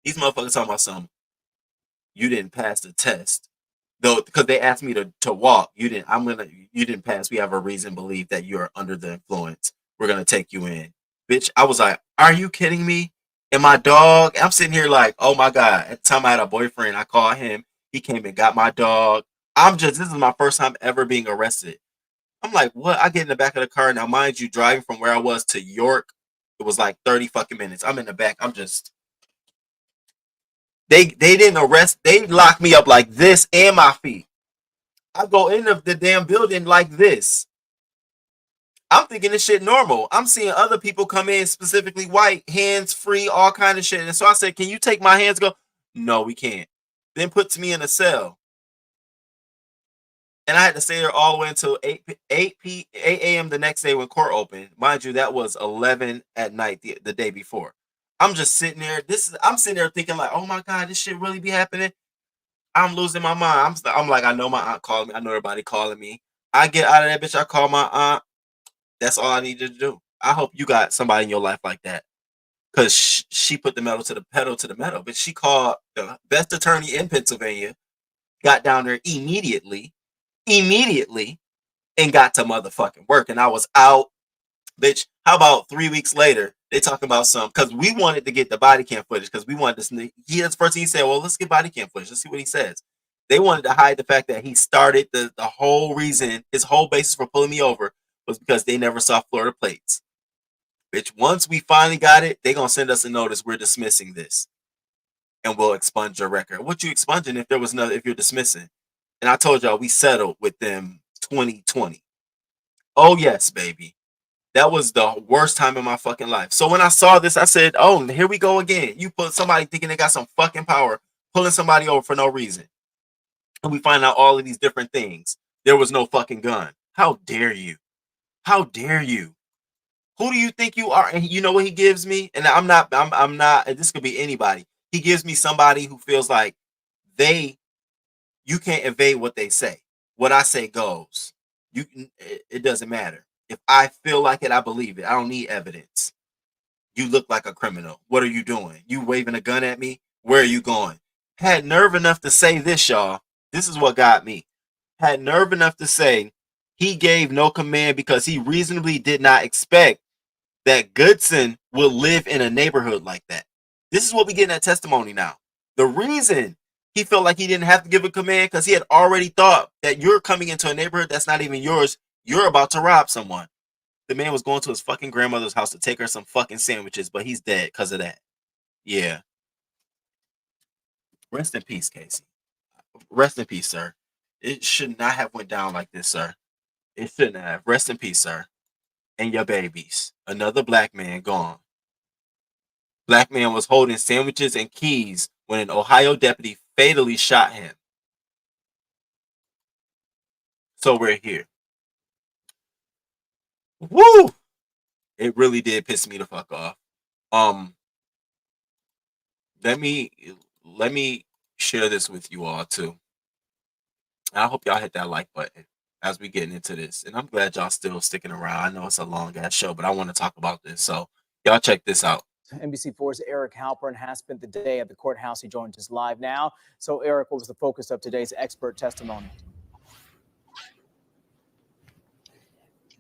These motherfuckers talking about something. You didn't pass the test. Though, because they asked me to walk. You didn't pass. We have a reason to believe that you are under the influence. We're gonna take you in. Bitch, I was like, are you kidding me? And my dog, I'm sitting here like, oh my God. At the time I had a boyfriend, I called him. He came and got my dog. This is my first time ever being arrested. I'm like, what? I get in the back of the car. Now, mind you, driving from where I was to York, it was like 30 fucking minutes. I'm in the back. I'm just, they didn't arrest. They locked me up like this and my feet. I go in the damn building like this. I'm thinking this shit normal. I'm seeing other people come in, specifically white, hands free, all kind of shit. And so I said, can you take my hands? Go, no, we can't. Then puts me in a cell. And I had to stay there all the way until 8 a.m. the next day when court opened. Mind you, that was 11 at night the day before. I'm just sitting there. I'm sitting there thinking like, oh my God, this shit really be happening. I'm losing my mind. I'm like, I know my aunt called me. I know everybody calling me. I get out of that bitch. I call my aunt. That's all I needed to do. I hope you got somebody in your life like that. Because she put the pedal to the metal. But she called the best attorney in Pennsylvania, got down there immediately, and got to motherfucking work. And I was out. Bitch, how about 3 weeks later, they talking about because we wanted to get the body cam footage because we wanted to. That's the first thing he said, well, let's get body cam footage. Let's see what he says. They wanted to hide the fact that he started the whole reason, his whole basis for pulling me over was because they never saw Florida plates. Bitch, once we finally got it, they gonna send us a notice. We're dismissing this, and we'll expunge your record. What you expunging if you're dismissing? And I told y'all we settled with them 2020. Oh yes, baby. That was the worst time in my fucking life. So when I saw this, I said, oh, here we go again. You put somebody thinking they got some fucking power, pulling somebody over for no reason. And we find out all of these different things. There was no fucking gun. How dare you? How dare you? Who do you think you are? And you know what he gives me? And I'm not, this could be anybody. He gives me somebody who feels like you can't evade what they say. What I say goes. It doesn't matter. If I feel like it, I believe it. I don't need evidence. You look like a criminal. What are you doing? You waving a gun at me? Where are you going? Had nerve enough to say this, y'all. This is what got me. Had nerve enough to say he gave no command because he reasonably did not expect that Goodson will live in a neighborhood like that. This is what we get in that testimony now. The reason he felt like he didn't have to give a command because he had already thought that you're coming into a neighborhood that's not even yours. You're about to rob someone. The man was going to his fucking grandmother's house to take her some fucking sandwiches, but he's dead because of that. Yeah. Rest in peace, Casey. Rest in peace, sir. It should not have went down like this, sir. It shouldn't have. Rest in peace, sir. and your babies. Another black man gone. Black man was holding sandwiches and keys when an Ohio deputy fatally shot him. So we're here. Woo! It really did piss me the fuck off. Let me share this with you all too. I hope y'all hit that like button as we get into this. And I'm glad y'all still sticking around. I know it's a long ass show, but I want to talk about this. So y'all check this out. NBC4's Eric Halpern has spent the day at the courthouse. He joins us live now. So Eric, what was the focus of today's expert testimony?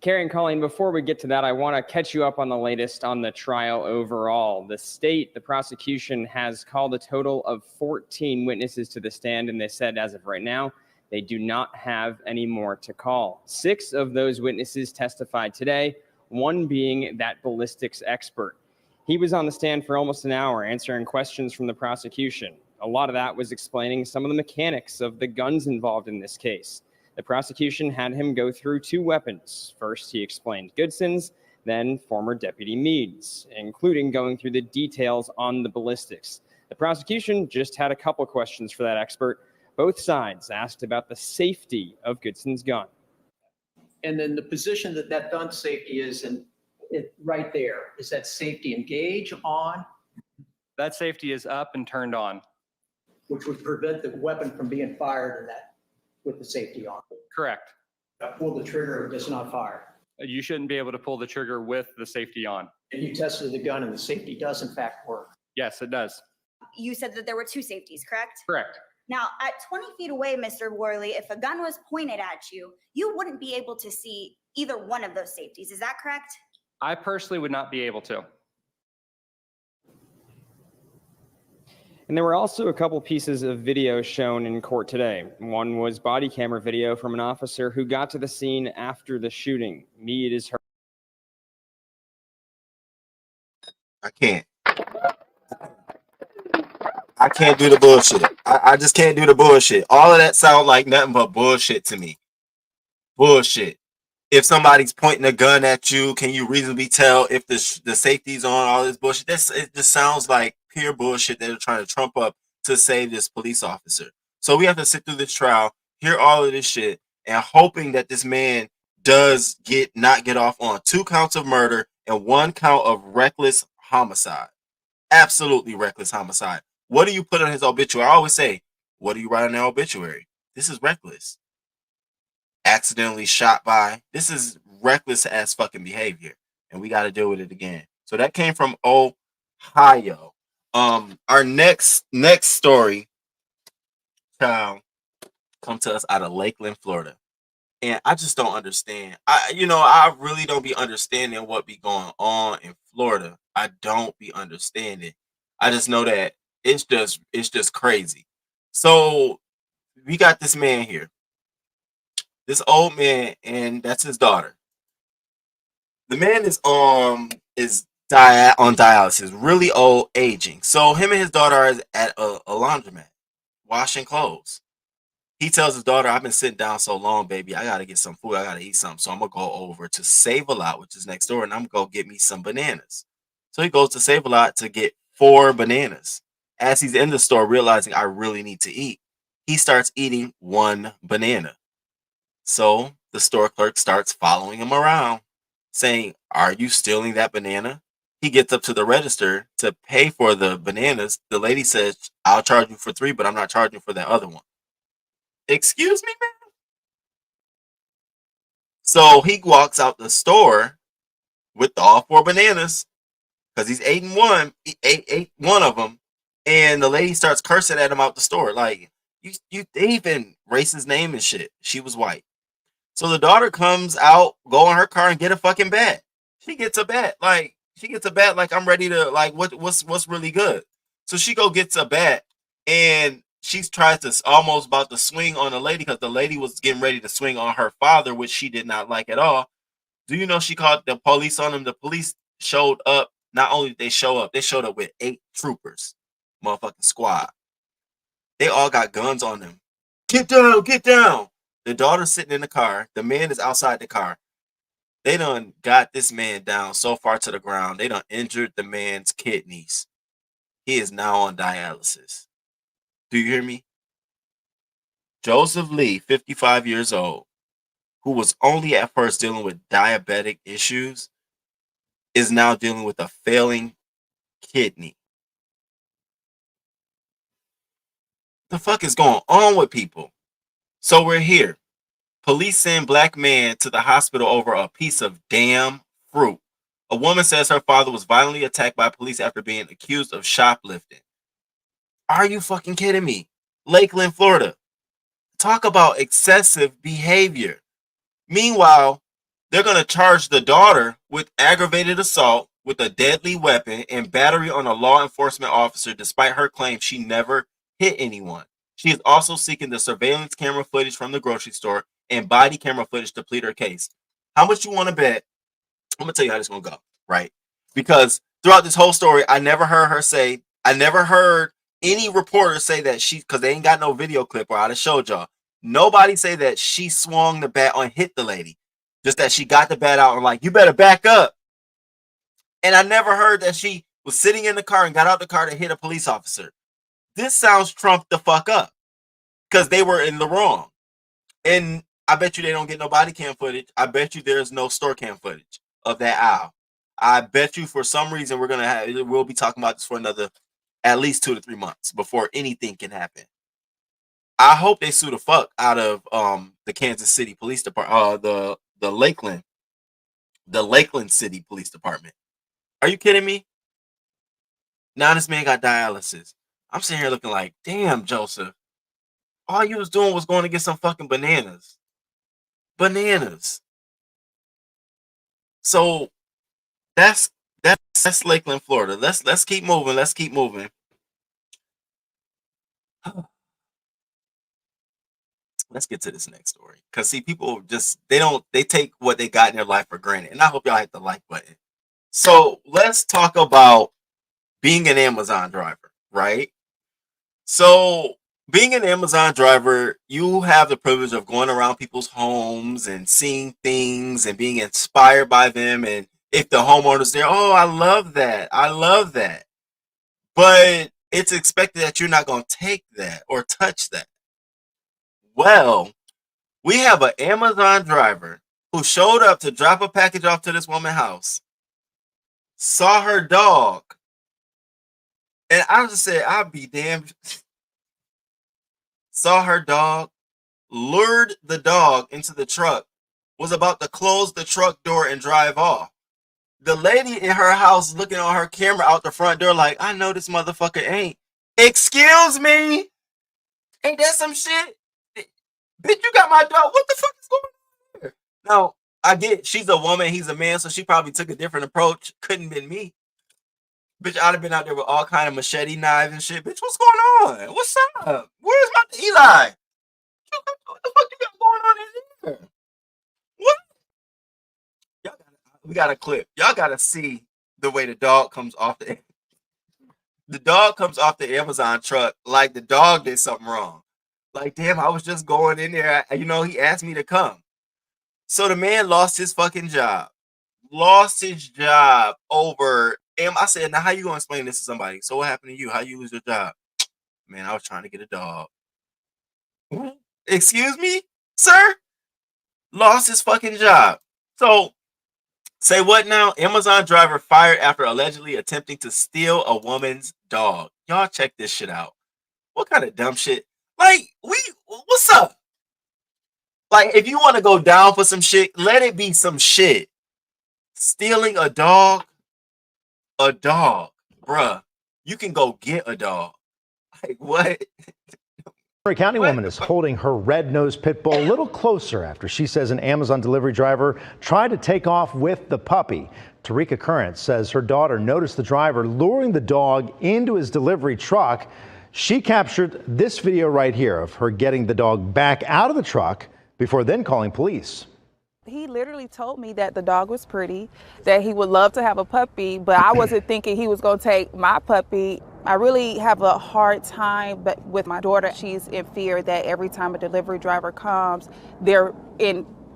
Carrie and Colleen, before we get to that, I want to catch you up on the latest on the trial overall. The prosecution has called a total of 14 witnesses to the stand, and they said as of right now, they do not have any more to call. 6 of those witnesses testified today, one being that ballistics expert. He was on the stand for almost an hour answering questions from the prosecution. A lot of that was explaining some of the mechanics of the guns involved in this case. The prosecution had him go through 2 weapons. First, he explained Goodson's, then former Deputy Meade's, including going through the details on the ballistics. The prosecution just had a couple questions for that expert. Both sides asked about the safety of Goodson's gun. And then the position that that gun safety is in it right there, is that safety engage on? That safety is up and turned on. Which would prevent the weapon from being fired and that with the safety on. Correct. Pull the trigger, it does not fire. You shouldn't be able to pull the trigger with the safety on. And you tested the gun and the safety does in fact work. Yes, it does. You said that there were 2 safeties, correct? Correct. Now, at 20 feet away, Mr. Worley, if a gun was pointed at you, you wouldn't be able to see either one of those safeties. Is that correct? I personally would not be able to. And there were also a couple pieces of video shown in court today. One was body camera video from an officer who got to the scene after the shooting. Meade is her. I can't do the bullshit. I just can't do the bullshit. All of that sounds like nothing but bullshit to me. Bullshit. If somebody's pointing a gun at you, can you reasonably tell if the safety's on? All this bullshit. It just sounds like pure bullshit that they're trying to trump up to save this police officer. So we have to sit through this trial, hear all of this shit, and hoping that this man does not get off on 2 counts of murder and 1 count of reckless homicide. Absolutely reckless homicide. What do you put on his obituary? I always say, what do you write on their obituary? This is reckless. Accidentally shot by. This is reckless ass fucking behavior, and we got to deal with it again. So that came from Ohio. Our next story come to us out of Lakeland, Florida, and I just don't understand. I really don't be understanding what be going on in Florida. I don't be understanding. I just know that it's just crazy. So we got this man here. This old man, and that's his daughter. The man is on dialysis, really old, aging. So him and his daughter are at a laundromat, washing clothes. He tells his daughter, I've been sitting down so long, baby, I got to get some food. I got to eat something. So I'm going to go over to Save-A-Lot, which is next door, and I'm going to go get me some bananas. So he goes to Save-A-Lot to get 4 bananas. As he's in the store, realizing I really need to eat, he starts eating 1 banana. So the store clerk starts following him around, saying, are you stealing that banana? He gets up to the register to pay for the bananas. The lady says, I'll charge you for 3, but I'm not charging you for that other one. Excuse me, man? So he walks out the store with all 4 bananas because he's eating one. He ate 1 of them. And the lady starts cursing at him out the store. Like, they even erased his name and shit. She was white. So the daughter comes out, go in her car and get a fucking bat. She gets a bat. Like I'm ready to, like, what's really good. So she gets a bat and she tries to almost about to swing on the lady because the lady was getting ready to swing on her father, which she did not like at all. Do you know she called the police on him? The police showed up. Not only did they show up with 8 troopers, motherfucking squad. They all got guns on them. Get down, get down. The daughter's sitting in the car. The man is outside the car. They done got this man down so far to the ground. They done injured the man's kidneys. He is now on dialysis. Do you hear me? Joseph Lee, 55 years old, who was only at first dealing with diabetic issues, is now dealing with a failing kidney. The fuck is going on with people? So we're here. Police send black man to the hospital over a piece of damn fruit. A woman says her father was violently attacked by police after being accused of shoplifting. Are you fucking kidding me? Lakeland, Florida. Talk about excessive behavior. Meanwhile, they're going to charge the daughter with aggravated assault with a deadly weapon and battery on a law enforcement officer despite her claim she never hit anyone. She is also seeking the surveillance camera footage from the grocery store and body camera footage to plead her case. How much you want to bet? I'm going to tell you how this is going to go, right? Because throughout this whole story, I never heard any reporter say that because they ain't got no video clip or I'd have showed y'all. Nobody say that she swung the bat and hit the lady. Just that she got the bat out and like, you better back up. And I never heard that she was sitting in the car and got out the car to hit a police officer. This sounds Trump the fuck up because they were in the wrong. And I bet you they don't get no body cam footage. I bet you there's no store cam footage of that aisle. I bet you for some reason we'll be talking about this for another at least 2 to 3 months before anything can happen. I hope they sue the fuck out of the Kansas City Police Department, the Lakeland City Police Department. Are you kidding me? Now this man got dialysis. I'm sitting here looking like, damn, Joseph. All you was doing was going to get some fucking bananas. Bananas. So that's Lakeland, Florida. Let's keep moving. Let's keep moving. Let's get to this next story. Because see, people just they take what they got in their life for granted. And I hope y'all hit the like button. So let's talk about being an Amazon driver, right? So being an Amazon driver, you have the privilege of going around people's homes and seeing things and being inspired by them. And if the homeowner's there, oh, I love that. I love that. But it's expected that you're not going to take that or touch that. Well, we have an Amazon driver who showed up to drop a package off to this woman's house, saw her dog, and I just said, I'll be damned. Saw her dog, lured the dog into the truck, was about to close the truck door and drive off. The lady in her house looking on her camera out the front door like, I know this motherfucker ain't. Excuse me? Ain't that some shit? Bitch, you got my dog. What the fuck is going on here? Now, I get she's a woman, he's a man, so she probably took a different approach. Couldn't been me. Bitch, I'd have been out there with all kind of machete knives and shit. Bitch, what's going on? What's up? Where's my Eli? What the fuck you got going on in here? What? We got a clip. Y'all gotta see the way the dog comes off the dog comes off the Amazon truck like the dog did something wrong. Like, damn, I was just going in there. He asked me to come. So the man lost his fucking job. Lost his job over. And I said, now how you gonna explain this to somebody? So what happened to you? How you lose your job? Man, I was trying to get a dog. Excuse me, sir? Lost his fucking job. So say what now? Amazon driver fired after allegedly attempting to steal a woman's dog. Y'all check this shit out. What kind of dumb shit? Like, what's up? Like, if you want to go down for some shit, let it be some shit. Stealing a dog, bruh. You can go get a dog. Like, what? A county woman is holding her red-nosed pit bull a little closer after she says an Amazon delivery driver tried to take off with the puppy. Tarika Current says her daughter noticed the driver luring the dog into his delivery truck. She captured this video right here of her getting the dog back out of the truck before then calling police. He literally told me that the dog was pretty, that he would love to have a puppy, but I wasn't thinking he was going to take my puppy. I really have a hard time with my daughter. She's in fear that every time a delivery driver comes, they're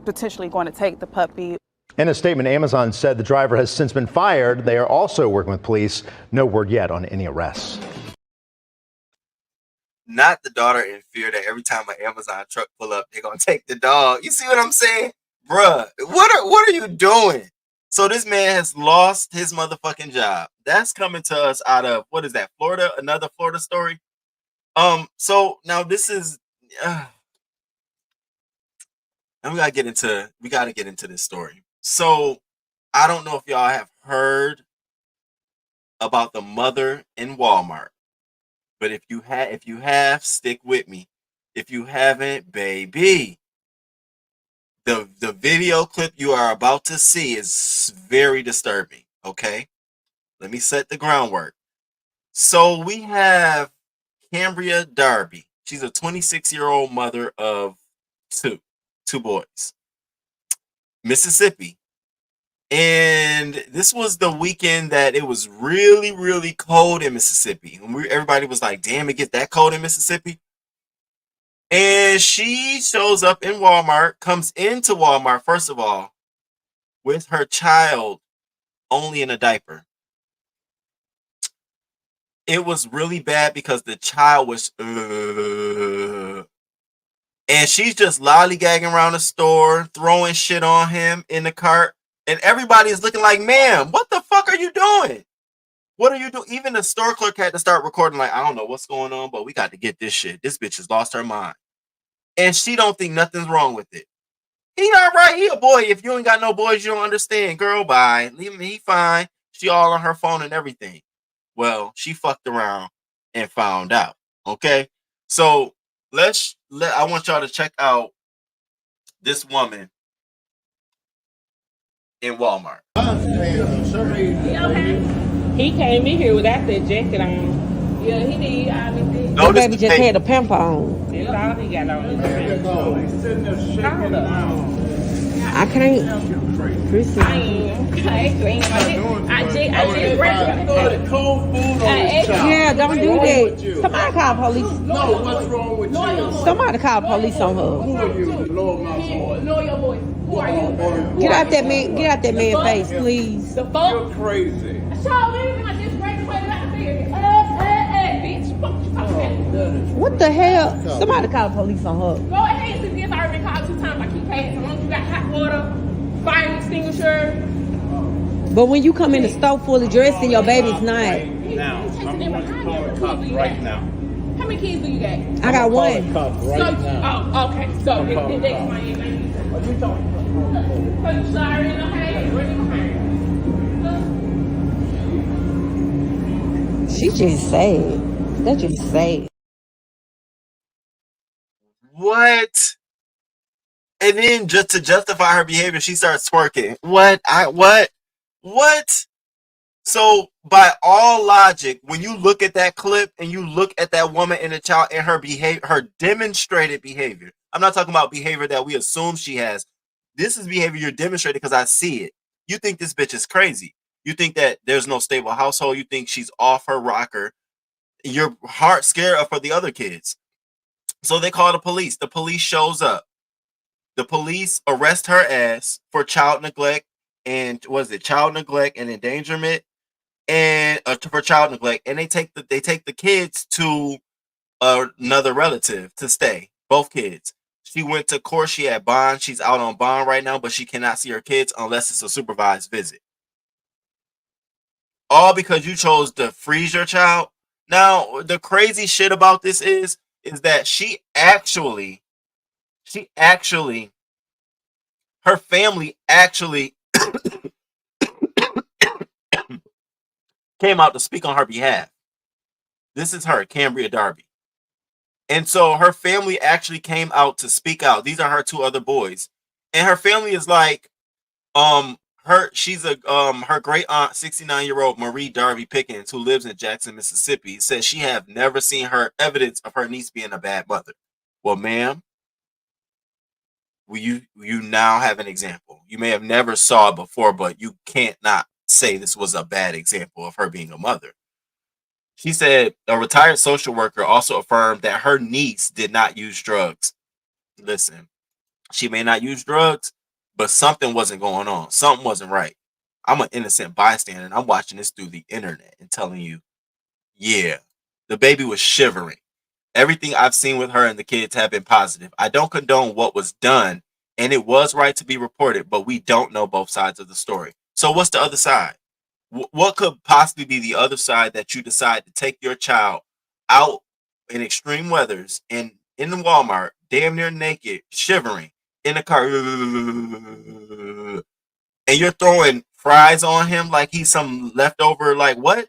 potentially going to take the puppy. In a statement, Amazon said the driver has since been fired. They are also working with police. No word yet on any arrests. Not the daughter in fear that every time an Amazon truck pull up, they're gonna take the dog. You see what I'm saying? Bruh, what are you doing? So this man has lost his motherfucking job. That's coming to us out of, what is that, Florida? Another Florida story? So now this is and we gotta get into this story. So I don't know if y'all have heard about the mother in Walmart. But if you have, stick with me. If you haven't, baby, the video clip you are about to see is very disturbing. Okay, let me set the groundwork. So we have Cambria Darby. She's a 26-year-old mother of two boys, Mississippi. And this was the weekend that it was really, really cold in Mississippi. And everybody was like, damn, it gets that cold in Mississippi. And she shows up in Walmart, comes into Walmart, first of all, with her child only in a diaper. It was really bad because the child was, and she's just lollygagging around the store, throwing shit on him in the cart. And everybody is looking like, ma'am, what the fuck are you doing? What are you doing? Even the store clerk had to start recording like, I don't know what's going on, but we got to get this shit. This bitch has lost her mind. And she don't think nothing's wrong with it. He not right. He a boy. If you ain't got no boys, you don't understand. Girl, bye. Leave him. He fine. She all on her phone and everything. Well, she fucked around and found out. Okay? So I want y'all to check out this woman in Walmart. He came in here without that jacket on. Yeah, he need all this. No, the baby just had a pamper on. That's all he got on. I can't. Chrissy. I just graduated. Yeah, don't do that. Somebody call police. No, what's wrong with you? Somebody call police on her. Who are you? Lower your voice. Who are you? Get out that man's face, please. The fuck? You're crazy. So I just graduated out of here. Bitch. Fuck you talking about? What the hell? Somebody call police on her. Go ahead, since this already been called 2 times. I keep paying. As long as you got hot water, fire extinguisher. But when you come in the store fully dressed and your baby's not. Now, I'm going to call the cops right now. How many kids do you got? I got one. Oh, okay. So that's my name. I'm sorry, okay? She just sad. That's just sad. What? And then just to justify her behavior, she starts twerking. What? So by all logic, when you look at that clip and you look at that woman and the child and her behavior, her demonstrated behavior. I'm not talking about behavior that we assume she has. This is behavior you're demonstrating because I see it. You think this bitch is crazy. You think that there's no stable household. You think she's off her rocker. Your heart scared for the other kids. So they call the police. The police shows up. The police arrest her ass for child neglect and child neglect and endangerment and for child neglect. And they take the kids to another relative to stay. Both kids. She went to court. She had bond. She's out on bond right now, but she cannot see her kids unless it's a supervised visit. All because you chose to freeze your child. Now, the crazy shit about this is that she actually, her family actually came out to speak on her behalf. This is her, Cambria Darby. And so her family actually came out to speak out. These are her 2 other boys. And her family is like, her great aunt, 69-year-old Marie Darby Pickens, who lives in Jackson, Mississippi, says she have never seen her evidence of her niece being a bad mother. Well, ma'am, you now have an example. You may have never saw it before, but you can't not say this was a bad example of her being a mother. She said a retired social worker also affirmed that her niece did not use drugs. Listen, she may not use drugs, but something wasn't going on. Something wasn't right. I'm an innocent bystander, and I'm watching this through the internet and telling you, yeah, the baby was shivering. Everything I've seen with her and the kids have been positive. I don't condone what was done, and it was right to be reported, but we don't know both sides of the story. So what's the other side? What could possibly be the other side that you decide to take your child out in extreme weathers and in the Walmart, damn near naked, shivering in the car, and you're throwing fries on him like he's some leftover, like what?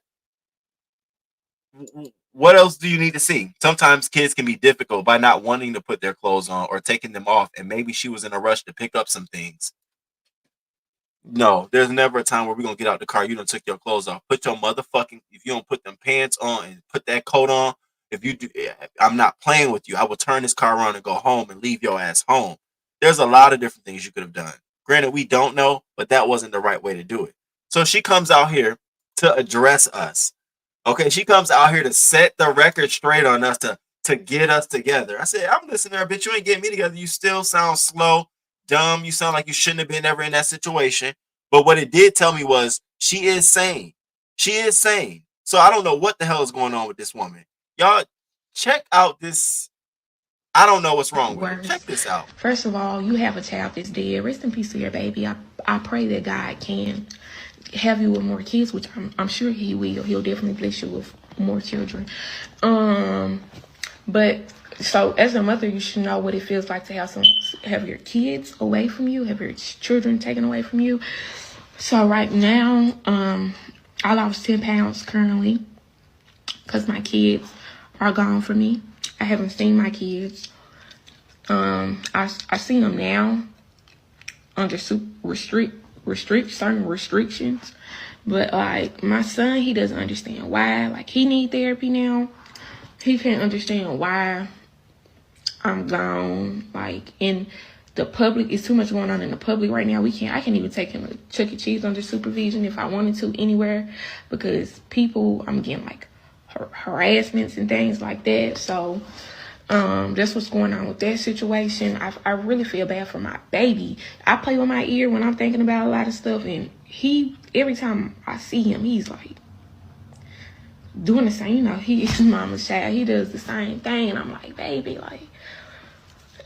What else do you need to see? Sometimes kids can be difficult by not wanting to put their clothes on or taking them off, and maybe she was in a rush to pick up some things. No, there's never a time where we're gonna get out the car. You don't took your clothes off. Put your motherfucking, if you don't put them pants on and put that coat on, if you do, I'm not playing with you. I will turn this car around and go home and leave your ass home. There's a lot of different things you could have done. Granted, we don't know, but that wasn't the right way to do it. So she comes out here to address us. Okay, she comes out here to set the record straight on us to get us together. I said, I'm listening to her, bitch. You ain't getting me together. You still sound slow, dumb. You sound like you shouldn't have been ever in that situation. But what it did tell me was she is sane. She is sane. So I don't know what the hell is going on with this woman. Y'all check out this. I don't know what's wrong with her. Check this out. First of all, you have a child that's dead. Rest in peace to your baby. I pray that God can have you with more kids, which I'm sure he will. He'll definitely bless you with more children. But so as a mother, you should know what it feels like to have your kids away from you, have your children taken away from you. So right now, I lost 10 pounds currently because my kids are gone from me. I haven't seen my kids. I see them now under certain restrictions, but like my son, he doesn't understand why. Like he need therapy now. He can't understand why I'm gone. Like in the public, it's too much going on in the public right now. I can't even take him to Chuck E. Cheese under supervision if I wanted to anywhere because I'm getting like harassments and things like that. So that's what's going on with that situation. I really feel bad for my baby. I play with my ear when I'm thinking about a lot of stuff, and every time I see him, he's like doing the same. You know, he is mama's child. He does the same thing, and I'm like, baby, like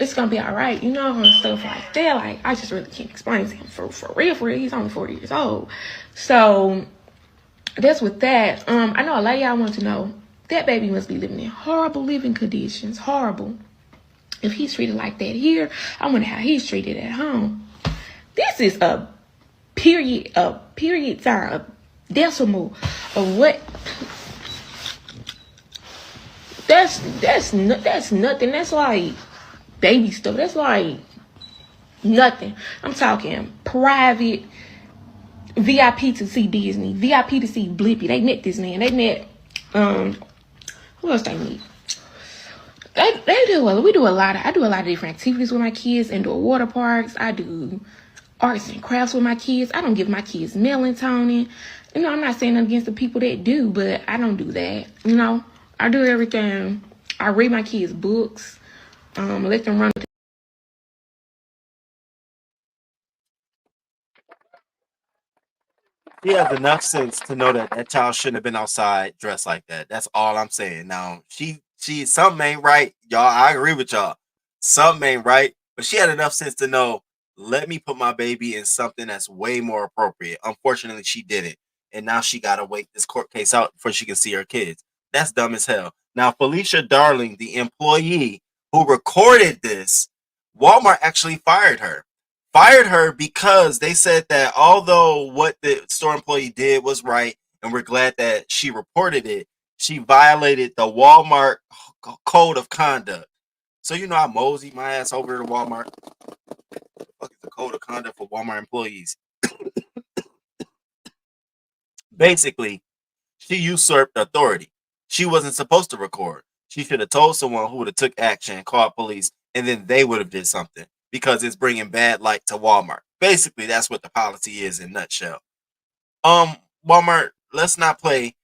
it's gonna be all right, you know, and stuff like that. Like I just really can't explain to him for real. He's only 4 years old, so that's with that. I know a lot of y'all want to know. That baby must be living in horrible living conditions. Horrible. If he's treated like that here, I wonder how he's treated at home. This is a period time, a decimal of what. That's nothing. That's like baby stuff. That's like nothing. I'm talking private VIP to see Disney, VIP to see Blippi. They met this man. They met who else they meet? They do well. I do a lot of different activities with my kids, indoor water parks. I do arts and crafts with my kids. I don't give my kids melatonin. You know, I'm not saying against the people that do, but I don't do that. You know, I do everything. I read my kids books. Let them run. He has enough sense to know that that child shouldn't have been outside dressed like that. That's all I'm saying. Now, she something ain't right, y'all. I agree with y'all. Something ain't right, but she had enough sense to know, let me put my baby in something that's way more appropriate. Unfortunately, she didn't. And now she got to wait this court case out before she can see her kids. That's dumb as hell. Now, Felicia Darling, the employee who recorded this, Walmart actually fired her. Fired her because they said that although what the store employee did was right, and we're glad that she reported it, she violated the Walmart code of conduct. So, you know, I mosey my ass over to Walmart. What is the code of conduct for Walmart employees? Basically, she usurped authority. She wasn't supposed to record. She should have told someone who would have took action, called police, and then they would have did something because it's bringing bad light to Walmart. Basically, that's what the policy is in a nutshell. Walmart, let's not play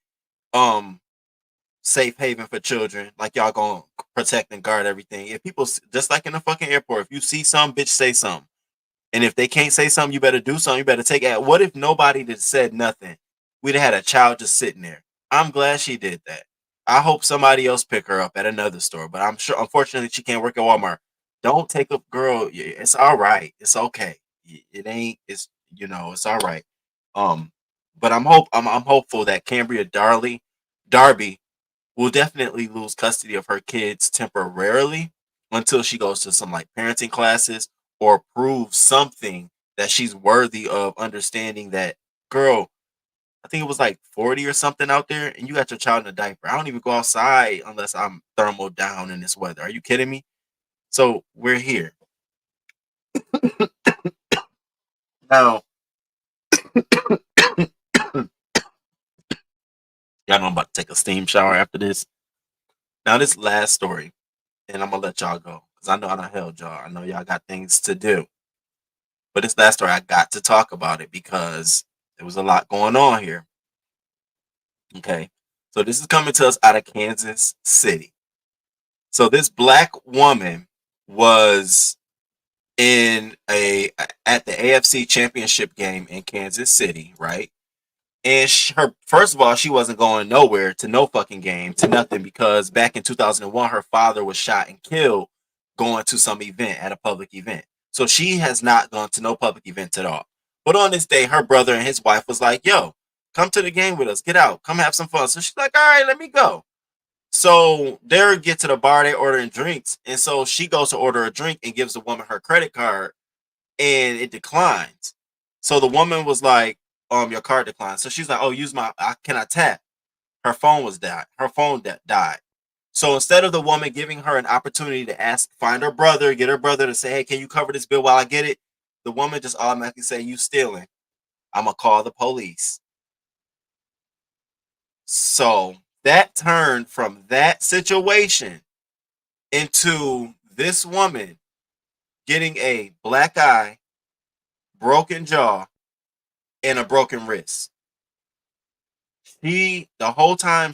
safe haven for children like y'all gonna protect and guard everything. If people, just like in the fucking airport, if you see some, bitch, say something. And if they can't say something, you better do something. You better take it. What if nobody had said nothing? We'd have had a child just sitting there. I'm glad she did that. I hope somebody else pick her up at another store. But I'm sure, unfortunately, she can't work at Walmart. Don't take a girl. It's all right. It's okay. It ain't. It's it's all right. But I'm hopeful that Cambria Darby will definitely lose custody of her kids temporarily until she goes to some like parenting classes or prove something that she's worthy of understanding that, girl, I think it was like 40 or something out there, and you got your child in a diaper. I don't even go outside unless I'm thermal down in this weather. Are you kidding me? So we're here. Now, y'all know I'm about to take a steam shower after this. Now, this last story, and I'm going to let y'all go because I know I done held y'all. I know y'all got things to do. But this last story, I got to talk about it because there was a lot going on here. Okay. So this is coming to us out of Kansas City. So this black woman was at the AFC Championship game in Kansas City, right? And first of all, she wasn't going nowhere to no fucking game, to nothing, because back in 2001, her father was shot and killed going to some event, at a public event. So she has not gone to no public events at all. But on this day, her brother and his wife was like, yo, come to the game with us. Get out. Come have some fun. So she's like, all right, let me go. So they get to the bar, they ordering drinks. And so she goes to order a drink and gives the woman her credit card, and it declines. So the woman was like, your card declined. So she's like, oh, can I tap? Her phone died. So instead of the woman giving her an opportunity to find her brother, get her brother to say, hey, can you cover this bill while I get it? The woman just automatically say, you stealing. I'm going to call the police. So that turned from that situation into this woman getting a black eye, broken jaw, and a broken wrist. The whole time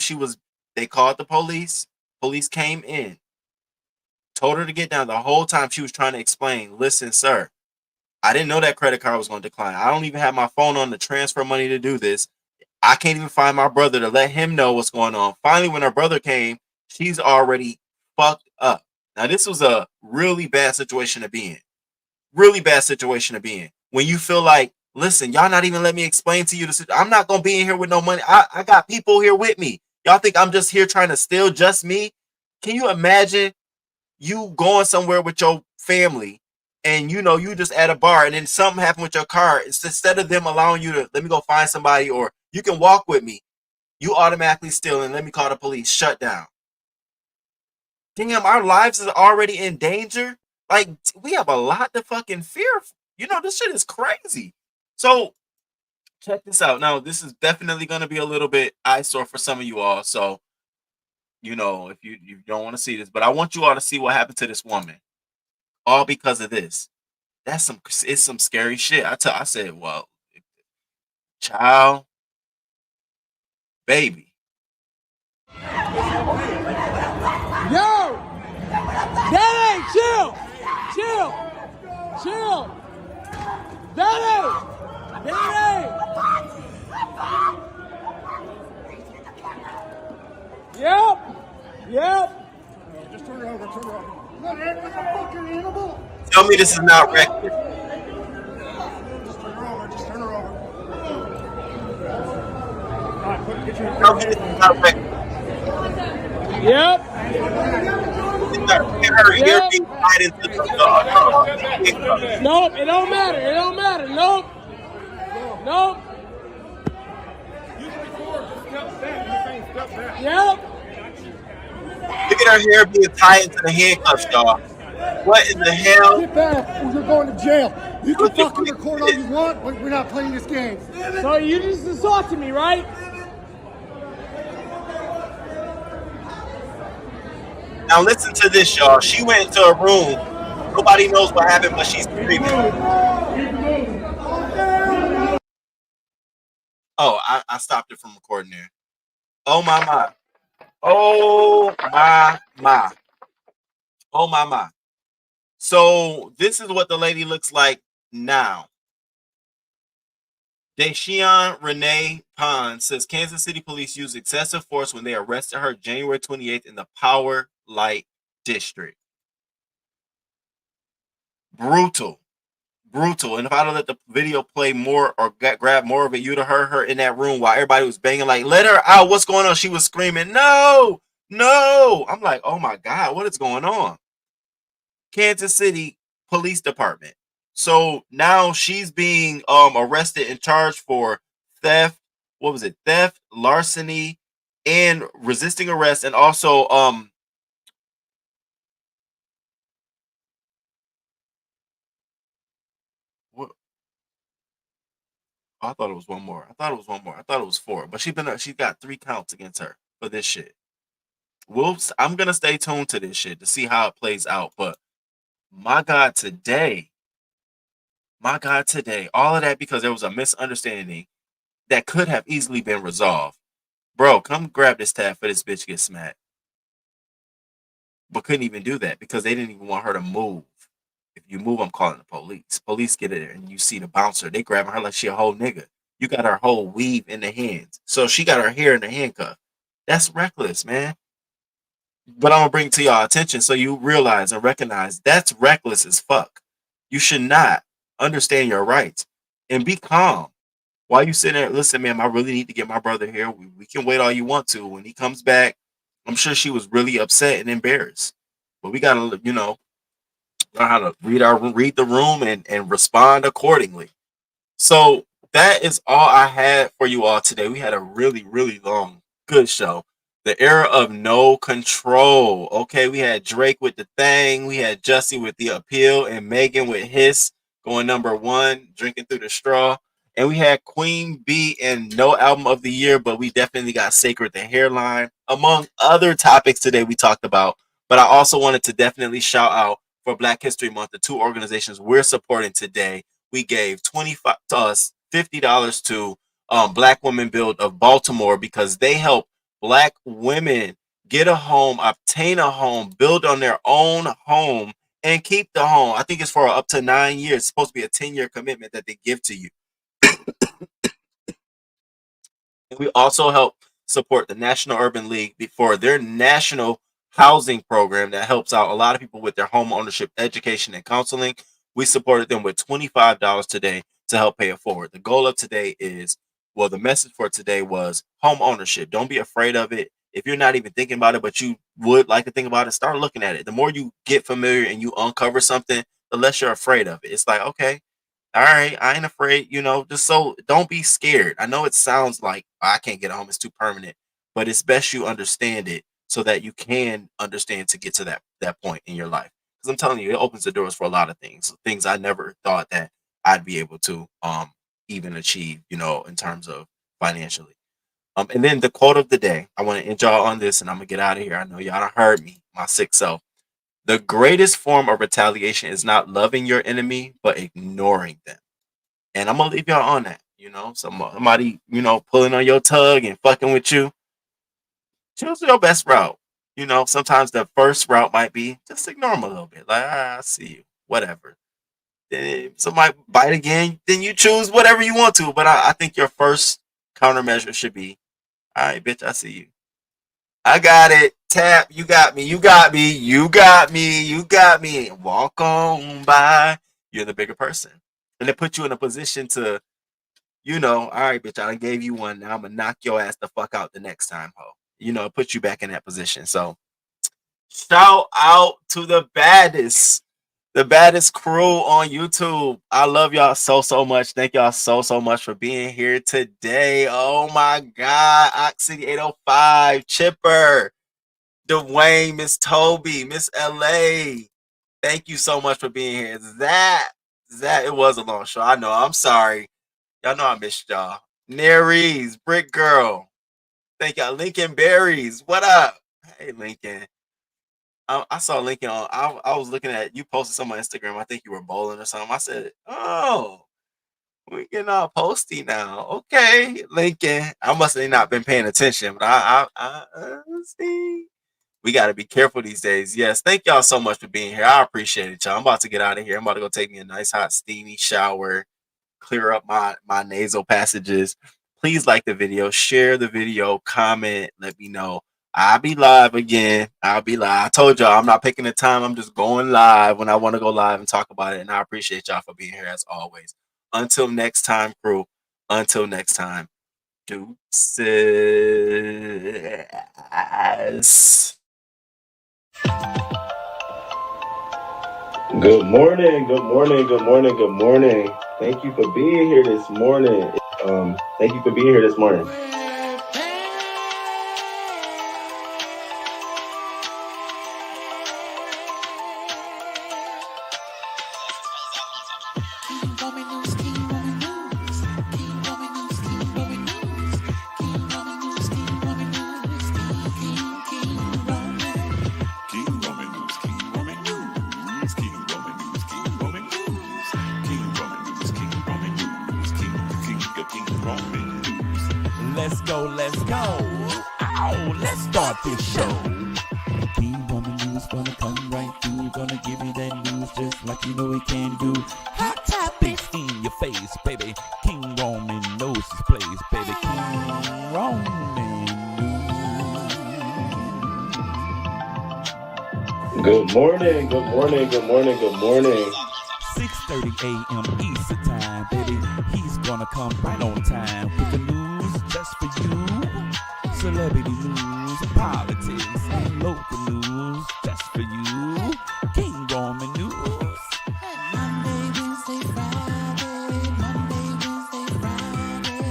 they called the police. Police came in, told her to get down. The whole time she was trying to explain, listen, sir, I didn't know that credit card was going to decline. I don't even have my phone on to transfer money to do this. I can't even find my brother to let him know what's going on. Finally, when her brother came, she's already fucked up. Now, this was a really bad situation to be in. Really bad situation to be in. When you feel like, listen, y'all not even let me explain to you this. I'm not going to be in here with no money. I got people here with me. Y'all think I'm just here trying to steal just me? Can you imagine you going somewhere with your family and you just at a bar and then something happened with your car? It's instead of them allowing you to let me go find somebody or you can walk with me, you automatically steal and let me call the police. Shut down. Damn, our lives is already in danger. Like, we have a lot to fucking fear. This shit is crazy. So check this out. Now, this is definitely going to be a little bit eyesore for some of you all. So, if you don't want to see this, but I want you all to see what happened to this woman. All because of this. It's some scary shit. I said, well, child, baby. Yo! Daddy, chill! Daddy! Yep. Just turn her over. Look, like a fucking animal. Tell me this is not reckless. Just turn her over. All right, get your Tell me this is not reckless. Yep. Nope, it don't matter. Nope. Yep. Look at her hair being tied into the handcuffs, y'all. What in the hell? Get back or you're going to jail. You can fucking record all you want, but we're not playing this game. So you just assaulted me, right? Now listen to this, y'all. She went into a room. Nobody knows what happened, but she's screaming. Oh, I stopped it from recording there. Oh my. Oh my. So this is what the lady looks like Now, Deshaun Renee Pond says Kansas City police used excessive force when they arrested her January 28th in the Power Light District. Brutal. And if I'd have let the video play more or grab more of it, you'd have heard her in that room while everybody was banging, like, let her out. What's going on? She was screaming, no. I'm like, oh my God, what is going on? Kansas City Police Department. So now she's being arrested and charged for theft. What was it? Theft, larceny, and resisting arrest, and also what? I thought it was one more. I thought it was 4. But she got 3 counts against her for this shit. I'm gonna stay tuned to this shit to see how it plays out. But my God, today, all of that because there was a misunderstanding that could have easily been resolved. Bro, come grab this tab for this bitch get smacked. But couldn't even do that because they didn't even want her to move. If you move, I'm calling the police. Police get in there and you see the bouncer. They grabbing her like she a whole nigga. You got her whole weave in the hands. So she got her hair in the handcuff. That's reckless, man. But I'm going to bring it to y'all attention so you realize and recognize that's reckless as fuck. You should not understand your rights and be calm. While you sitting there, listen, ma'am, I really need to get my brother here. We can wait all you want to. When he comes back, I'm sure she was really upset and embarrassed. But we got to, learn how to read the room and respond accordingly. So that is all I had for you all today. We had a really, really long, good show. The era of no control. Okay, we had Drake with the thing. We had Jussie with the appeal and Megan with Hiss going number 1, drinking through the straw. And we had Queen B and no album of the year, but we definitely got Sacred the Hairline, among other topics today we talked about. But I also wanted to definitely shout out for Black History Month, the 2 organizations we're supporting today. We gave $50 to Black Women Build of Baltimore because they help Black women get a home, obtain a home, build on their own home, and keep the home. I think it's for up to 9 years. It's supposed to be a 10-year commitment that they give to you. We also help support the National Urban League for their national housing program that helps out a lot of people with their home ownership, education, and counseling. We supported them with $25 today to help pay it forward. The goal of today is, the message for today was home ownership. Don't be afraid of it. If you're not even thinking about it, but you would like to think about it, start looking at it. The more you get familiar and you uncover something, the less you're afraid of it. It's like, okay, all right, I ain't afraid, just so don't be scared. I know it sounds like I can't get a home, it's too permanent, but it's best you understand it so that you can understand to get to that point in your life. Because I'm telling you, it opens the doors for a lot of things I never thought that I'd be able to even achieve, in terms of financially. And then the quote of the day, I want to end y'all on this and I'm gonna get out of here. I know y'all done heard me, my sick self. The greatest form of retaliation is not loving your enemy, but ignoring them. And I'm gonna leave y'all on that. Somebody, pulling on your tug and fucking with you. Choose your best route. Sometimes the first route might be just ignore them a little bit. Like, I see you, whatever. Then if somebody bite again, then you choose whatever you want to. But I think your first countermeasure should be, all right, bitch, I see you. I got it. Tap, you got me. Walk on by. You're the bigger person. And it put you in a position to, all right, bitch, I done gave you one. Now I'm going to knock your ass the fuck out the next time, ho. It puts you back in that position. So shout out to the baddest crew on YouTube. I love y'all so much. Thank y'all so much for being here today. Oh my God. Oxy 805, Chipper, Dwayne, Miss Toby, Miss LA. Thank you so much for being here. That it was a long show. I know. I'm sorry. Y'all know I missed y'all. Nerees, Brick Girl. Thank y'all. Lincoln Berries. What up? Hey, Lincoln. I saw Lincoln on. I was looking at you posted some on Instagram. I think you were bowling or something. I said, "Oh, we getting all posty now." Okay, Lincoln. I must have not been paying attention, but I see. We got to be careful these days. Yes, thank y'all so much for being here. I appreciate it, y'all. I'm about to get out of here. I'm about to go take me a nice, hot, steamy shower, clear up my nasal passages. Please like the video, share the video, comment, let me know. I'll be live again. I'll be live. I told y'all I'm not picking the time. I'm just going live when I want to go live and talk about it. And I appreciate y'all for being here as always. Until next time, crew. Until next time. Deuces. Good morning, good morning, good morning, good morning. Thank you for being here this morning. Thank you for being here this morning. Let's go, let's go. Ow, let's start this show. King Roman News gonna come right through. Gonna give you that news just like you know he can do. Hot topics in your face, baby. King Roman knows his place, baby. King Roman News. Good morning, good morning, good morning, good morning. 6:30 a.m. Eastern time, baby. He's gonna come right on time with the news just for you. Celebrity news, politics, and local news just for you. King Roman News. Monday, Wednesday, Friday. Monday, Wednesday, Friday.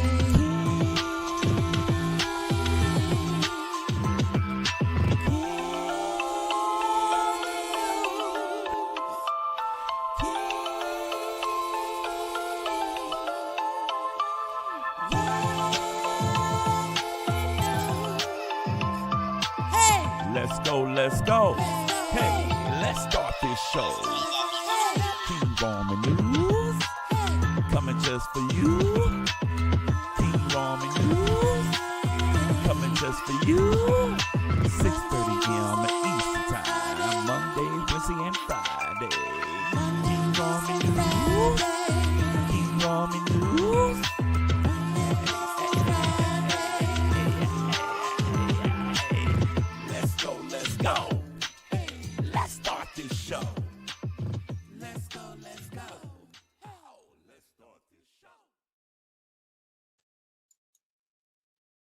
Let's go, let's go. Hey, let's start this show. King Roman News, coming just for you. King Roman News, coming just for you. 6:30 a.m. Eastern time, Monday, Wednesday, and Friday. King Roman News, King Roman News. Let's go, let's go.